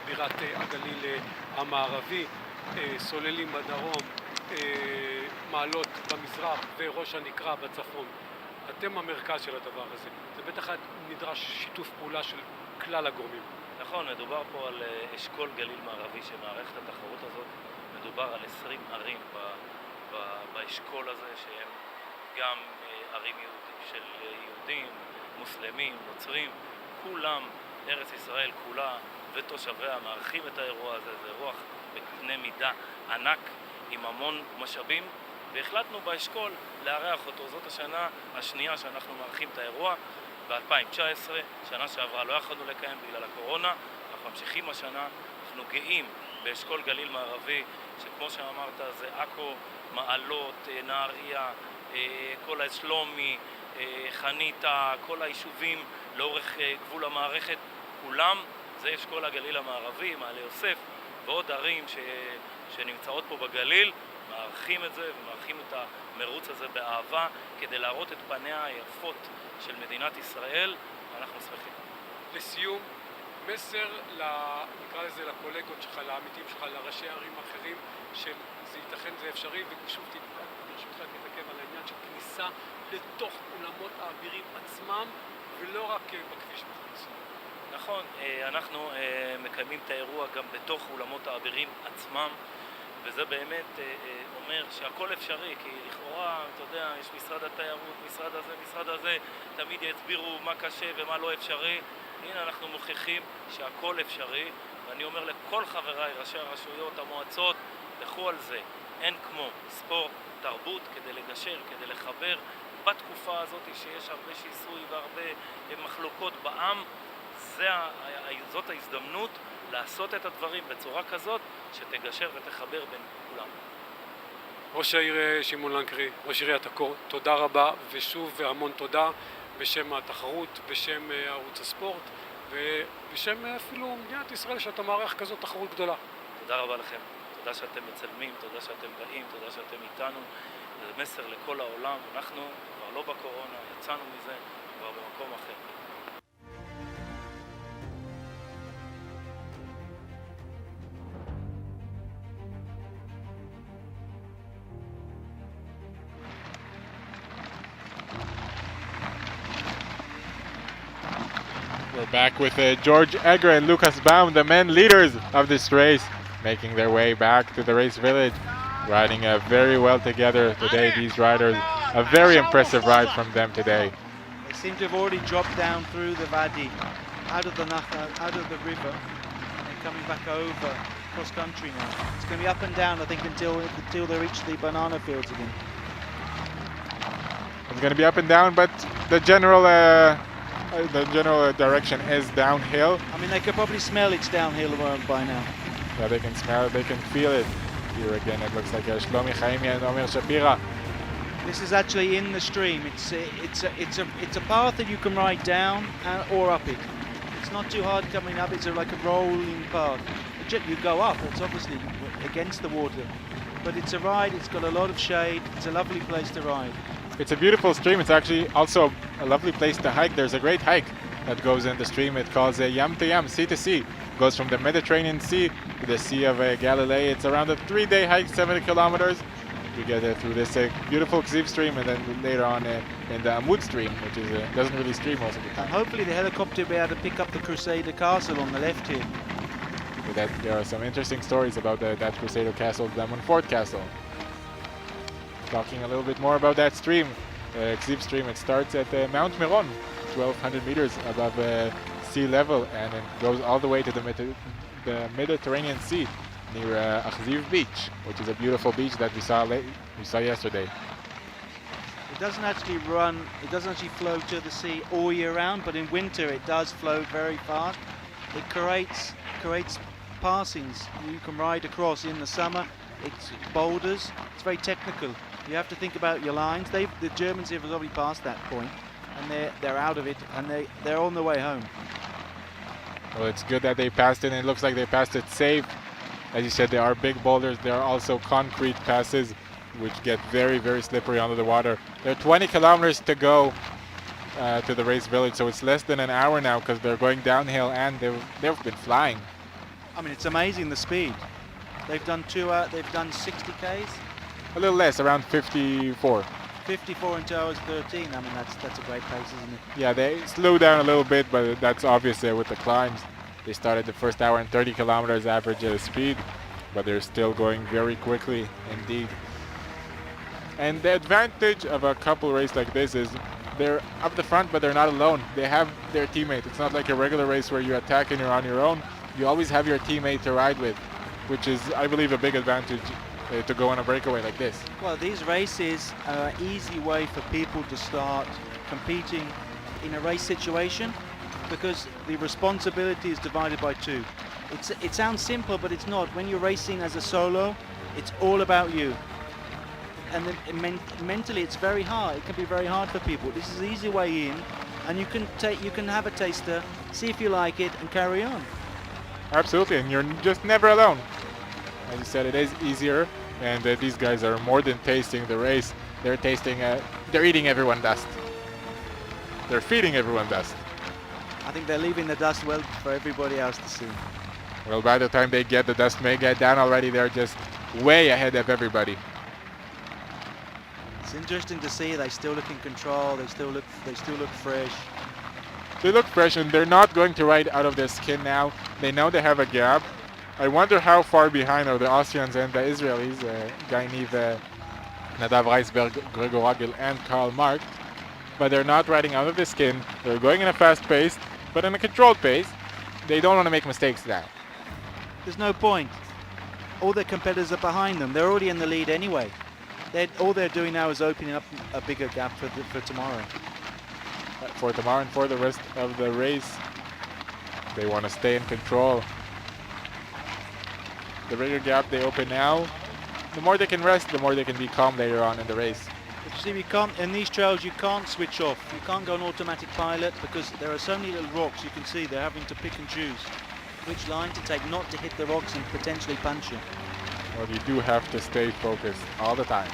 בירת הגליל המערבי, סוללים בדרום, מעלות במזרח וראש הנקרה בצפון. אתם המרכז של הדבר הזה. זה בטח נדרש שיתוף פעולה של כלל הגורמים. נכון, מדובר פה על אשכול גליל מערבי שמערכת התחרות הזאת. מדובר על 20 ערים באשכול הזה שהם גם ערים של יהודים, מוסלמים, נוצרים, כולם, ארץ ישראל כולה ותושביה מארחים את האירוע הזה. זה אירוע בקנה מידה ענק עם המון משאבים, והחלטנו באשכול לארח אותו. זאת השנה השנייה שאנחנו מארחים את האירוע. ב-2019, שנה שעברה לא יכולנו לקיים בגלל הקורונה, אנחנו ממשיכים השנה. אנחנו גאים באשכול גליל מערבי, שכמו שאמרת זה עכו, מעלות, נהריה, כל השלומי, חניתה, כל היישובים לאורך גבול המערכת, כולם זה אשכול הגליל המערבי, מעלה יוסף ועוד ערים שנמצאות פה בגליל, מארחים את זה ומארחים את המרוץ הזה באהבה כדי להראות את פניה היפות של מדינת ישראל, ואנחנו שמחים. לסיום, מסר נקרא לזה לקולגות שלך, לעמיתים שלך, לראשי ערים אחרים, שזה ייתכן, זה אפשרי, ושוב ברשותך תתעכב על העניין של כניסה לתוך אולמות האווירים עצמם ולא רק בכביש מחוץ. נכון, אנחנו מקיימים את האירוע גם בתוך אולמות האווירים עצמם, וזה באמת אומר שהכל אפשרי, כי לכאורה, אתה יודע, יש משרד התיירות, משרד הזה, תמיד יסבירו מה קשה ומה לא אפשרי. הנה אנחנו מוכיחים שהכל אפשרי, ואני אומר לכל חבריי, ראשי הרשויות, המועצות, לכו על זה. אין כמו ספורט, תרבות, כדי לגשר, כדי לחבר. בתקופה הזאת שיש הרבה שיסוי והרבה מחלוקות בעם, זאת ההזדמנות לעשות את הדברים בצורה כזאת שתגשר ותחבר בין כולם. ראש העיר שמעון לנקרי, ראש עיריית עכו, תודה רבה, ושוב המון תודה בשם התחרות, בשם ערוץ הספורט ובשם אפילו מדינת ישראל שאתה מערך כזאת תחרות גדולה. תודה רבה לכם, תודה שאתם מצלמים, תודה שאתם באים, תודה שאתם איתנו. זה מסר לכל העולם, אנחנו כבר לא בקורונה, יצאנו מזה, כבר במקום אחר. We're back with George Egger and Lucas Baum, the men leaders of this race, making their way back to the race village, riding very well together today, these riders. A very impressive ride from them today. They seem to have already dropped down through the Wadi, out of the river, and they're coming back over cross country now. It's going to be up and down, I think, until they reach the banana fields again. It's going to be up and down, but the general direction is downhill. I mean, they could probably smell it's downhill by now. Yeah, they can smell it, they can feel it. Here again, it looks like Shlomi Chaimi and Omer Shapira. This is actually in the stream. It's a path that you can ride down or up it. It's not too hard coming up. It's like a rolling path. You go up. It's obviously against the water, but it's a ride. It's got a lot of shade. It's a lovely place to ride. It's a beautiful stream. It's actually also a lovely place to hike. There's a great hike that goes in the stream. It calls Yam to Yam, Sea to Sea. Goes from the Mediterranean Sea to the Sea of Galilee. It's around a 3-day hike, 70 kilometers. We get through this beautiful Ksiv stream, and then later on in the am8 stream, which is doesn't really stream most of the time. And hopefully the helicopter will be able to pick up the Crusader Castle on the left here. that there are some interesting stories about that Crusader castle, the Monfort castle. Talking a little bit more about that stream, Ksiv stream, it starts at Mount Meron, 1,200 meters above sea level, and it goes all the way to the Mediterranean Sea near Akhziv Beach, which is a beautiful beach that we saw yesterday. It doesn't actually flow to the sea all year round, but in winter it does flow very fast. It creates passings. You can ride across in the summer. It's boulders. It's very technical. You have to think about your lines. The Germans have already passed that point, and they're out of it, and they're on their way home. Well, it's good that they passed it, and it looks like they passed it safe. As you said, there are big boulders. There are also concrete passes, which get very, very slippery under the water. There are 20 kilometers to go to the race village, so it's less than an hour now because they're going downhill, and they've been flying. I mean, it's amazing the speed. They've done 60 Ks. A little less, around 54. 54 in 2 hours 13. I mean, that's a great pace, isn't it? Yeah, they slow down a little bit, but that's obvious there with the climbs. They started the first hour in 30 kilometers average speed, but they're still going very quickly indeed. And the advantage of a couple race like this is they're up the front, but they're not alone. They have their teammate. It's not like a regular race where you attack and you're on your own. You always have your teammate to ride with, which is, I believe, a big advantage to go on a breakaway like this. Well, these races are an easy way for people to start competing in a race situation, because the responsibility is divided by two. It sounds simple, but it's not. When you're racing as a solo, it's all about you. And then mentally, it's very hard. It can be very hard for people. This is an easy way in, and you can have a taster, see if you like it, and carry on. Absolutely, and you're just never alone. As you said, it is easier, and these guys are more than tasting the race. They're eating everyone dust. They're feeding everyone dust. I think they're leaving the dust well for everybody else to see. Well, by the time they get the dust may get down already, they're just way ahead of everybody. It's interesting to see. They still look in control. They still look fresh. They look fresh, and they're not going to ride out of their skin now. They know they have a gap. I wonder how far behind are the Austrians and the Israelis, Guy Nive, Nadav Reisberg, Gregor Ragel, and Karl Mark. But they're not riding out of the skin. They're going in a fast pace, but in a controlled pace. They don't want to make mistakes now. There's no point. All their competitors are behind them. They're already in the lead anyway. All they're doing now is opening up a bigger gap for tomorrow. For tomorrow and for the rest of the race, they want to stay in control. The bigger gap they open now, the more they can rest, the more they can be calm later on in the race. But you see, in these trails you can't switch off. You can't go on automatic pilot because there are so many little rocks. You can see they're having to pick and choose which line to take, not to hit the rocks and potentially puncture. Well, you do have to stay focused all the time.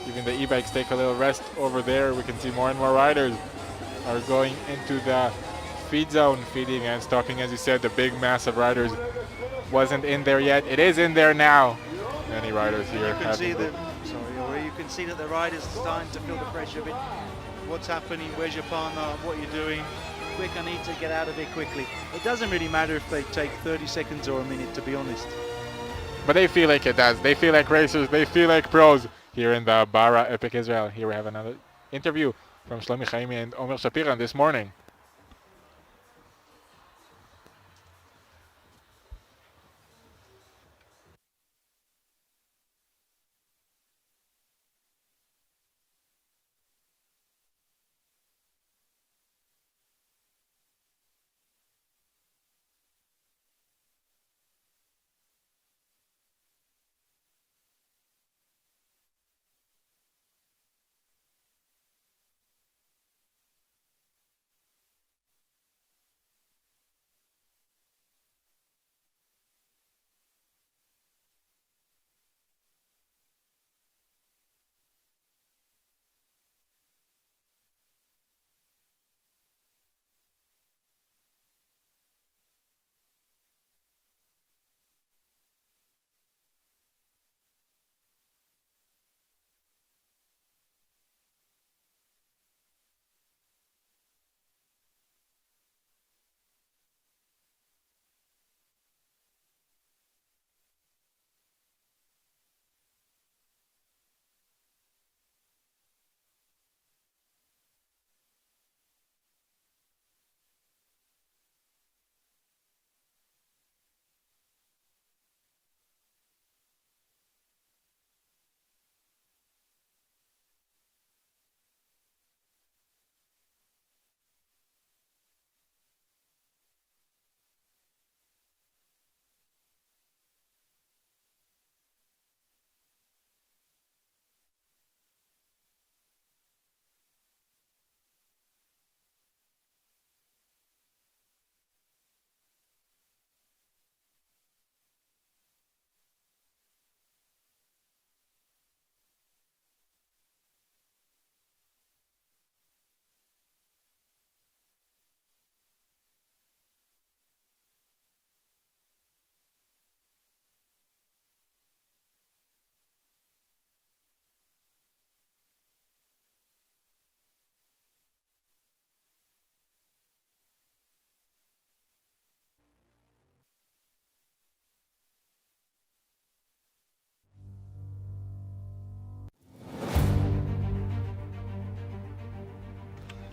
Even the e-bikes take a little rest over there. We can see more and more riders are going into the feed zone, feeding and stocking. As you said, the big mass of riders wasn't in there yet. It is in there now. Many riders here. You can see that the riders are starting to feel the pressure a bit. What's happening? Where's your partner? What are you doing? Quick, I need to get out of here quickly. It doesn't really matter if they take 30 seconds or a minute, to be honest. But they feel like it does. They feel like racers. They feel like pros here in the Bara Epic Israel. Here we have another interview from Shlomi Chaimi and Omer Shapiran this morning.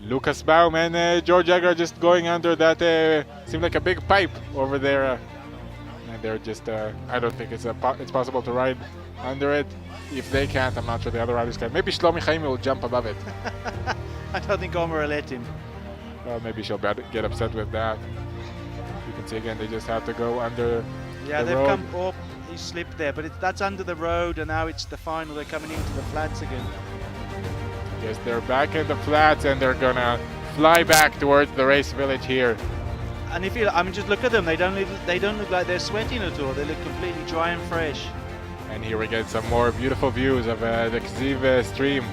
Lucas Baum and George Egger just going under that, seemed like a big pipe over there. And they're just, I don't think it's possible to ride under it. If they can't, I'm not sure the other riders can. Maybe Shlomi Chaimi will jump above it. I don't think Omer will let him. Well, maybe she'll get upset with that. You can see again, they just have to go under the road. Come up, he slipped there, but that's under the road, and now it's the final. They're coming into the flats again. Yes, they're back in the flats, and they're gonna fly back towards the race village here. And if you, I mean, just look at them. They don't look like they're sweating at all. They look completely dry and fresh. And here we get some more beautiful views of the Kziv stream.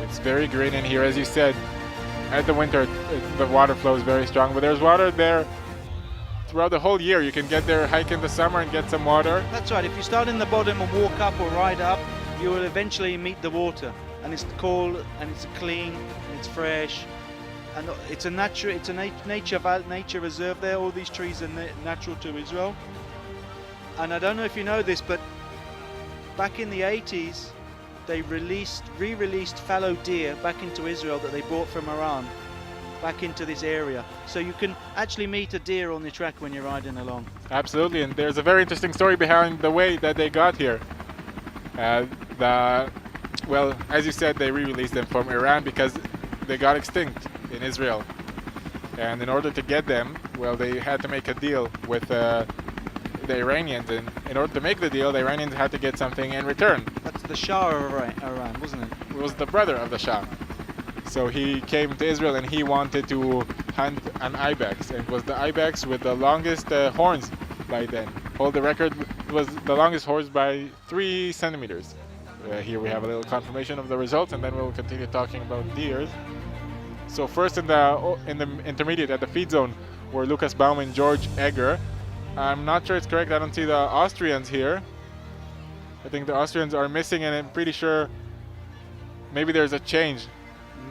It's very green in here, as you said. At the winter, the water flow is very strong, but there's water there throughout the whole year. You can get there, hike in the summer and get some water. That's right. If you start in the bottom and walk up or ride up, you will eventually meet the water. And it's cold, and it's clean, and it's fresh. And it's a nature reserve there. All these trees are natural to Israel. And I don't know if you know this, but back in the 80s, they re-released fallow deer back into Israel that they brought from Iran, back into this area. So you can actually meet a deer on the track when you're riding along. Absolutely, and there's a very interesting story behind the way that they got here. Well, as you said, they re-released them from Iran because they got extinct in Israel. And in order to get them, well, they had to make a deal with the Iranians. And in order to make the deal, the Iranians had to get something in return. That's the Shah of Iran, wasn't it? It was the brother of the Shah. So he came to Israel and he wanted to hunt an ibex. And it was the ibex with the longest horns by then. Hold the record, it was the longest horns by 3 centimeters. Here we have a little confirmation of the results, and then we'll continue talking about deers. So first in the intermediate at the feed zone were Lucas Baum and George Egger. I'm not sure it's correct. I don't see the Austrians here. I think the Austrians are missing, and I'm pretty sure maybe there's a change.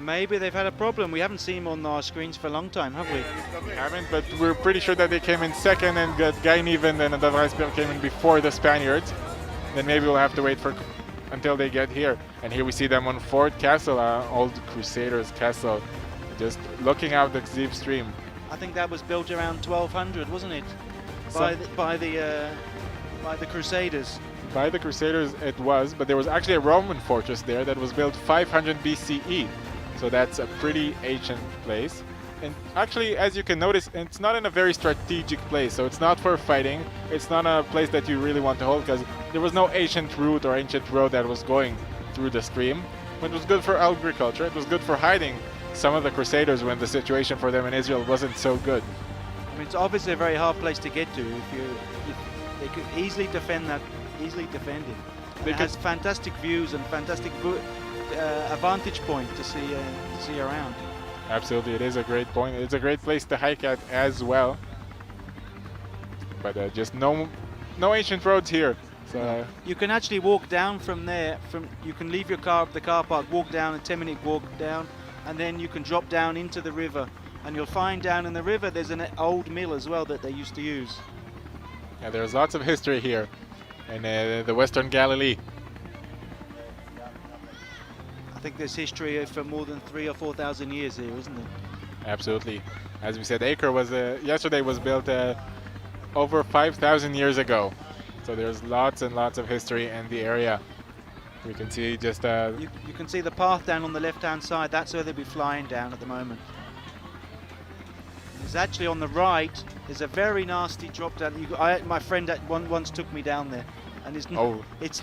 Maybe they've had a problem. We haven't seen them on our screens for a long time, have we? We haven't, but we're pretty sure that they came in second, and Guy Niven and Nadav Reisberg came in before the Spaniards. Then maybe we'll have to wait until they get here. And here we see them on Fort Castle, old Crusaders castle, just looking out the Kziv stream. I think that was built around 1200, wasn't it? By the Crusaders. By the Crusaders it was, but there was actually a Roman fortress there that was built 500 BCE. So that's a pretty ancient place. And actually, as you can notice, it's not in a very strategic place. So it's not for fighting. It's not a place that you really want to hold because there was no ancient route or ancient road that was going through the stream. But it was good for agriculture. It was good for hiding some of the Crusaders when the situation for them in Israel wasn't so good. I mean, it's obviously a very hard place to get to. If they could easily defend it. It has fantastic views and fantastic a vantage point to see around. Absolutely, it is a great point. It's a great place to hike at as well. But just no ancient roads here. So you can actually walk down from there. You can leave your car at the car park, walk down a 10-minute walk down, and then you can drop down into the river. And you'll find down in the river there's an old mill as well that they used to use. Yeah, there's lots of history here in the Western Galilee. I think there's history for more than 3,000 or 4,000 years here, isn't there? Absolutely. As we said, Acre was yesterday was built over 5,000 years ago. So there's lots and lots of history in the area. We can see just you can see the path down on the left-hand side. That's where they'll be flying down at the moment. There's actually on the right. There's a very nasty drop down. My friend once took me down there, and it's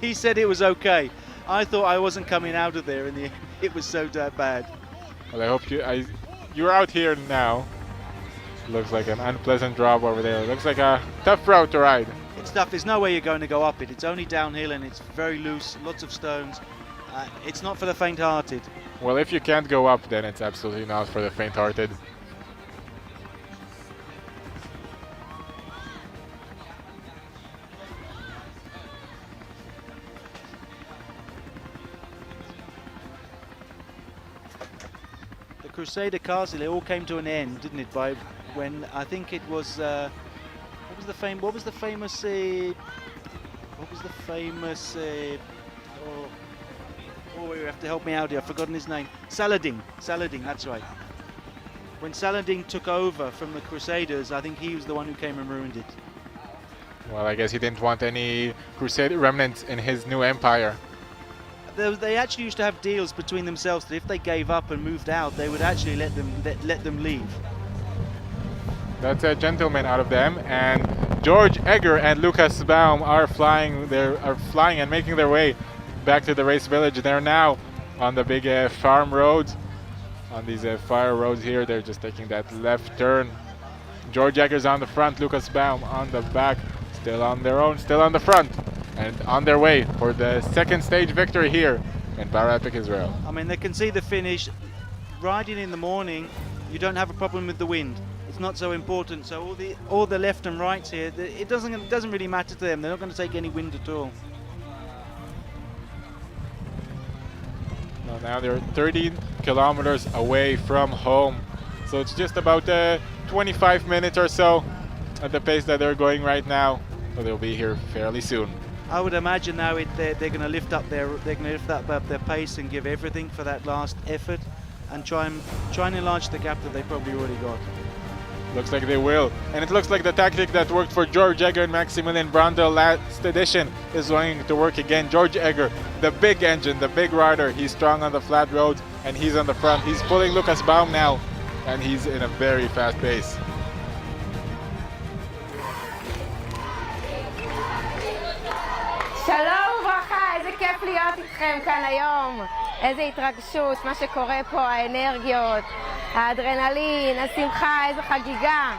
he said it was okay. I thought I wasn't coming out of there, and it was so bad. Well, I hope you're out here now. Looks like an unpleasant drop over there. Looks like a tough route to ride. It's tough. There's no way you're going to go up it. It's only downhill, and it's very loose. Lots of stones. It's not for the faint-hearted. Well, if you can't go up, then it's absolutely not for the faint-hearted. The Crusader Castle, it all came to an end, didn't it? By when I think it was what was the famous is the famous... Oh, you have to help me out here. I've forgotten his name. Saladin. Saladin, that's right. When Saladin took over from the Crusaders, I think he was the one who came and ruined it. Well, I guess he didn't want any Crusader remnants in his new empire. They actually used to have deals between themselves that if they gave up and moved out, they would actually let them leave. That's a gentleman out of them, and George Egger and Lucas Baum are flying and making their way back to the race village. They're now on the big farm roads, on these fire roads here. They're just taking that left turn. George Egger's on the front, Lucas Baum on the back, still on their own, still on the front, and on their way for the second stage victory here in Bara Epic Israel. I mean, they can see the finish. Riding in the morning, you don't have a problem with the wind. It's not so important. So all the left and rights here, it doesn't really matter to them. They're not going to take any wind at all. Well, now they're 30 kilometers away from home, so it's just about 25 minutes or so at the pace that they're going right now. So they'll be here fairly soon. I would imagine now they're going to lift up their pace and give everything for that last effort, and try and enlarge the gap that they probably already got. Looks like they will, and it looks like the tactic that worked for George Egger and Maximilian Brandl last edition is going to work again. George Egger, the big engine, the big rider, he's strong on the flat roads and he's on the front. He's pulling Lucas Baum now, and he's in a very fast pace. שלום וברכה, איזה כיף להיות איתכם כאן היום. איזה התרגשות, מה שקורה פה, האנרגיות, האדרנלין, השמחה, איזה חגיגה.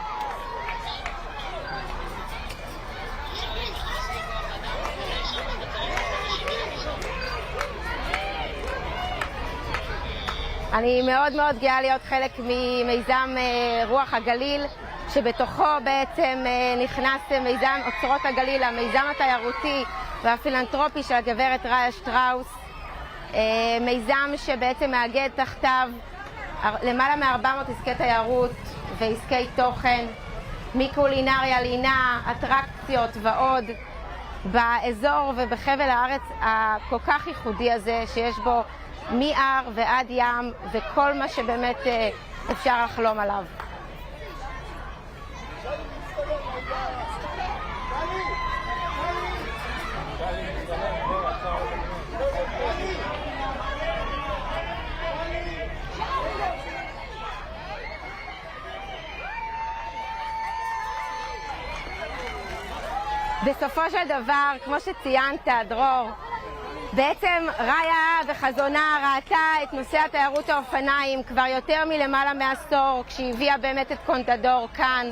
אני מאוד מאוד גאה להיות חלק ממיזם רוח הגליל, שבתוכו בעצם נכנס מיזם אוצרות הגליל, המיזם התיירותי והפילנטרופי של הגברת ראיה שטראוס, מיזם שבעצם מאגד תחתיו למעלה מ-400 עסקי תיירות ועסקי תוכן, מקולינריה, לינה, אטרקציות ועוד, באזור ובחבל הארץ הכל כך ייחודי הזה, שיש בו מהר ועד ים וכל מה שבאמת אפשר לחלום עליו. בסופו של דבר, כמו שציינת, דרור, בעצם ראיה בחזונה ראתה את נושא התיירות האופניים כבר יותר מלמעלה מעשור, כשהיא הביאה באמת את קונטדור כאן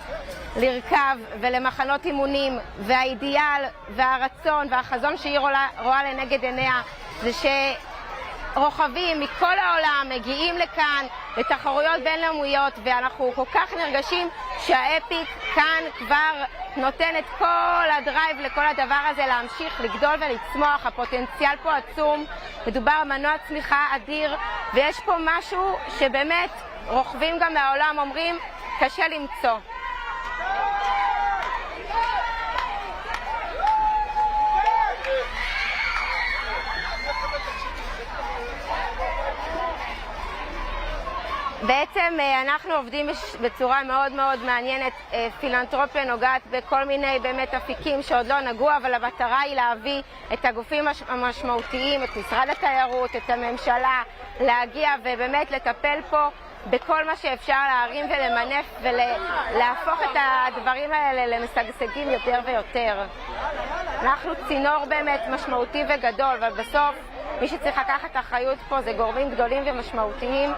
לרכב ולמחנות אימונים, והאידיאל והרצון והחזון שהיא רואה לנגד עיניה זה רוכבים מכל העולם מגיעים לכאן לתחרויות בינלאומיות, ואנחנו כל כך נרגשים שהאפיק כאן כבר נותן את כל הדרייב לכל הדבר הזה להמשיך לגדול ולצמוח. הפוטנציאל פה עצום, מדובר מנוע צמיחה אדיר, ויש פה משהו שבאמת רוכבים גם מהעולם אומרים קשה למצוא. בעצם אנחנו עובדים בצורה מאוד מאוד מעניינת. פילנטרופיה נוגעת בכל מיני באמת אפיקים שעוד לא נגעו, אבל המטרה היא להביא את הגופים המשמעותיים, את משרד התיירות, את הממשלה, להגיע ובאמת לטפל פה בכל מה שאפשר להרים ולמנף ולהפוך את הדברים האלה למשגשגים יותר ויותר. אנחנו צינור באמת משמעותי וגדול, אבל בסוף מי שצריך לקחת אחריות פה זה גורמים גדולים ומשמעותיים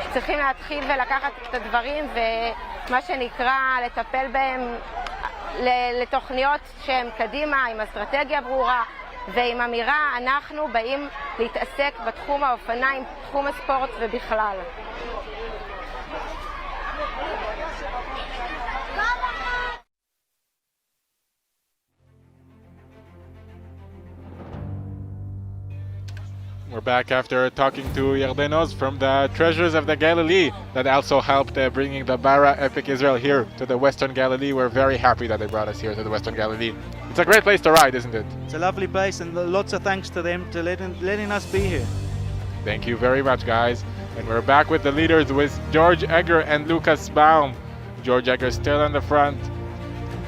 שצריכים להתחיל ולקחת את הדברים ומה שנקרא לטפל בהם לתוכניות שהן קדימה עם אסטרטגיה ברורה ועם אמירה. אנחנו באים להתעסק בתחום האופניים, תחום הספורט ובכלל. We're We're back after talking to Yardenos from the Treasures of the Galilee that also helped bringing the Bara Epic Israel here to the Western Galilee. We're very happy that they brought us here to the Western Galilee. It's a great place to ride, isn't it? It's a lovely place, and lots of thanks to them to letting us be here. Thank you very much, guys. And we're back with the leaders with George Egger and Lucas Baum. George Egger still in the front,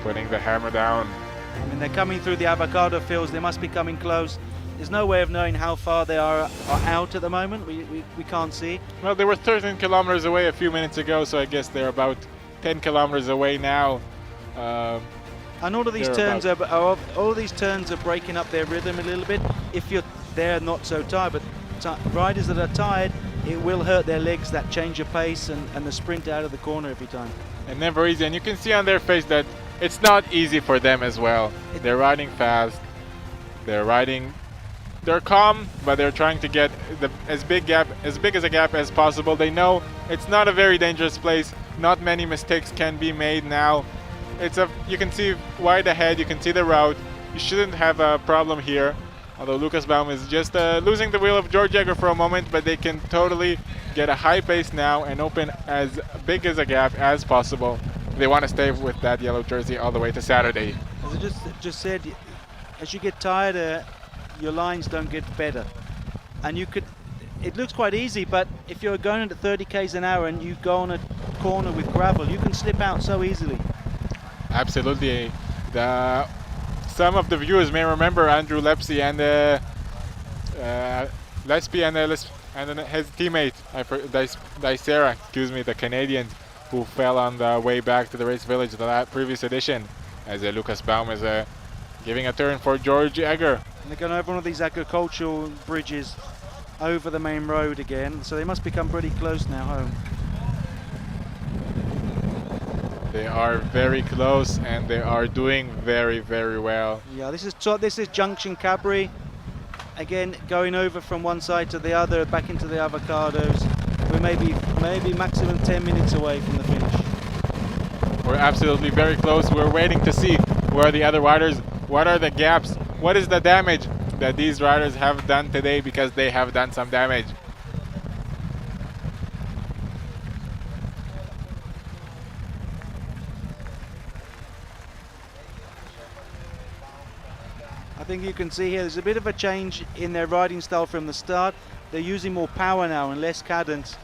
putting the hammer down. I mean, they're coming through the avocado fields. They must be coming close. There's no way of knowing how far they are out at the moment. We can't see. Well, they were 13 kilometers away a few minutes ago, so I guess they're about 10 kilometers away now. And all of these turns are breaking up their rhythm a little bit. If they're not so tired, but riders that are tired, it will hurt their legs, that change of pace and the sprint out of the corner every time. And never easy, and you can see on their face that it's not easy for them as well. They're riding fast, they're calm, but they're trying to get as big as a gap as possible. They know it's not a very dangerous place. Not many mistakes can be made now. You can see wide ahead, you can see the route. You shouldn't have a problem here. Although Lucas Baum is just losing the wheel of George Egger for a moment, but they can totally get a high pace now and open as big as a gap as possible. They want to stay with that yellow jersey all the way to Saturday. As I just said, as you get tired, your lines don't get better. And it looks quite easy, but if you're going at 30 k's an hour and you go on a corner with gravel, you can slip out so easily. Absolutely. Some of the viewers may remember Andrew Lepsy and his teammate, Dicera, the Canadian, who fell on the way back to the race village the previous edition, as Lucas Baum is giving a turn for George Egger. And they're going over one of these agricultural bridges over the main road again, so they must become pretty close now home. They are very close and they are doing very, very well. Yeah, this is Junction Cabri. Again, going over from one side to the other, back into the avocados. We're maybe maximum 10 minutes away from the finish. We're absolutely very close. We're waiting to see where are the other riders, what are the gaps, what is the damage that these riders have done today, because they have done some damage. I think you can see here there's a bit of a change in their riding style from the start. They're using more power now and less cadence.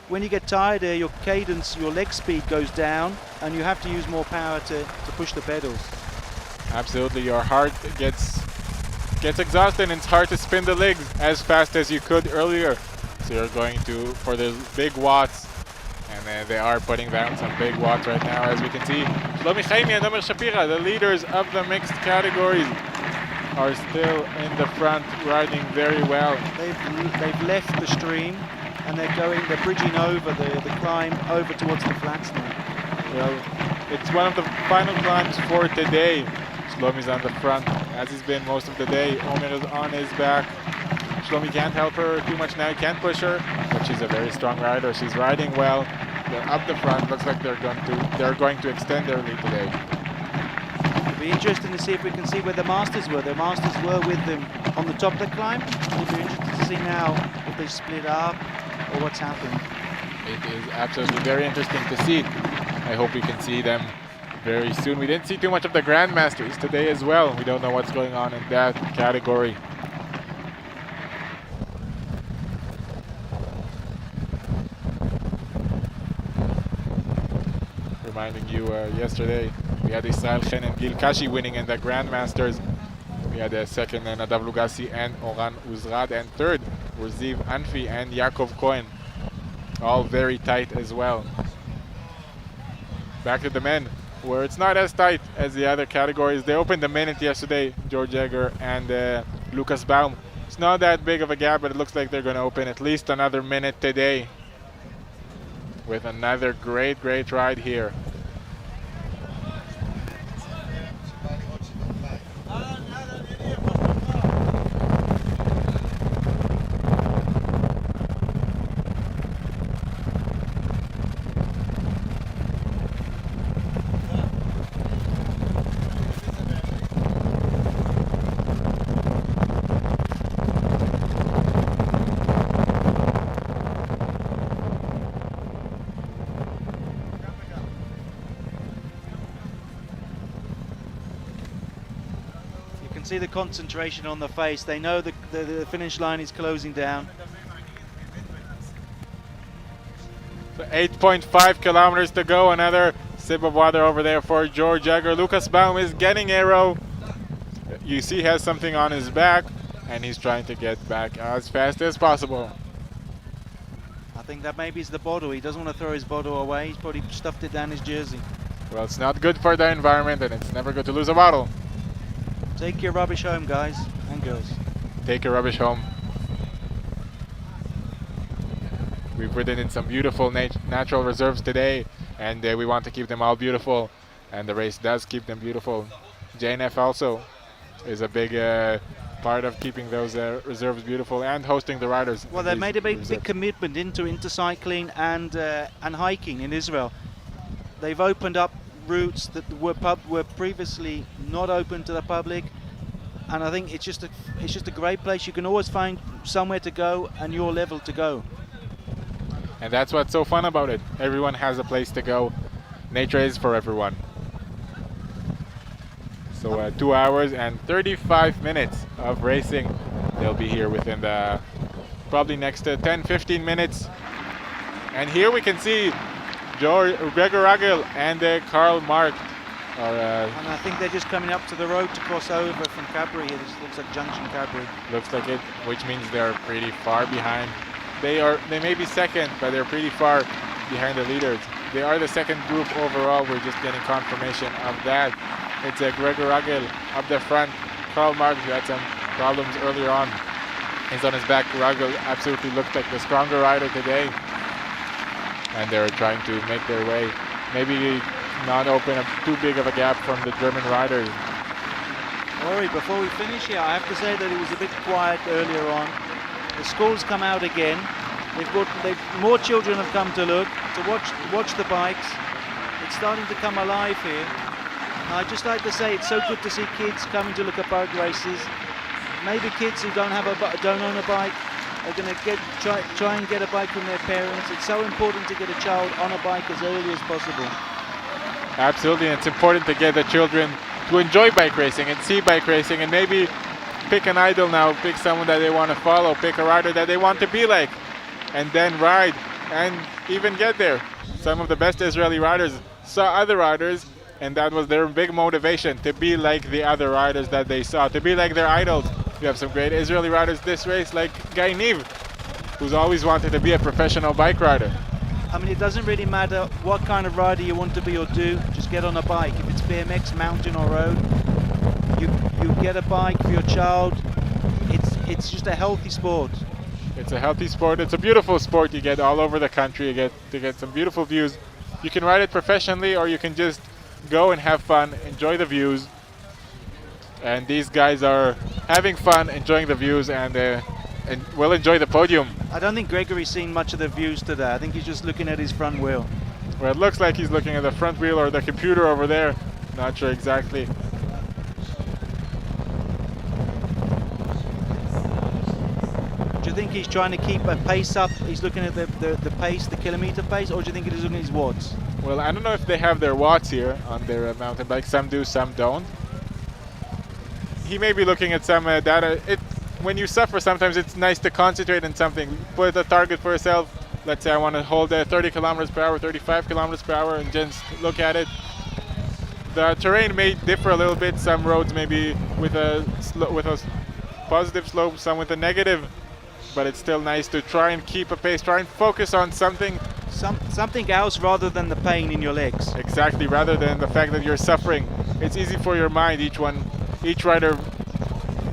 When you get tired, your cadence, your leg speed goes down, and you have to use more power to push the pedals. Absolutely, your heart gets exhausted and it's hard to spin the legs as fast as you could earlier. So you're going for those big watts, and they are putting down some big watts right now, as we can see. Shlomi Chaimi and Omer Shapira, the leaders of the mixed categories, are still in the front, riding very well. They've left the stream and they're bridging over the climb over towards the flats now. Well, it's one of the final climbs for today. Shlomi's on the front, as he's been most of the day. Omer is on his back. Shlomi can't help her too much now, he can't push her, but she's a very strong rider. She's riding well. They're up the front. Looks like they're going to extend their lead today. It'll be interesting to see if we can see where the Masters were. The Masters were with them on the top of the climb. It'll be interesting to see now if they split up or what's happened. It is absolutely very interesting to see. I hope we can see them very soon. We didn't see too much of the Grandmasters today as well. We don't know what's going on in that category. Reminding you, yesterday we had Israel Chen and Gil Kashi winning in the Grandmasters. We had second Nadav Lugassi and Oran Uzrad, and third were Ziv Anfi and Yaakov Cohen. All very tight as well. Back to the men, where it's not as tight as the other categories. They opened a minute yesterday, George Egger and Lucas Baum. It's not that big of a gap, but it looks like they're going to open at least another minute today with another great ride here. can see the concentration on the face. They know the finish line is closing down. So 8.5 kilometers to go. Another sip of water over there for George Jagger. Lucas Baum is getting aero. You see he has something on his back, and he's trying to get back as fast as possible. I think that maybe is the bottle. He doesn't want to throw his bottle away. He's probably stuffed it down his jersey. Well, it's not good for the environment, and it's never good to lose a bottle. Take your rubbish home, guys and girls. Take your rubbish home. We've ridden in some beautiful natural reserves today, and we want to keep them all beautiful, and the race does keep them beautiful. JNF also is a big part of keeping those reserves beautiful and hosting the riders. Well, they made a big commitment into cycling and hiking in Israel. They've opened up routes that were previously not open to the public, and I think it's just a great place. You can always find somewhere to go and your level to go. And that's what's so fun about it. Everyone has a place to go. Nature is for everyone. So 2 hours and 35 minutes of racing. They'll be here within the probably next 10-15 minutes. And here we can see Gregor Ragel and Karl Mark are, and I think they're just coming up to the road to cross over from Cabri. It looks like Junction Cabri. Looks like it, which means they're pretty far behind. They may be second, but they're pretty far behind the leaders. They are the second group overall. We're just getting confirmation of that. It's Gregor Ragel up the front. Karl Marx, who had some problems earlier on, is on his back. Ragel absolutely looked like the stronger rider today. And they're trying to make their way. Maybe not open up too big of a gap from the German riders. Ori, before we finish here, I have to say that it was a bit quiet earlier on. The schools come out again. More children have come to look, to watch the bikes. It's starting to come alive here. I'd just like to say it's so good to see kids coming to look at bike races. Maybe kids who don't own a bike are going to try and get a bike from their parents. It's so important to get a child on a bike as early as possible. Absolutely, and it's important to get the children to enjoy bike racing and see bike racing, and maybe pick an idol now, pick someone that they want to follow, pick a rider that they want to be like, and then ride and even get there. Some of the best Israeli riders saw other riders, and that was their big motivation, to be like the other riders that they saw, to be like their idols. You have some great Israeli riders this race, like Guy Niv, who's always wanted to be a professional bike rider. I mean, it doesn't really matter what kind of rider you want to be or do, just get on a bike. If it's BMX, mountain or road, you get a bike for your child. It's just a healthy sport. It's a healthy sport. It's a beautiful sport. You get all over the country. You get to get some beautiful views. You can ride it professionally, or you can just go and have fun, enjoy the views. And these guys are having fun, enjoying the views, and will enjoy the podium. I don't think Gregory's seen much of the views today. I think he's just looking at his front wheel. Well, it looks like he's looking at the front wheel or the computer over there. Not sure exactly. Do you think he's trying to keep a pace up? He's looking at the pace, the kilometer pace, or do you think he's looking at his watts? Well, I don't know if they have their watts here on their mountain bike. Some do, some don't. He may be looking at some data. When you suffer, sometimes it's nice to concentrate on something. Put a target for yourself. Let's say I want to hold 30 kilometers per hour, 35 kilometers per hour, and just look at it. The terrain may differ a little bit. Some roads may be with a positive slope, some with a negative. But it's still nice to try and keep a pace, try and focus on something. Something else rather than the pain in your legs. Exactly, rather than the fact that you're suffering. It's easy for your mind. Each rider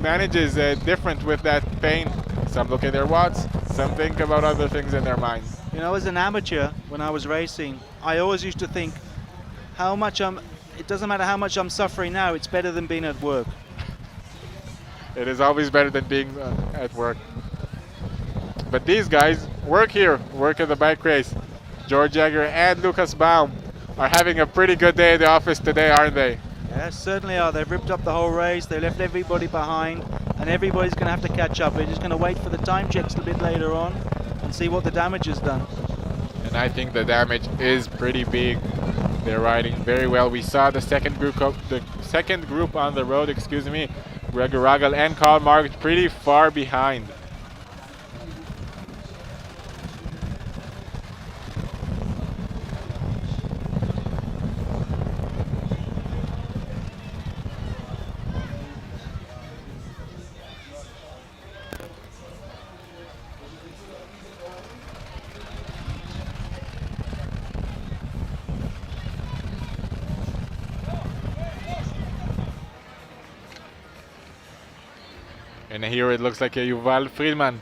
manages different with that pain. Some look at their watts, some think about other things in their minds. You know, as an amateur, when I was racing, I always used to think, it doesn't matter how much I'm suffering now, it's better than being at work. It is always better than being at work. But these guys work at the bike race. George Jagger and Lucas Baum are having a pretty good day at the office today, aren't they? Yes, certainly are. They've ripped up the whole race. They left everybody behind, and everybody's going to have to catch up. We're just going to wait for the time checks a bit later on and see what the damage has done. And I think the damage is pretty big. They're riding very well. We saw the second group on the road, Gregor Ragel and Karl Marx pretty far behind. And here it looks like a Yuval Friedman.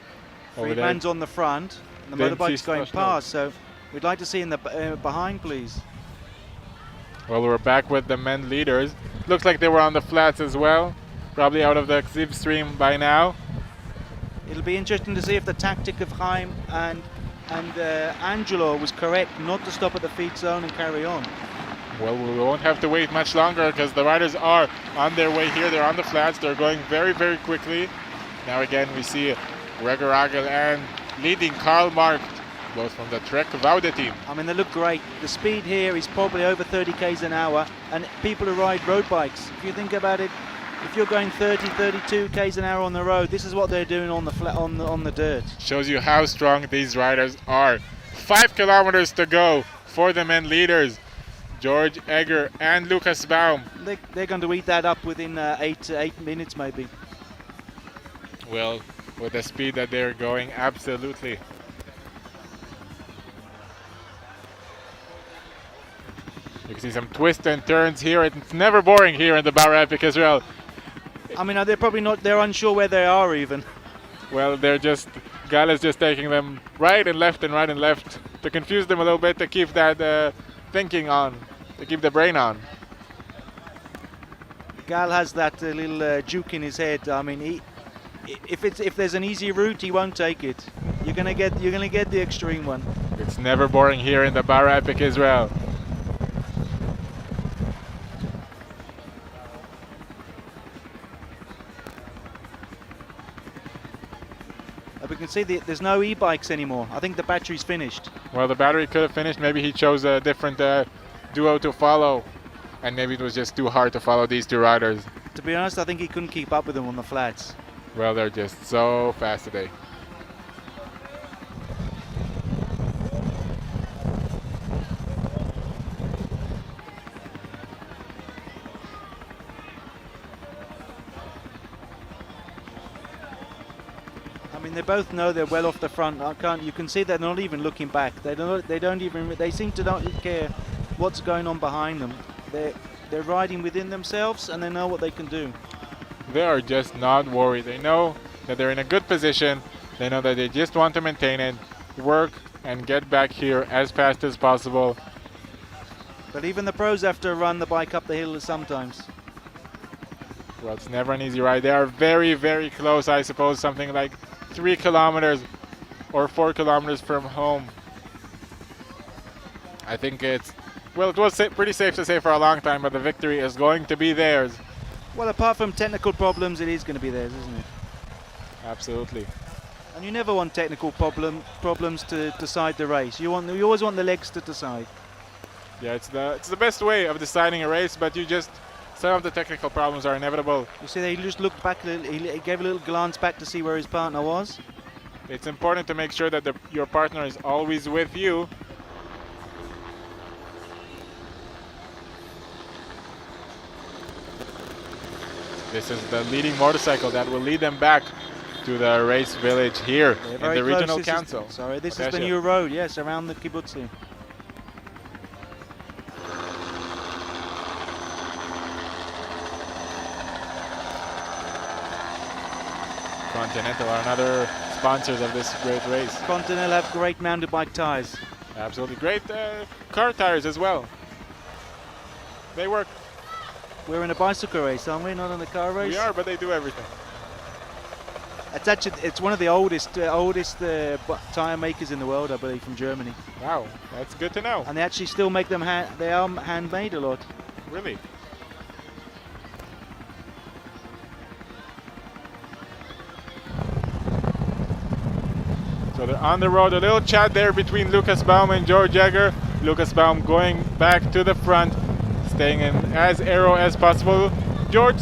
Friedman's on the front, and the motorbike's going past, so we'd like to see in the behind, please. Well, we're back with the men leaders. Looks like they were on the flats as well, probably out of the Xiv stream by now. It'll be interesting to see if the tactic of Chaim and Angelo was correct, not to stop at the feed zone and carry on. Well, we won't have to wait much longer because the riders are on their way here. They're on the flats. They're going very, very quickly. Now again, we see Gregor Ragel and leading Karl Marx, both from the Trek Vaude team. I mean, they look great. The speed here is probably over 30 k's an hour, and people who ride road bikes, if you think about it, if you're going 30, 32 k's an hour on the road, this is what they're doing on the on the dirt. Shows you how strong these riders are. 5 kilometers to go for the men leaders, George Egger and Lucas Baum. They're going to eat that up within 8 minutes maybe. Well, with the speed that they're going, absolutely. You can see some twists and turns here. It's never boring here in the Bara Epic Israel. I mean, they're probably not, they're unsure where they are even. Well, Gal is just taking them right and left to confuse them a little bit, to keep that thinking on, to keep the brain on. Gal has that little juke in his head. I mean, if there's an easy route, he won't take it. You're gonna get the extreme one. It's never boring here in the Bara Epic Israel. We can see there's no e-bikes anymore. I think the battery's finished. Well, the battery could have finished. Maybe he chose a different duo to follow, and maybe it was just too hard to follow these two riders. To be honest, I think he couldn't keep up with them on the flats. Well, they're just so fast today. I mean, they both know they're well off the front. You can see they're not even looking back. They seem to not care what's going on behind them. They're riding within themselves, and they know what they can do. They are just not worried. They know that they're in a good position. They know that they just want to maintain it, work, and get back here as fast as possible. But even the pros have to run the bike up the hill sometimes. Well, it's never an easy ride. They are very, very close, I suppose, something like 3 kilometers or 4 kilometers from home. I think it was pretty safe to say for a long time, but the victory is going to be theirs. Well, apart from technical problems, it is going to be theirs, isn't it? Absolutely. And you never want technical problems to decide the race. You always want the legs to decide. Yeah, it's the best way of deciding a race, but some of the technical problems are inevitable. You see, he just looked back, he gave a little glance back to see where his partner was. It's important to make sure that your partner is always with you. This is the leading motorcycle that will lead them back to the race village here in the regional council. This is the new road, yes, around the kibbutz. Continental are another sponsors of this great race. Continental have great mountain bike tires. Absolutely great car tires as well. They work. We're in a bicycle race, aren't we? Not in a car race. We are, but they do everything. It's one of the oldest tire makers in the world, I believe, from Germany. Wow, that's good to know. And they actually still make them. They are handmade a lot. Really? So they're on the road. A little chat there between Lucas Baum and George Egger. Lucas Baum going back to the front, staying in as aero as possible. George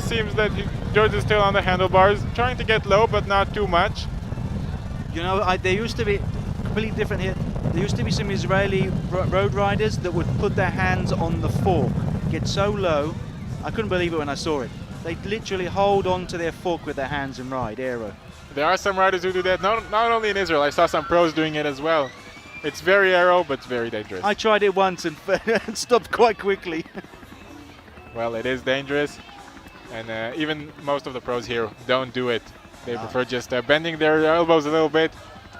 George is still on the handlebars, trying to get low, but not too much. You know, there used to be completely different here. There used to be some Israeli road riders that would put their hands on the fork, get so low. I couldn't believe it when I saw it. They'd literally hold on to their fork with their hands and ride, aero. There are some riders who do that, not only in Israel. I saw some pros doing it as well. It's very aero, but it's very dangerous. I tried it once and stopped quite quickly. Well, it is dangerous, and even most of the pros here don't do it. They prefer just bending their elbows a little bit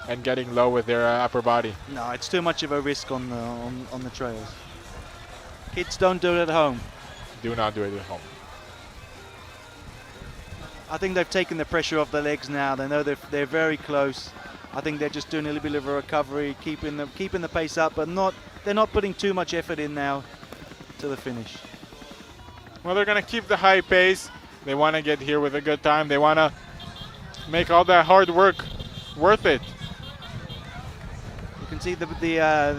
and getting low with their upper body. No, it's too much of a risk on the trails. Kids don't do it at home. Do not do it at home. I think they've taken the pressure off their legs now. They know they're very close. I think they're just doing a little bit of a recovery, keeping the pace up, but they're not putting too much effort in now to the finish. Well, they're going to keep the high pace. They want to get here with a good time. They want to make all that hard work worth it. You can see the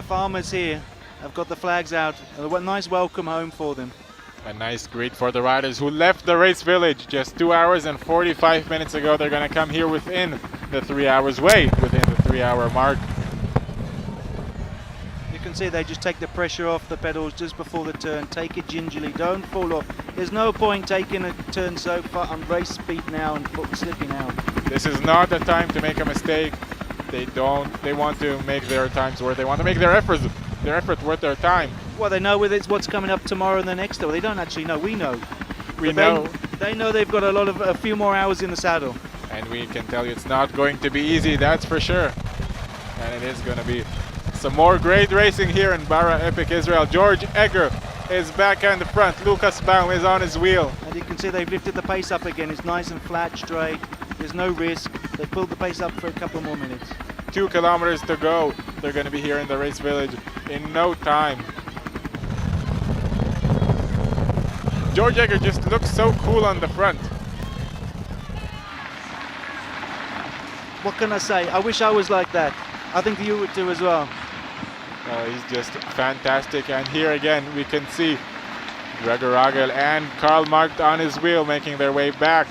farmers here have got the flags out. A nice welcome home for them. A nice greet for the riders who left the race village just 2 hours and 45 minutes ago. They're going to come here within the 3 hours wait, within the 3-hour mark. You can see they just take the pressure off the pedals just before the turn. Take it gingerly, don't fall off. There's no point taking a turn so far on race speed now and slipping out. This is not the time to make a mistake. They want to make their times worth. They want to make their effort worth their time. Well, they know what's coming up tomorrow and the next day. Well, they don't actually know. We know. We know. They know they've got a few more hours in the saddle. And we can tell you it's not going to be easy, that's for sure. And it is going to be some more great racing here in Bara Epic Israel. George Egger is back on the front. Lucas Baum is on his wheel. And you can see they've lifted the pace up again. It's nice and flat, straight. There's no risk. They pulled the pace up for a couple more minutes. 2 kilometers to go. They're going to be here in the race village in no time. George Egger just looks so cool on the front. What can I say? I wish I was like that. I think you would too as well. He's just fantastic. And here again we can see Gregor Ragel and Karl Markt on his wheel making their way back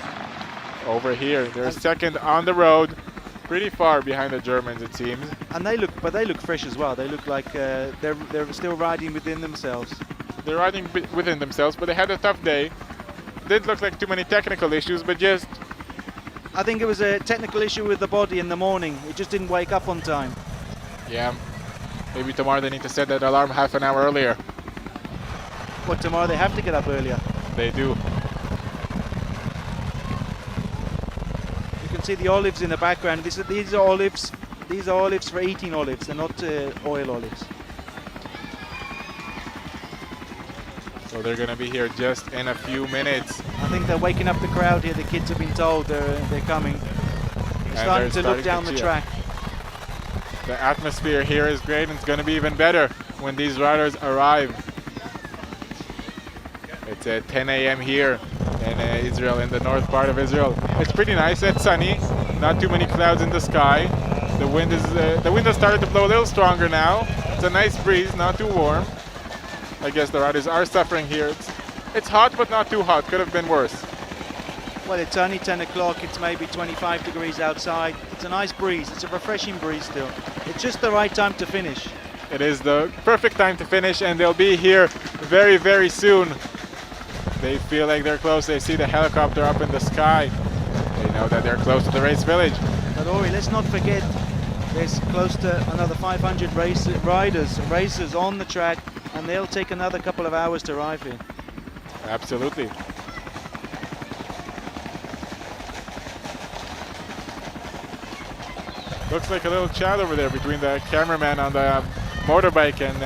over here. They're second on the road, pretty far behind the Germans it seems. And they look fresh as well. They look like they're still riding within themselves. They're riding within themselves, but they had a tough day. Didn't look like too many technical issues, but just... I think it was a technical issue with the body in the morning. It just didn't wake up on time. Yeah, maybe tomorrow they need to set that alarm half an hour earlier. What, tomorrow they have to get up earlier? They do. You can see the olives in the background. These are olives. These are olives for eating olives. They're not oil olives. So they're going to be here just in a few minutes. I think they're waking up the crowd here. The kids have been told they're coming. They're starting to look down the track. The atmosphere here is great, and it's going to be even better when these riders arrive. It's at 10 a.m. here in Israel, in the north part of Israel. It's pretty nice. It's sunny. Not too many clouds in the sky. The wind has started to blow a little stronger now. It's a nice breeze, not too warm. I guess the riders are suffering here. It's hot, but not too hot. Could have been worse. Well, it's only 10 o'clock. It's maybe 25 degrees outside. It's a nice breeze. It's a refreshing breeze still. It's just the right time to finish. It is the perfect time to finish, and they'll be here very, very soon. They feel like they're close. They see the helicopter up in the sky. They know that they're close to the race village. But Ori, let's not forget there's close to another 500 racers on the track, and they'll take another couple of hours to arrive here. Absolutely. Looks like a little chat over there between the cameraman on the motorbike and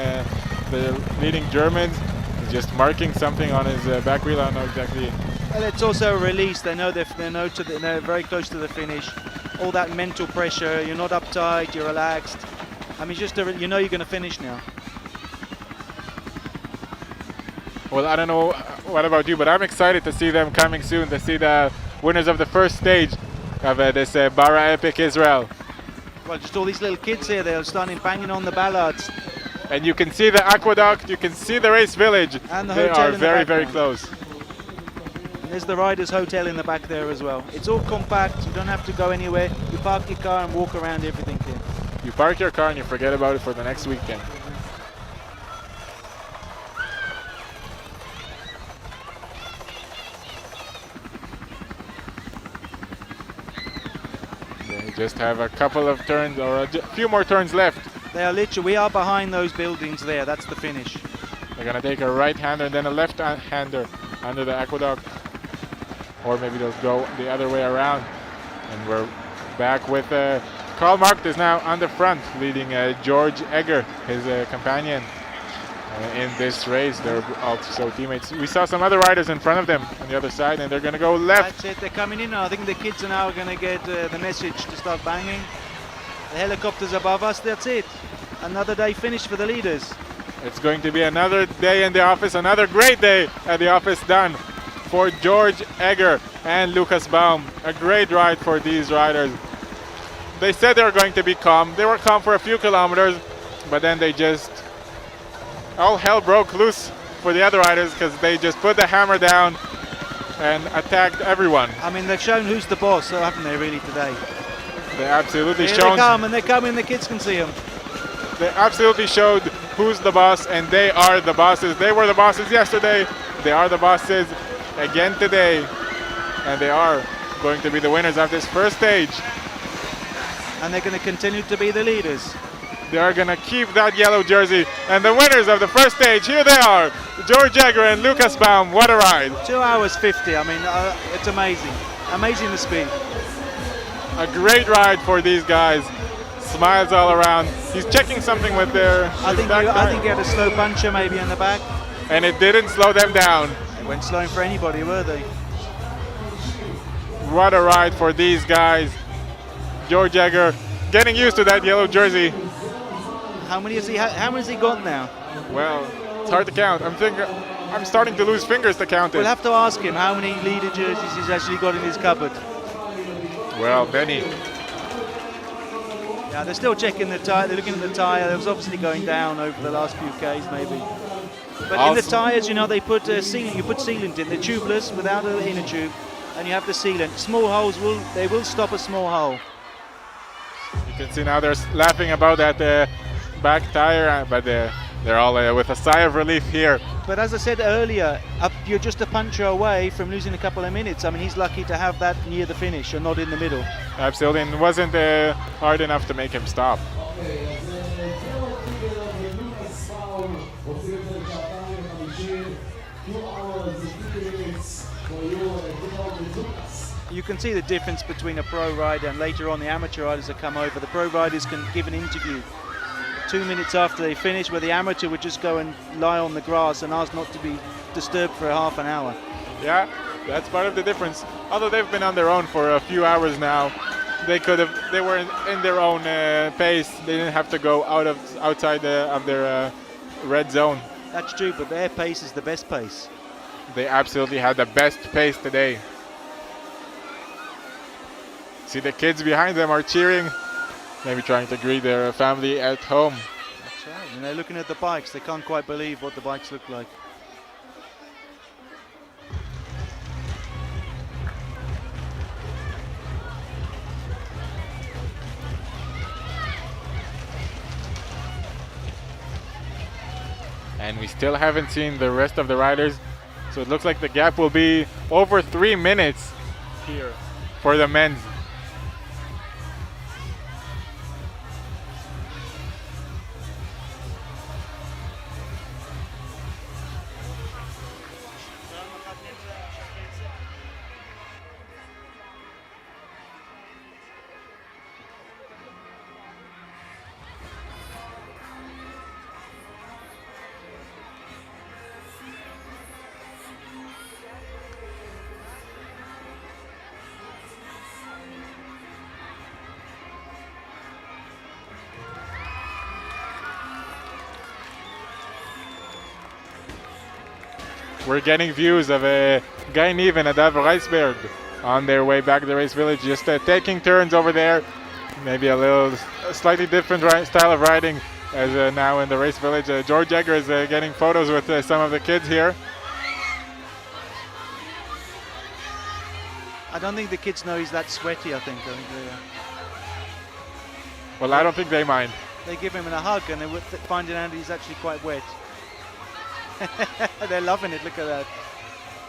the leading Germans. He's just marking something on his back wheel. I don't know exactly. Well, it's also a release. They know they're very close to the finish. All that mental pressure. You're not uptight. You're relaxed. I mean, just you know you're going to finish now. Well, I don't know what about you, but I'm excited to see them coming soon, to see the winners of the first stage of this Bara Epic Israel. Well, just all these little kids here, they're starting banging on the ballards. And you can see the aqueduct, you can see the race village. And the they hotel are very, very close. And there's the Riders Hotel in the back there as well. It's all compact, you don't have to go anywhere. You park your car and walk around everything here. You park your car and you forget about it for the next weekend. They just have a couple of turns or a few more turns left. They are literally, we are behind those buildings there, that's the finish. They're gonna take a right-hander and then a left-hander under the aqueduct. Or maybe they'll go the other way around. And we're back with Karl Markt is now on the front, leading George Egger, his companion, in this race. They're also teammates. We saw some other riders in front of them on the other side, and they're going to go left. That's it, they're coming in. I think the kids are now going to get the message to start banging. The helicopters above us, that's it. Another day finished for the leaders. It's going to be another day in the office, another great day at the office done for George Egger and Lucas Baum. A great ride for these riders. They said they were going to be calm. They were calm for a few kilometers, but then they just, all hell broke loose for the other riders because they just put the hammer down and attacked everyone. I mean, they've shown who's the boss, so haven't they really today? They absolutely Here shown. they come, and they're coming, the kids can see them. They absolutely showed who's the boss, and they are the bosses. They were the bosses yesterday. They are the bosses again today, and they are going to be the winners of this first stage. And they're going to continue to be the leaders. They are going to keep that yellow jersey, and the winners of the first stage, here they are, George Egger and Lucas Baum. What a ride. 2 hours 50, I mean, it's amazing. Amazing the speed. A great ride for these guys. Smiles all around. He's checking something with their I think he had a slow puncher maybe in the back. And it didn't slow them down. They weren't slowing for anybody, were they? What a ride for these guys. George Egger getting used to that yellow jersey. How many has he got now? Well, it's hard to count. I'm starting to lose fingers to count it. We'll have to ask him how many leader jerseys he's actually got in his cupboard. Well, many. Yeah, they're still checking the tyre. They're looking at the tyre. It was obviously going down over the last few Ks, maybe. But also, in the tyres, you know, they put sealant. You put sealant in. They're tubeless without an inner tube, and you have the sealant. Small holes will stop a small hole. You can see now they're laughing about that back tire, but they're all with a sigh of relief here. But as I said earlier, you're just a puncher away from losing a couple of minutes. I mean, he's lucky to have that near the finish and not in the middle. Absolutely, and it wasn't hard enough to make him stop. You can see the difference between a pro rider and later on the amateur riders that come over. The pro riders can give an interview 2 minutes after they finish, where the amateur would just go and lie on the grass and ask not to be disturbed for half an hour. Yeah, that's part of the difference. Although they've been on their own for a few hours now, they were in their own pace. They didn't have to go outside of their red zone. That's true, but their pace is the best pace. They absolutely had the best pace today. See, the kids behind them are cheering, maybe trying to greet their family at home. That's right, and they're looking at the bikes. They can't quite believe what the bikes look like. And we still haven't seen the rest of the riders, so it looks like the gap will be over 3 minutes here for the men's. We're getting views of Guy Niven and Adav Reisberg on their way back to the race village, just taking turns over there. Maybe a slightly different style of riding as now in the race village. George Egger is getting photos with some of the kids here. I don't think the kids know he's that sweaty, I think well, I don't think they mind. they give him a hug and they would find out he's actually quite wet. They're loving it, look at that.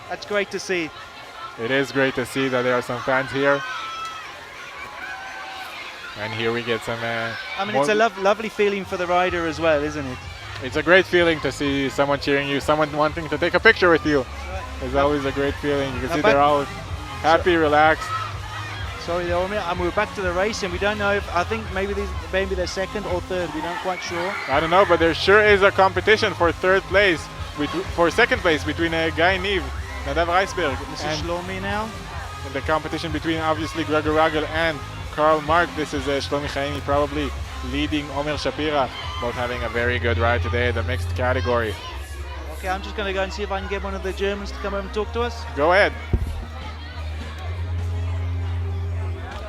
That's great to see. It is great to see that there are some fans here. And here we get some... I mean, it's a lovely feeling for the rider as well, isn't it? It's a great feeling to see someone cheering you, someone wanting to take a picture with you. It's always a great feeling. You can see they're all happy, relaxed. Sorry, and we're back to the race, and we don't know if, I think maybe they're second or third. We're not quite sure. I don't know, but there sure is a competition for third place, for second place between Guy Niv, Nadav Reisberg. This is Shlomi now. And the competition between obviously Gregor Ragel and Karl Mark. This is Shlomi Chaimi probably leading Omer Shapira, both having a very good ride today in the mixed category. Okay, I'm just going to go and see if I can get one of the Germans to come over and talk to us. Go ahead.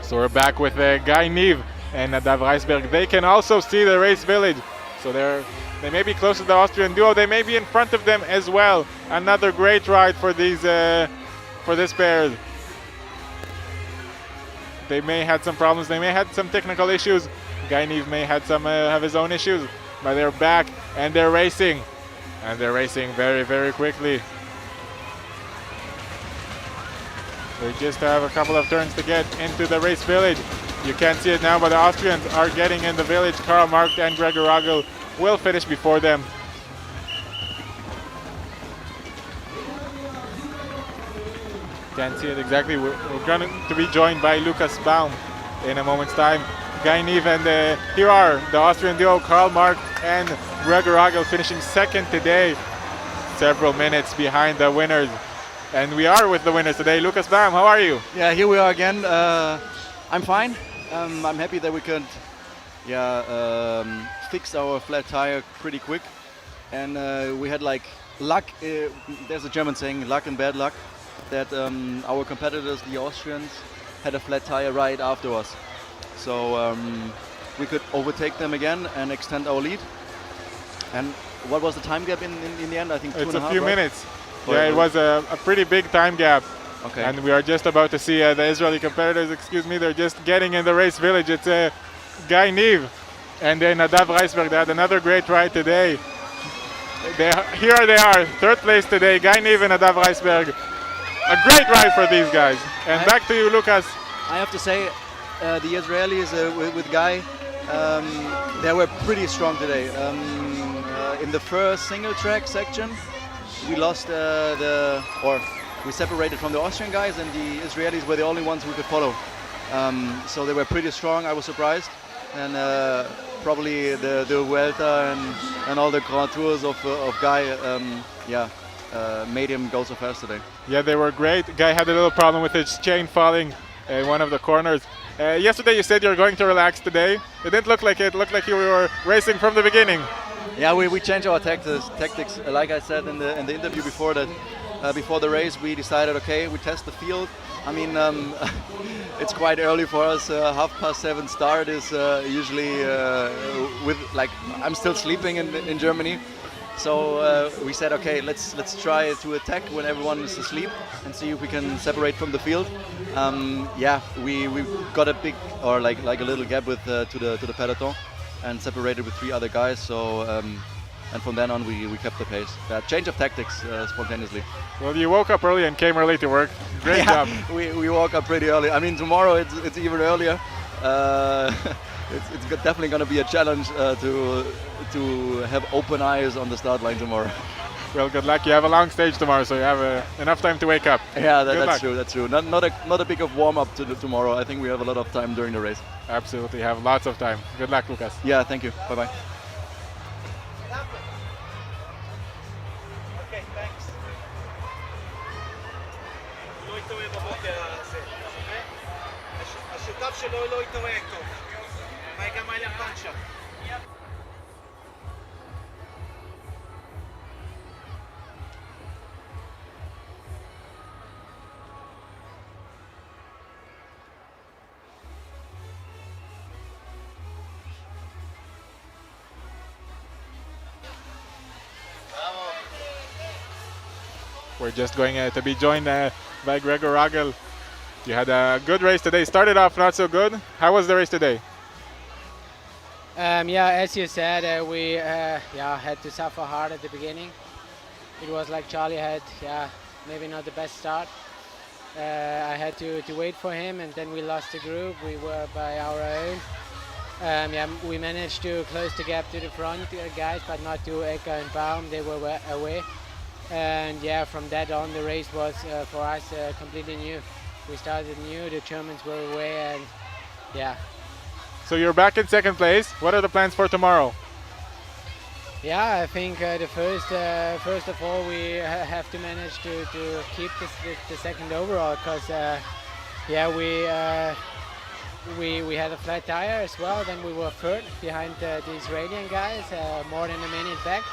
So we're back with Guy Niv and Nadav Reisberg. They can also see the race village. So they may be close to the Austrian duo. They may be in front of them as well. Another great ride for these for this pair. They may have some problems. They may have some technical issues. Guy Niv may have his own issues, but they're back and they're racing. And they're racing very, very quickly. They just have a couple of turns to get into the race village. You can't see it now, but the Austrians are getting in the village. Karl Mark and Gregor Ragel will finish before them. Can't see it exactly. We're going to be joined by Lukas Baum in a moment's time. Guy Niv and here are the Austrian duo, Karl Mark and Gregor Ragel, finishing second today, several minutes behind the winners. And we are with the winners today. Lukas Baum, how are you? Yeah, here we are again. I'm fine. I'm happy that we could fix our flat tire pretty quick. And we had like luck, there's a German saying, luck and bad luck, that our competitors, the Austrians, had a flat tire right after us. So we could overtake them again and extend our lead. And what was the time gap in the end? I think 2.5. It's a few minutes. Yeah, it was a pretty big time gap. Okay. And we are just about to see the Israeli competitors, they're just getting in the race village. It's Guy Niv and then Nadav Reisberg. They had another great ride today. Here they are, third place today, Guy Niv and Nadav Reisberg. A great ride for these guys. And back to you, Lucas. I have to say, the Israelis with Guy, they were pretty strong today. In the first single track section, we lost we separated from the Austrian guys, and the Israelis were the only ones who could follow. So they were pretty strong. I was surprised, and probably the Vuelta and all the Grand Tours of Guy, made him go so fast today. Yeah, they were great. Guy had a little problem with his chain falling in one of the corners. Yesterday you said you were going to relax today. It didn't look like it. It looked like you were racing from the beginning. Yeah, we changed our tactics. Like I said in the interview before that, before the race, we decided, okay, we test the field. I mean, it's quite early for us. 7:30 start is usually I'm still sleeping in Germany. So we said, okay, let's try to attack when everyone is asleep and see if we can separate from the field. We got a big like a little gap with to the peloton and separated with 3 other guys. So and from then on we kept the pace. Change of tactics spontaneously. Well, you woke up early and came early to work. Great job. We woke up pretty early. I mean, tomorrow it's even earlier. It's definitely going to be a challenge to have open eyes on the start line tomorrow. Well, good luck. You have a long stage tomorrow, so you have enough time to wake up. Yeah, that's true. That's true. Not a big of warm up to tomorrow. I think we have a lot of time during the race. Absolutely, have lots of time. Good luck, Lucas. Yeah, thank you. Bye bye. Okay, thanks. לא יתעורר בבוקר הזה, השותף שלו לא יתעורר טוב. מה גם היה פאנצ'ר? We're just going to be joined by Gregor Ragel You had a good race today. Started off not so good. How was the race today? Yeah, as you said, we had to suffer hard at the beginning. It was like Charlie had, maybe not the best start. I had to wait for him, and then we lost the group. We were by our own. We managed to close the gap to the front guys, but not to Ecker and Baum. They were away. And yeah, from that on, the race was for us completely new. We started new, the Germans were away, and yeah. So you're back in second place. What are the plans for tomorrow? Yeah, I think first of all, we have to manage to keep the second overall, because we had a flat tire as well. Then we were third behind the Israeli guys, more than a minute back.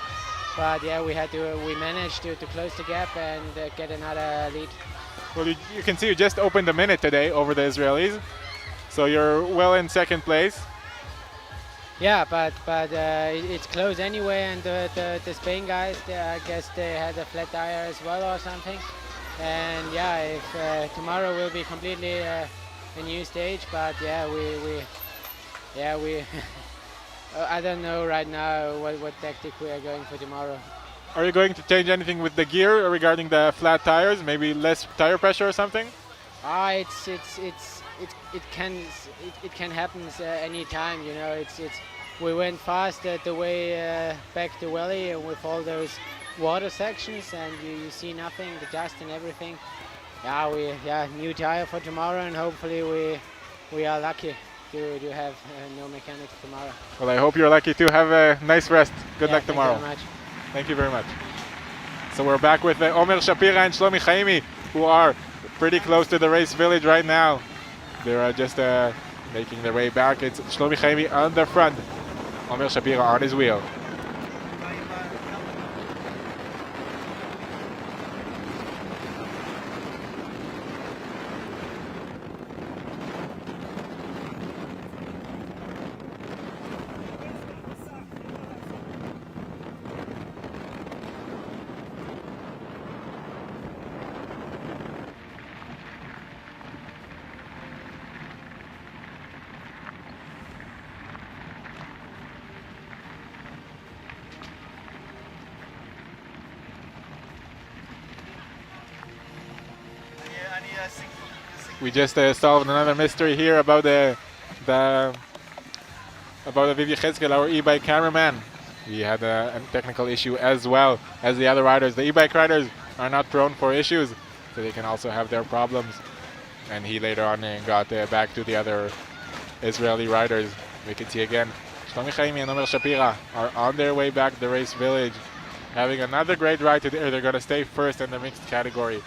But yeah, we managed to close the gap and get another lead. Well, you can see you just opened a minute today over the Israelis, so you're well in second place. Yeah, but it's close anyway, and the Spain guys, I guess they had a flat tire as well or something. And yeah, if tomorrow will be completely a new stage, but yeah, we I don't know right now what tactic we are going for tomorrow. Are you going to change anything with the gear regarding the flat tires? Maybe less tire pressure or something? It can happen any time, you know. We went fast at the way back to Valley with all those water sections, and you see nothing, the dust and everything. New tire for tomorrow, and hopefully we are lucky to have no mechanics tomorrow. Well, I hope you're lucky to have a nice rest. Good luck tomorrow. Thank you very much. Thank you very much. So we're back with Omer Shapira and Shlomi Chaimi, who are pretty close to the race village right now. They're just making their way back. It's Shlomi Chaimi on the front, Omer Shapira on his wheel. We just solved another mystery here about about Aviv Yechezkel, our e-bike cameraman. He had a technical issue as well as the other riders. The e-bike riders are not prone for issues, so they can also have their problems. And he later on got back to the other Israeli riders. We can see again, Shlomi Chaimi and Omer Shapira are on their way back to the race village, having another great ride today. They're going to stay first in the mixed category.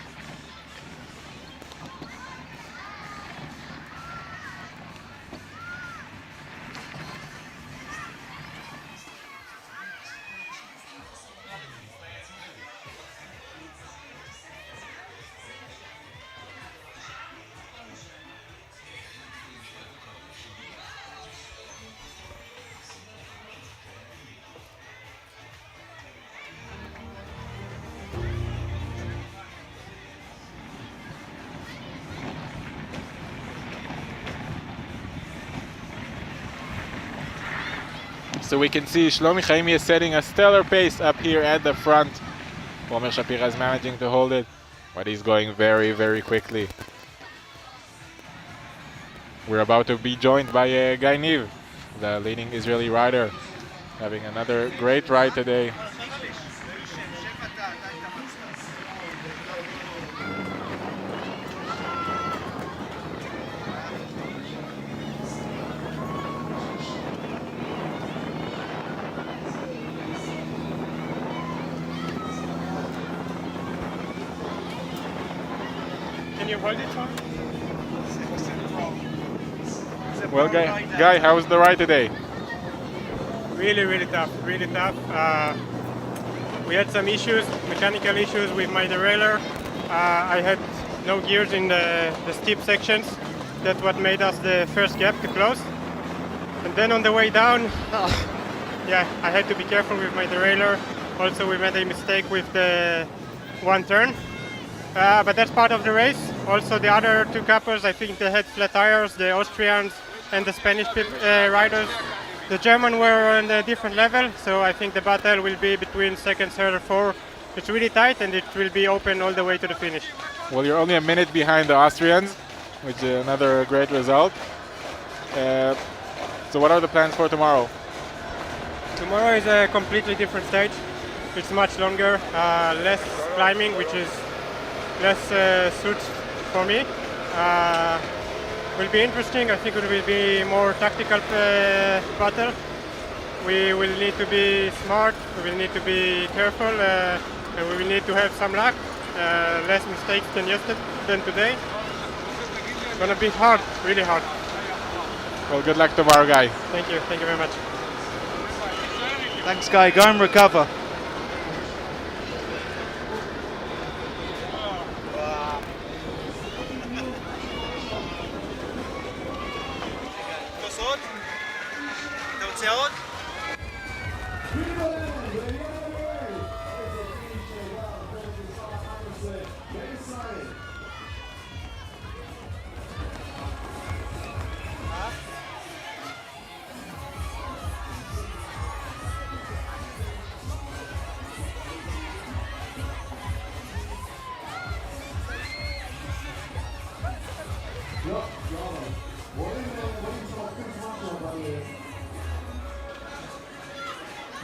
So we can see Shlomi Chaimi is setting a stellar pace up here at the front. Omer Shapira is managing to hold it, but he's going very, very quickly. We're about to be joined by Guy Niv, the leading Israeli rider, having another great ride today. Can you hold it for me? Well, Guy, how was the ride today? Really, really tough, really tough. We had some issues, mechanical issues with my derailleur. I had no gears in the steep sections. That's what made us the first gap to close. And then on the way down, I had to be careful with my derailleur. Also, we made a mistake with the one turn. But that's part of the race. Also, the other two couples, I think they had flat tires, the Austrians and the Spanish riders. The German were on a different level, so I think the battle will be between second, third, or fourth. It's really tight, and it will be open all the way to the finish. Well, you're only a minute behind the Austrians, which is another great result. So what are the plans for tomorrow? Tomorrow is a completely different stage. It's much longer, less climbing, which is less suits for me. Will be interesting. I think it will be more tactical battle. We will need to be smart. We will need to be careful. And we will need to have some luck. Less mistakes than today. It's gonna be hard, really hard. Well, good luck tomorrow, Guy. Thank you very much. Thanks, Guy. Go and recover.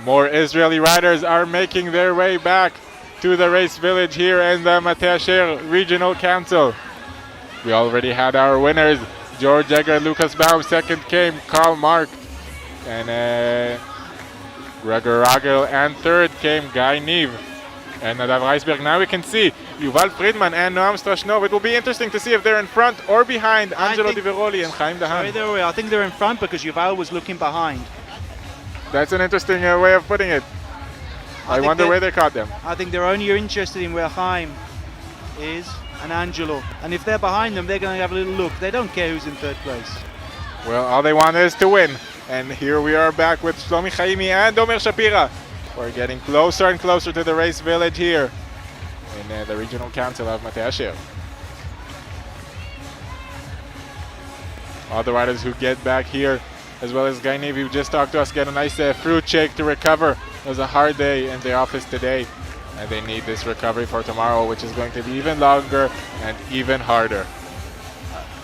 More Israeli riders are making their way back to the race village here in the Mate Asher Regional Council. We already had our winners, George Egger, Lucas Baum. Second came Karl Mark and Gregor Ragel, and third came Guy Neve and Nadav Reisberg. Now we can see Yuval Friedman and Noam Strashnov. It will be interesting to see if they're in front or behind Angelo Di Veroli and Chaim Dahan. I think they're in front because Yuval was looking behind. That's an interesting way of putting it. I wonder where they caught them. I think they're only interested in where Chaim is and Angelo. And if they're behind them, they're going to have a little look. They don't care who's in third place. Well, all they want is to win. And here we are back with Shlomi Chaimi and Omer Shapira. We're getting closer and closer to the race village here in the regional council of Mate Asher. All the riders who get back here, as well as Guy Navy, who just talked to us, get a nice fruit shake to recover. It was a hard day in the office today, and they need this recovery for tomorrow, which is going to be even longer and even harder.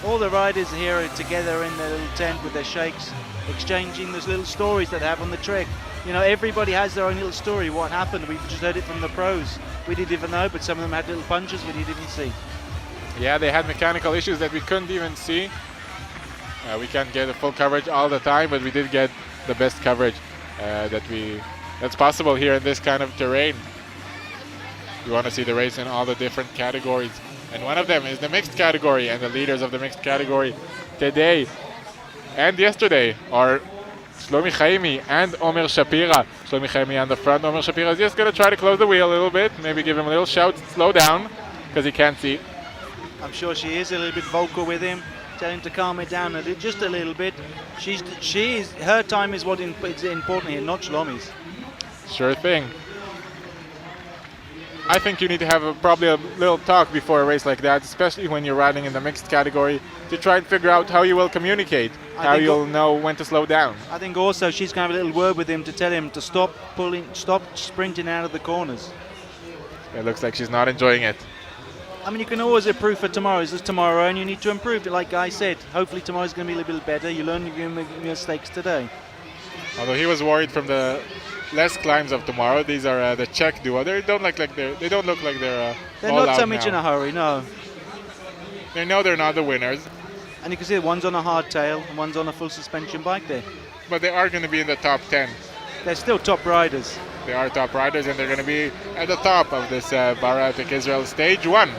All the riders here are together in their little tent with their shakes, exchanging those little stories that they have on the trek. You know, everybody has their own little story. What happened? We've just heard it from the pros. We didn't even know, but some of them had little punches we didn't even see. Yeah, they had mechanical issues that we couldn't even see. We can't get a full coverage all the time, but we did get the best coverage that's possible here in this kind of terrain. You want to see the race in all the different categories, and one of them is the mixed category, and the leaders of the mixed category today and yesterday are Shlomi Chaimi and Omer Shapira. Shlomi Chaimi on the front. Omer Shapira is just going to try to close the wheel a little bit, maybe give him a little shout, slow down, because he can't see. I'm sure she is a little bit vocal with him, telling him to calm it down just a little bit. Her time is what is important here, not Shlomi's. Sure thing. I think you need to have probably a little talk before a race like that, especially when you're riding in the mixed category, to try and figure out how you will communicate, how you'll know when to slow down. I think also she's going to have a little word with him to tell him to stop sprinting out of the corners. It looks like she's not enjoying it. I mean, you can always improve for tomorrow. It's just tomorrow, and you need to improve it, like Guy said. Hopefully tomorrow's going to be a little bit better. You learn your mistakes today. Although he was worried from the less climbs of tomorrow. These are the Czech duo. They don't look like they're all not so out much now. in a hurry, no. They know they're not the winners. And you can see one's on a hardtail and one's on a full suspension bike there. But they are going to be in the top 10. They're still top riders. They are top riders, and they're going to be at the top of this Bara Epic Israel Stage 1.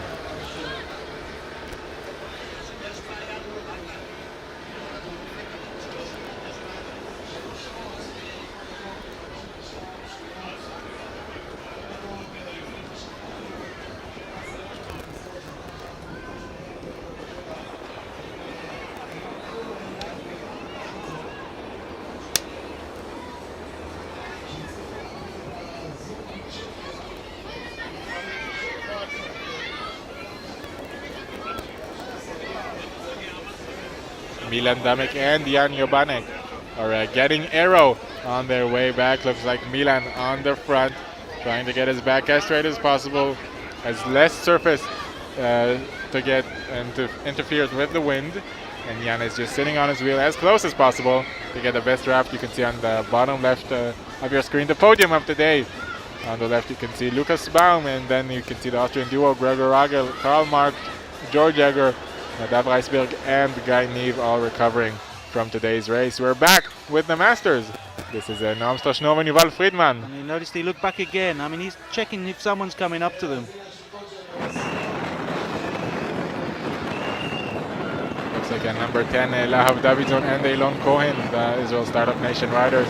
Milan Damek and Jan Jobanek are getting aero on their way back. Looks like Milan on the front, trying to get his back as straight as possible, has less surface to get and to interfere with the wind. And Jan is just sitting on his wheel as close as possible to get the best draft. You can see on the bottom left of your screen the podium of the day. On the left you can see Lukas Baum, and then you can see the Austrian duo Gregor Ragel, Karl Mark, George Egger, Nadav Reisberg and Guy Neve all recovering from today's race. We're back with the Masters. This is Noam Strashnov and Yuval Friedman. And you noticed he looked back again. I mean, he's checking if someone's coming up to them. Looks like a number 10, Lahav Davidson and Eilon Cohen, the Israel Startup Nation riders.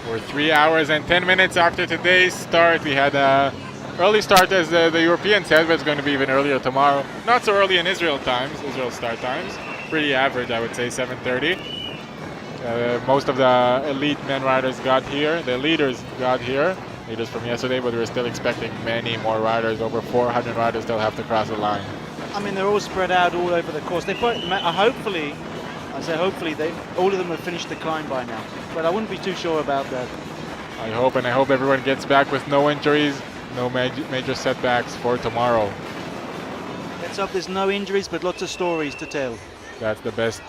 We're 3 hours and 10 minutes after today's start. We had an early start as the Europeans said, but it's going to be even earlier tomorrow. Not so early in Israel times, Israel start times. Pretty average, I would say, 7:30. Most of the elite men riders got here. The leaders got here. Leaders from yesterday, but we're still expecting many more riders. Over 400 riders still have to cross the line. I mean, they're all spread out all over the course. They put, hopefully, all of them have finished the climb by now. But I wouldn't be too sure about that. I hope everyone gets back with no injuries, no major setbacks for tomorrow. Let's hope there's no injuries, but lots of stories to tell. That's the best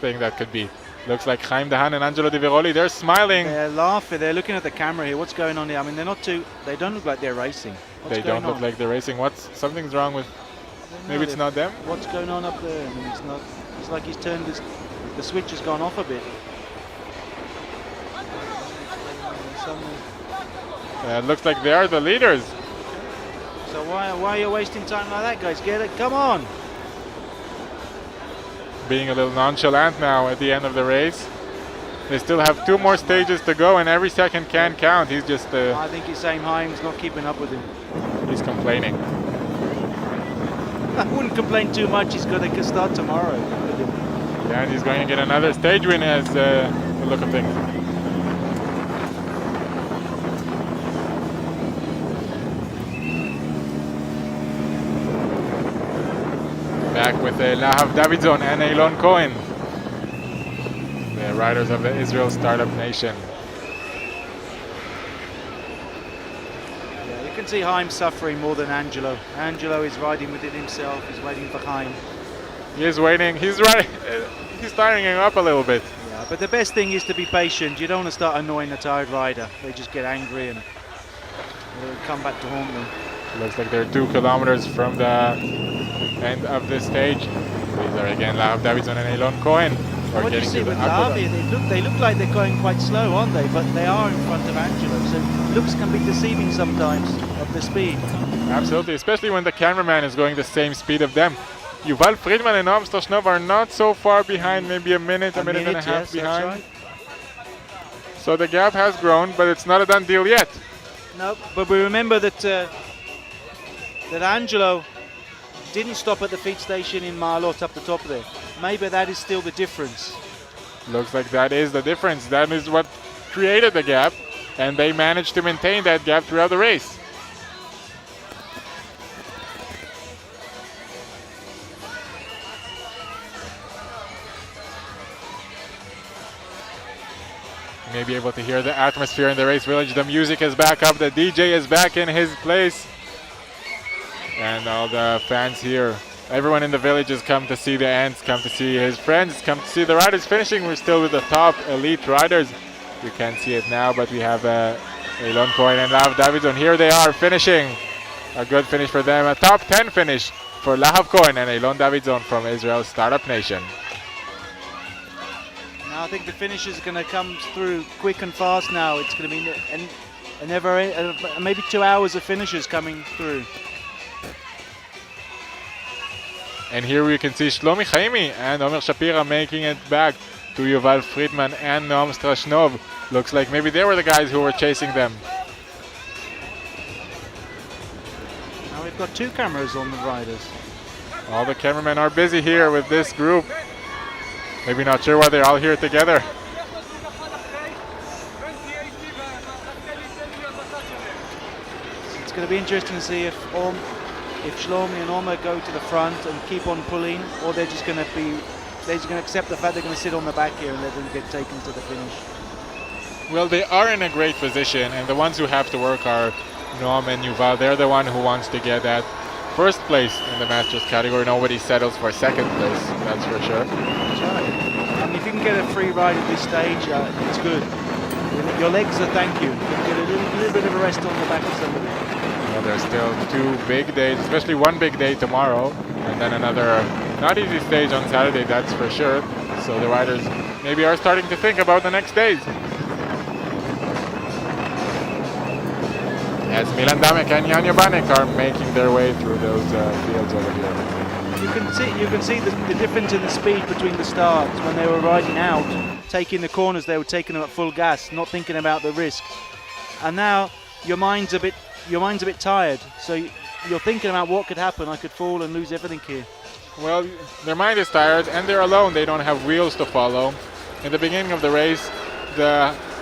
thing that could be. Looks like Chaim Dahan and Angelo Di Veroli, they're smiling. They're laughing, they're looking at the camera here. What's going on here? I mean, they don't look like they're racing. They don't look like they're racing. Something's wrong with, maybe it's not them? What's going on up there? I mean, it's like he's turned the switch has gone off a bit. It looks like they are the leaders. So why are you wasting time like that, guys? Get it, come on. Being a little nonchalant now at the end of the race. They still have 2 more stages to go, and every second can count. He's just... I think he's saying Haim's not keeping up with him. He's complaining. I wouldn't complain too much. He's going to start tomorrow. Yeah, and he's going to get another stage win as the look of things. Back with Lahav Davidson and Eilon Cohen, the riders of the Israel Startup Nation. Yeah, you can see Haim suffering more than Angelo. Angelo is riding with it himself. He's waiting for Haim. He is waiting. He's right. He's tiring him up a little bit. Yeah, but the best thing is to be patient. You don't want to start annoying a tired rider. They just get angry and they'll come back to haunt them. Looks like they're 2 kilometers from the end of this stage. These are again Lahav Davidson and Eilon Cohen. What do you see with Lavi? They look like they're going quite slow, aren't they? But they are in front of Angelo, so looks can be deceiving sometimes of the speed. Absolutely, especially when the cameraman is going the same speed of them. Yuval Friedman and Noam Strashnov are not so far behind, maybe a minute and a half behind. Right. So the gap has grown, but it's not a done deal yet. No, but we remember that that Angelo didn't stop at the feed station in Marlot up the top there. Maybe that is still the difference. Looks like that is the difference. That is what created the gap, and they managed to maintain that gap throughout the race. You may be able to hear the atmosphere in the race village. The music is back up. The DJ is back in his place. And all the fans here, everyone in the village has come to see the ants, come to see his friends, come to see the riders finishing. We're still with the top elite riders. You can't see it now, but we have Eilon Cohen and Lahav Davidson. Here they are finishing. A good finish for them. A top 10 finish for Lahav Cohen and Eilon Davidson from Israel's Startup Nation. Now I think the finish is going to come through quick and fast now. It's going to be maybe 2 hours of finishes coming through. And here we can see Shlomi Chaimi and Omer Shapira making it back to Yuval Friedman and Noam Strashnov. Looks like maybe they were the guys who were chasing them. Now we've got 2 cameras on the riders. All the cameramen are busy here with this group. Maybe not sure why they're all here together. It's going to be interesting to see if Shlomi and Omer go to the front and keep on pulling, or they're just going to accept the fact they're going to sit on the back here and let them get taken to the finish. Well, they are in a great position, and the ones who have to work are Noam and Yuval. They're the one who wants to get that first place in the Masters category. Nobody settles for second place, that's for sure. That's right. I mean, if you can get a free ride at this stage, it's good. Your legs are thank you. You can get a little bit of a rest on the back of somebody. Well, there's still 2 big days, especially one big day tomorrow, and then another not easy stage on Saturday, that's for sure. So the riders maybe are starting to think about the next days. As Milan Damek and Jan Jobanek are making their way through those fields over here. You can see the difference in the speed between the starts. When they were riding out, taking the corners, they were taking them at full gas, not thinking about the risk. And now your mind's a bit tired, so you're thinking about what could happen. I could fall and lose everything here. Well, their mind is tired, and they're alone. They don't have wheels to follow. In the beginning of the race,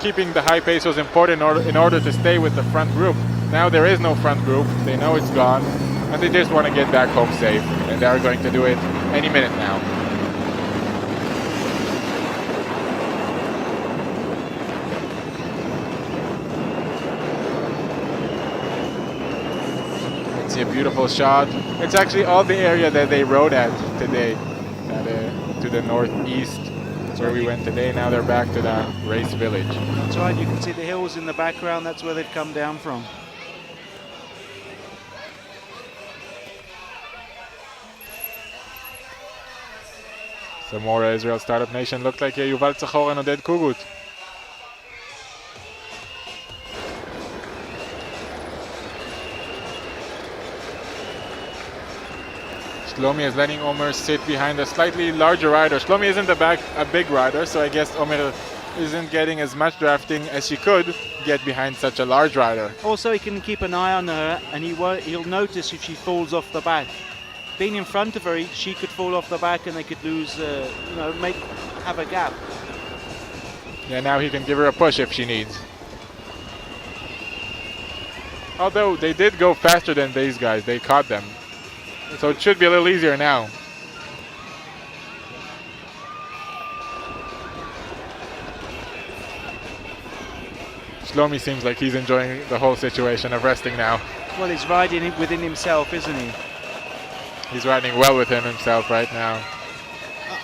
keeping the high pace was important in order to stay with the front group. Now there is no front group. They know it's gone, and they just want to get back home safe, and they are going to do it any minute now. Let's see a beautiful shot. It's actually all the area that they rode at today, to the northeast. That's where we went today. Now they're back to the race village. That's right. You can see the hills in the background. That's where they've come down from. Some more Israel Startup Nation. Looked like Yuval Tzachor and Oded Kugut. Shlomi is letting Omer sit behind a slightly larger rider. Shlomi isn't a big rider, so I guess Omer isn't getting as much drafting as she could get behind such a large rider. Also, he can keep an eye on her, and he'll notice if she falls off the back. Being in front of her, she could fall off the back, and they could lose, have a gap. Yeah, now he can give her a push if she needs. Although they did go faster than these guys, they caught them. So it should be a little easier now. Shlomi seems like he's enjoying the whole situation of resting now. Well, he's riding it within himself, isn't he? He's riding well within himself right now.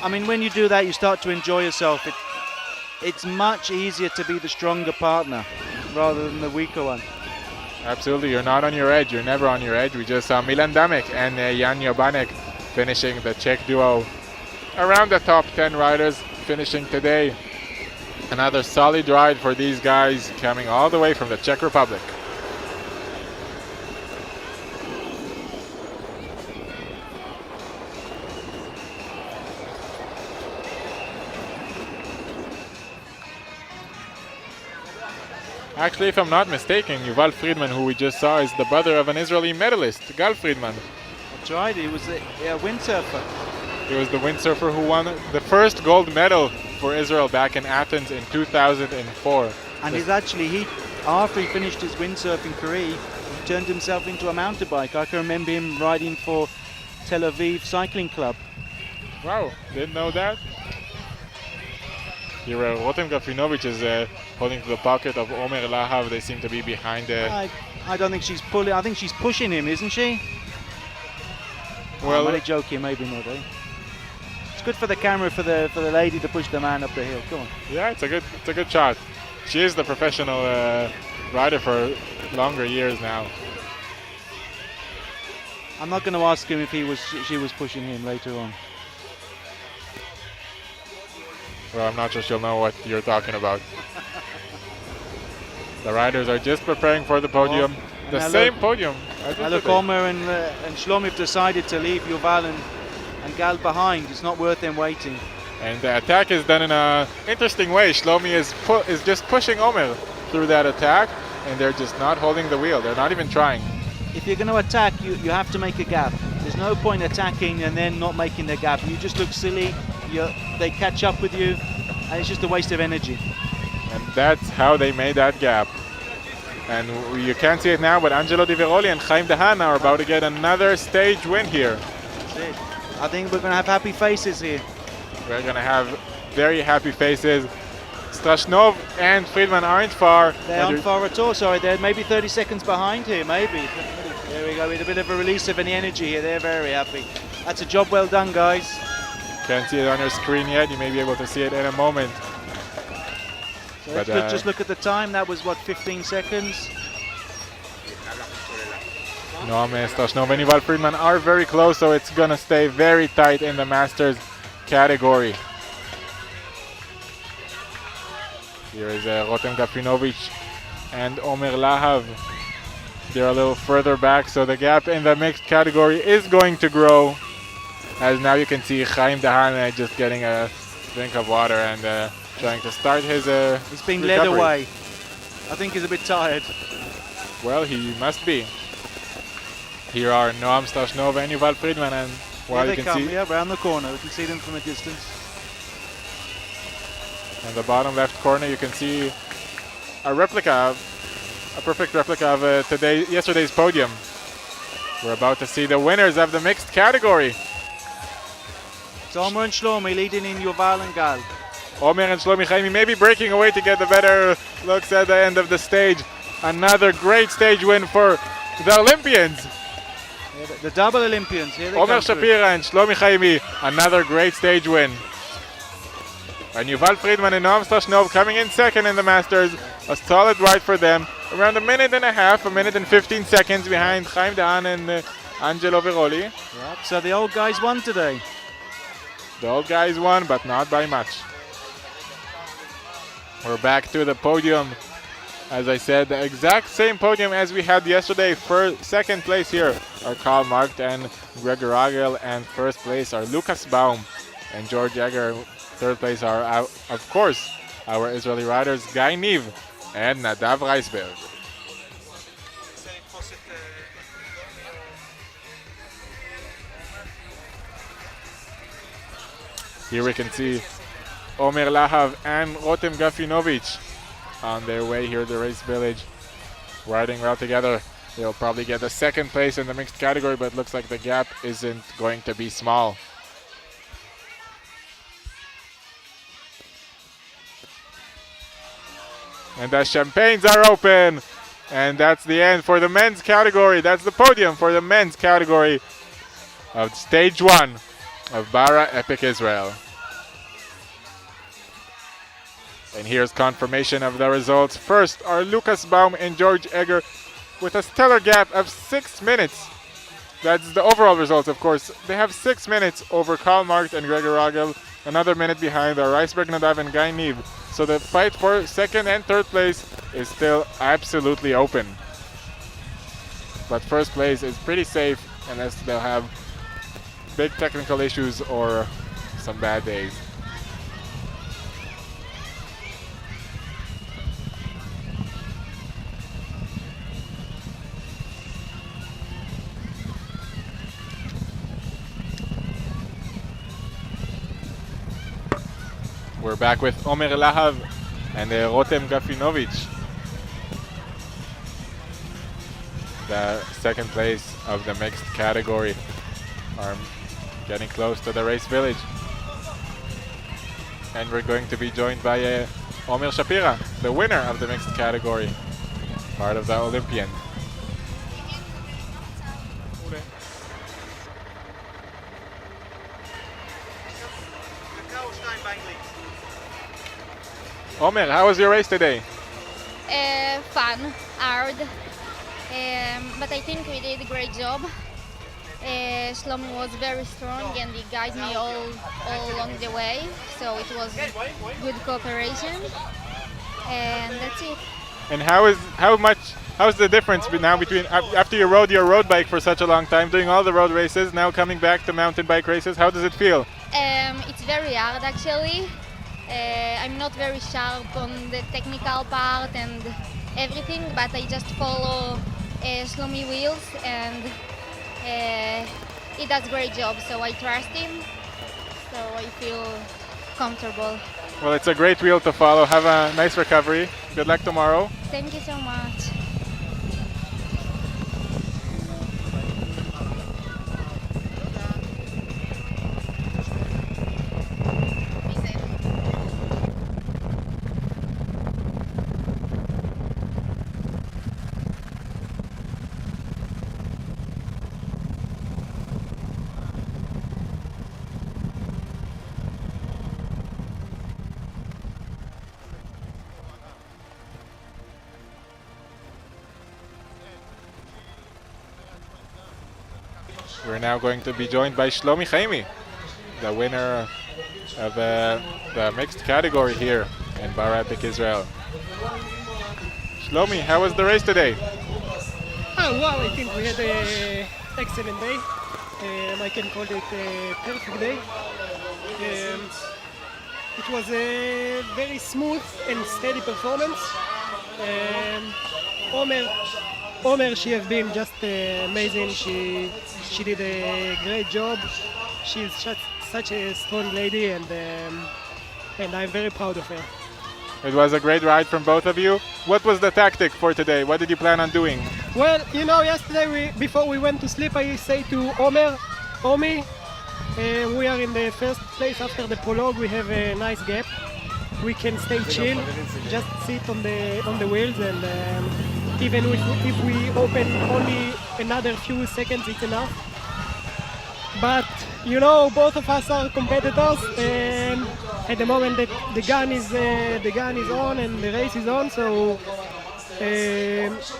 I mean, when you do that, you start to enjoy yourself. It's much easier to be the stronger partner rather than the weaker one. Absolutely, you're not on your edge. You're never on your edge. We just saw Milan Damek and Jan Jobanek finishing the Czech duo around the top 10 riders finishing today. Another solid ride for these guys coming all the way from the Czech Republic. Actually, if I'm not mistaken, Yuval Friedman, who we just saw, is the brother of an Israeli medalist, Gal Friedman. That's right, he was a windsurfer. He was the windsurfer who won the first gold medal for Israel back in Athens in 2004. And he's actually, after he finished his windsurfing career, he turned himself into a mountain bike. I can remember him riding for Tel Aviv Cycling Club. Wow, didn't know that. Here, Rotem Gafinovich is holding to the pocket of Omer Lahav. They seem to be behind the... I don't think she's pulling. I think she's pushing him, isn't she? Well, I'm only joking, maybe not. It's good for the camera for the lady to push the man up the hill. Come on. Yeah, it's a good shot. She is the professional rider for longer years now. I'm not going to ask him if she was pushing him later on. Well, I'm not sure she'll know what you're talking about. The riders are just preparing for the podium. The same podium. Look, Omer and Shlomi have decided to leave Yuval and Gal behind. It's not worth them waiting. And the attack is done in an interesting way. Shlomi is just pushing Omer through that attack, and they're just not holding the wheel. They're not even trying. If you're going to attack, you have to make a gap. There's no point attacking and then not making the gap. You just look silly. They catch up with you, and it's just a waste of energy. And that's how they made that gap. And you can't see it now, but Angelo Di Veroli and Chaim Dahan are about to get another stage win here. That's it. I think we're going to have happy faces here. We're going to have very happy faces. Strashnov and Friedman aren't far. They aren't far at all, sorry. They're maybe 30 seconds behind here, maybe. There we go, with a bit of a release of any energy here. They're very happy. That's a job well done, guys. Can't see it on your screen yet. You may be able to see it in a moment. So let's just look at the time. That was, what, 15 seconds? Noam Strashnov and Yuval Friedman are very close, so it's going to stay very tight in the Masters category. Here is Rotem Gafinovich and Omer Lahav. They're a little further back, so the gap in the mixed category is going to grow. As now you can see Chaim Dahan just getting a drink of water and trying to start his He's being recovery. led away. I think he's a bit tired. Well, he must be. Here are Noam Strashnov and Yuval Friedman, and while Here you they can come, see yeah, around the corner. We can see them from a distance. in the bottom left corner, you can see a perfect replica of yesterday's podium. We're about to see the winners of the mixed category. It's Omer and Shlomi leading in Yuval and Gal. Omer and Shlomi Chaimi may be breaking away to get the better looks at the end of the stage. Another great stage win for the Olympians. Yeah, the double Olympians. Here they Omer come through. Shapira and Shlomi Chaimi, another great stage win. And Yuval Friedman and Noam Strashnov coming in second in the Masters. A solid ride for them. Around a minute and 15 seconds behind Chaim Dahan and Angelo Veroli. Yep, so the old guys won today. The old guys won, but not by much. We're back to the podium. As I said, the exact same podium as we had yesterday. Second place here are Karl Markt and Gregor Ragel, and first place are Lukas Baum and George Egger. Third place are, of course, our Israeli riders Guy Niv and Nadav Reisberg. Here we can see Omer Lahav and Rotem Gafinovich on their way here to the race village, riding well together. They'll probably get the second place in the mixed category, but looks like the gap isn't going to be small. And the champagnes are open. And that's the end for the men's category. That's the podium for the men's category of stage 1 of Bara Epic Israel. And here's confirmation of the results. First are Lukas Baum and George Egger with a stellar gap of 6 minutes. That's the overall results, of course. They have 6 minutes over Karl Markt and Gregor Ragel. Another minute behind are Reisberg, Nadav, and Guy Niv. So the fight for second and third place is still absolutely open. But first place is pretty safe unless they'll have big technical issues or some bad days. We're back with Omer Lahav and Rotem Gafinovich. The second place of the mixed category are getting close to the race village. And we're going to be joined by Omer Shapira, the winner of the mixed category, part of the Olympian. Omer, how was your race today? Fun, hard, but I think we did a great job. Shlomi was very strong and he guided me all along the way, so it was good cooperation, and that's it. And how's the difference now between after you rode your road bike for such a long time, doing all the road races, now coming back to mountain bike races? How does it feel? It's very hard actually. I'm not very sharp on the technical part and everything, but I just follow Shlomi wheels, and he does great job, so I trust him. So I feel comfortable. Well, it's a great wheel to follow. Have a nice recovery. Good luck tomorrow. Thank you so much. We're now going to be joined by Shlomi Chaimi, the winner of the mixed category here in Bara Epic Israel. Shlomi, how was the race today? Oh, wow, I think we had an excellent day. I can call it a perfect day. It was a very smooth and steady performance. Omer, she has been just amazing. She did a great job. She's such a strong lady, and I'm very proud of her. It was a great ride from both of you. What was the tactic for today? What did you plan on doing? Well, you know, yesterday before we went to sleep, I say to Omi, we are in the first place after the prologue. We have a nice gap. We can stay chill, just sit on the wheels, and even if we open only another few seconds, it's enough. But you know, both of us are competitors, and at the moment that the gun is on and the race is on, so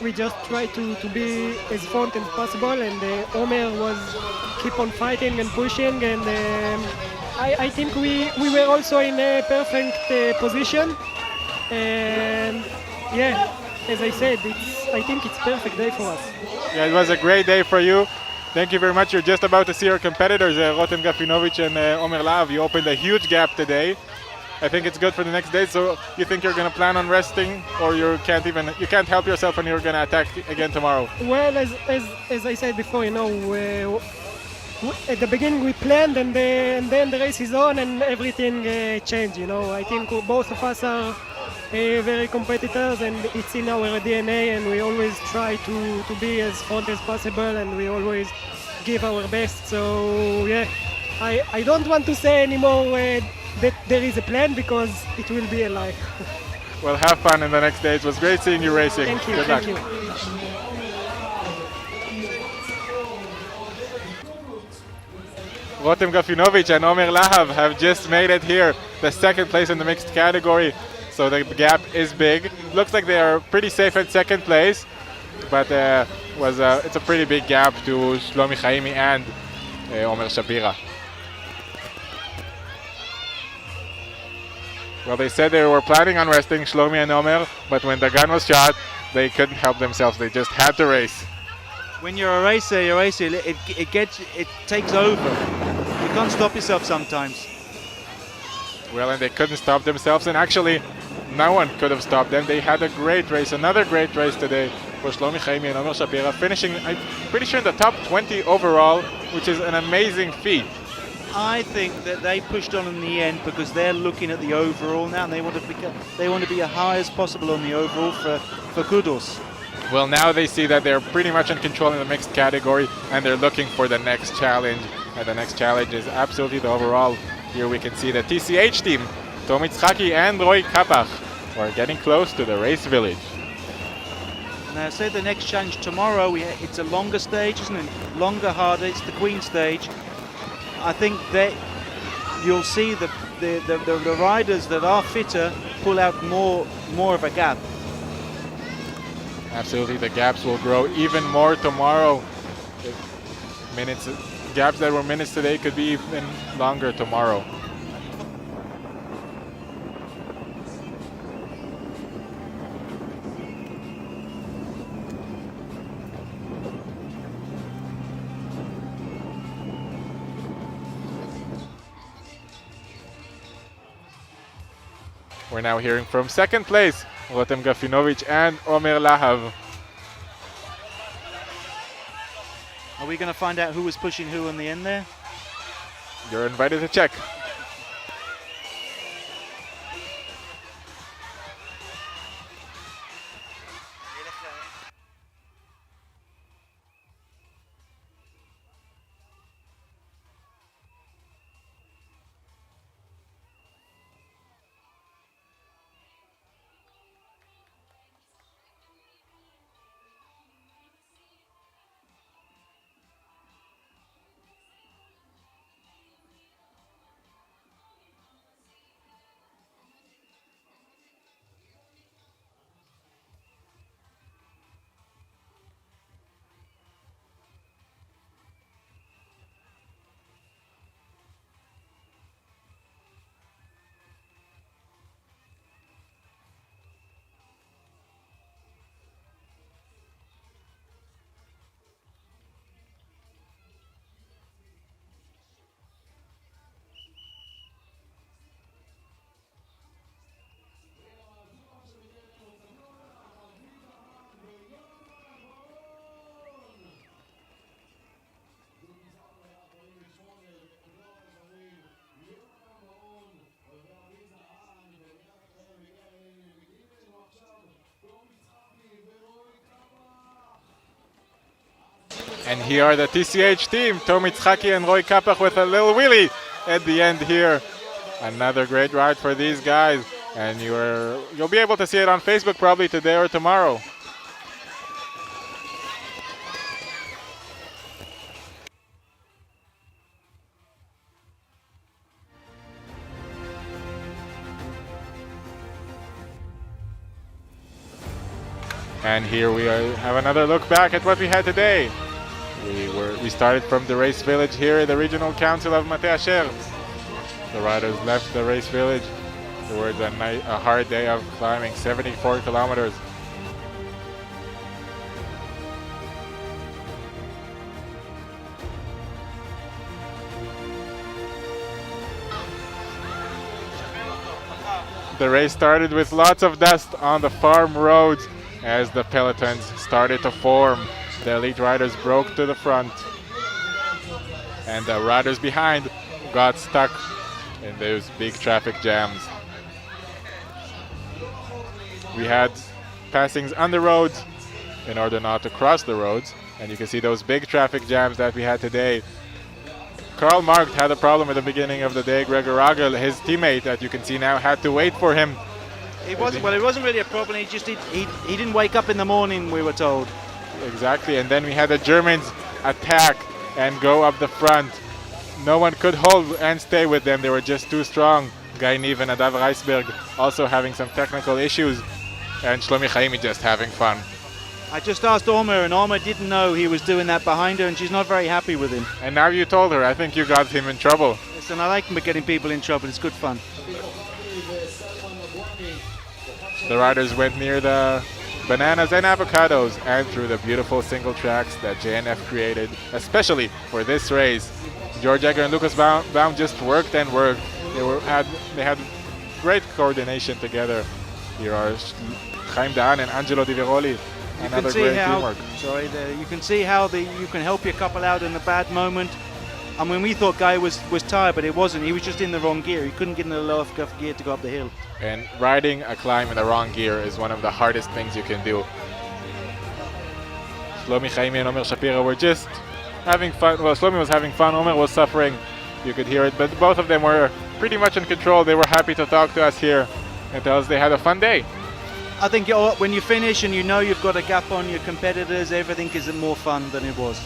we just try to be as front as possible. And Omer was keep on fighting and pushing, and I think we were also in a perfect position. And yeah, as I said, I think it's a perfect day for us. Yeah, it was a great day for you. Thank you very much. You're just about to see your competitors, Rotem Gafinovich and Omer Lahav. You opened a huge gap today. I think it's good for the next day. So you think you're going to plan on resting, or you can't help yourself and you're going to attack again tomorrow? Well, as I said before, you know, at the beginning we planned, and then the race is on and everything changed. You know, I think both of us are very competitors, and it's in our DNA, and we always try to be as front as possible, and we always give our best. So yeah, I don't want to say anymore that there is a plan, because it will be a lie. Well, have fun in the next day. It was great seeing you racing. Thank you. Good luck. Thank you. Rotem Gafinovich and Omer Lahav have just made it here, the second place in the mixed category. So the gap is big. Looks like they are pretty safe at second place, but it's a pretty big gap to Shlomi Chaimi and Omer Shapira. Well, they said they were planning on resting, Shlomi and Omer, but when the gun was shot, they couldn't help themselves. They just had to race. When you're a racer, it takes over. You can't stop yourself sometimes. Well, and they couldn't stop themselves, and actually, no one could have stopped them. They had a great race, another great race today for Shlomi Chaimi and Omer Shapira, finishing, I'm pretty sure, in the top 20 overall, which is an amazing feat. I think that they pushed on in the end because they're looking at the overall now, and they want to be as high as possible on the overall for kudos. Well, now they see that they're pretty much in control in the mixed category, and they're looking for the next challenge. And the next challenge is absolutely the overall. Here we can see the TCH team, Tom Itzhaki and Roy Kapach, are getting close to the race village. Now, say the next challenge tomorrow, it's a longer stage, isn't it? Longer, harder. It's the Queen stage. I think that you'll see the riders that are fitter pull out more of a gap. Absolutely, the gaps will grow even more tomorrow. Gaps that were minutes today could be even longer tomorrow. We're now hearing from second place, Rotem Gafinovich and Omer Lahav. Are we going to find out who was pushing who in the end there? You're invited to check. And here are the TCH team, Tom Itzhaki and Roy Kapach with a little wheelie at the end here. Another great ride for these guys. And you'll be able to see it on Facebook probably today or tomorrow. And here we have another look back at what we had today. We started from the race village here at the Regional Council of Mate Asher. The riders left the race village towards a hard day of climbing, 74 kilometers. The race started with lots of dust on the farm roads as the pelotons started to form. The elite riders broke to the front, and the riders behind got stuck in those big traffic jams. We had passings on the roads in order not to cross the roads, and you can see those big traffic jams that we had today. Karl Marx had a problem at the beginning of the day. Gregor Ragel, his teammate that you can see now, had to wait for him. It wasn't really a problem. He didn't wake up in the morning, we were told. Exactly, and then we had the Germans attack and go up the front. No one could hold and stay with them. They were just too strong. Guy Niv and Nadav Reisberg also having some technical issues, and Shlomi Chaimi just having fun. I just asked Omer, and Omer didn't know he was doing that behind her, and she's not very happy with him. And now you told her. I think you got him in trouble. Listen, I like getting people in trouble. It's good fun. The riders went near the bananas and avocados and through the beautiful single tracks that JNF created, especially for this race. George Egger and Lucas Baum just worked and worked. They had great coordination together. Here are Chaim Daan and Angelo Di Viroli. Another great teamwork. You can see how you can help your couple out in a bad moment. I mean, we thought Guy was tired, but it wasn't. He was just in the wrong gear. He couldn't get in the low enough gear to go up the hill. And riding a climb in the wrong gear is one of the hardest things you can do. Shlomi Chaimi and Omer Shapira were just having fun. Well, Shlomi was having fun. Omer was suffering. You could hear it, but both of them were pretty much in control. They were happy to talk to us here and tell us they had a fun day. I think when you finish and you know you've got a gap on your competitors, everything is more fun than it was.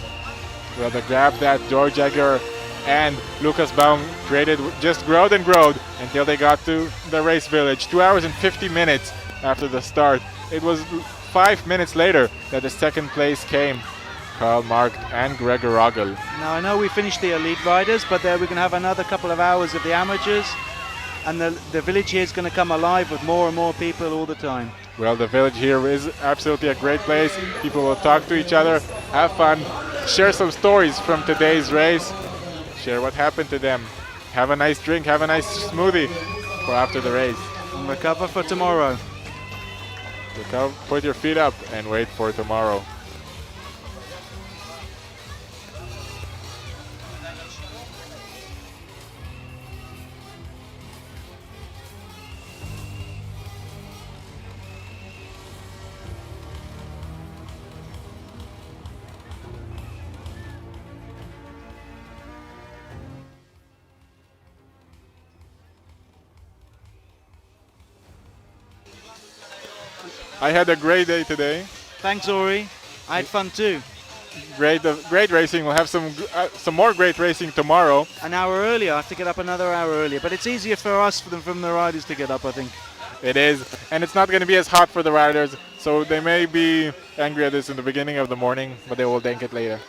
Well, the gap that George Egger and Lucas Baum created just growed and growed until they got to the race village. 2 hours and 50 minutes after the start. It was 5 minutes later that the second place came. Karl Marx and Gregor Ragel. Now I know we finished the elite riders, but we're going to have another couple of hours of the amateurs, and the village here is going to come alive with more and more people all the time. Well, the village here is absolutely a great place. People will talk to each other, have fun, share some stories from today's race, share what happened to them, have a nice drink, have a nice smoothie for after the race. And recover for tomorrow. Put your feet up and wait for tomorrow. I had a great day today. Thanks, Ori. I had fun too. Great racing. We'll have some more great racing tomorrow. An hour earlier. I have to get up another hour earlier. But it's easier for us than from the riders to get up, I think. It is. And it's not going to be as hot for the riders. So they may be angry at this in the beginning of the morning, but they will thank it later.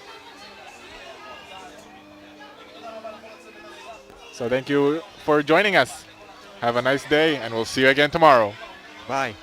So thank you for joining us. Have a nice day, and we'll see you again tomorrow. Bye.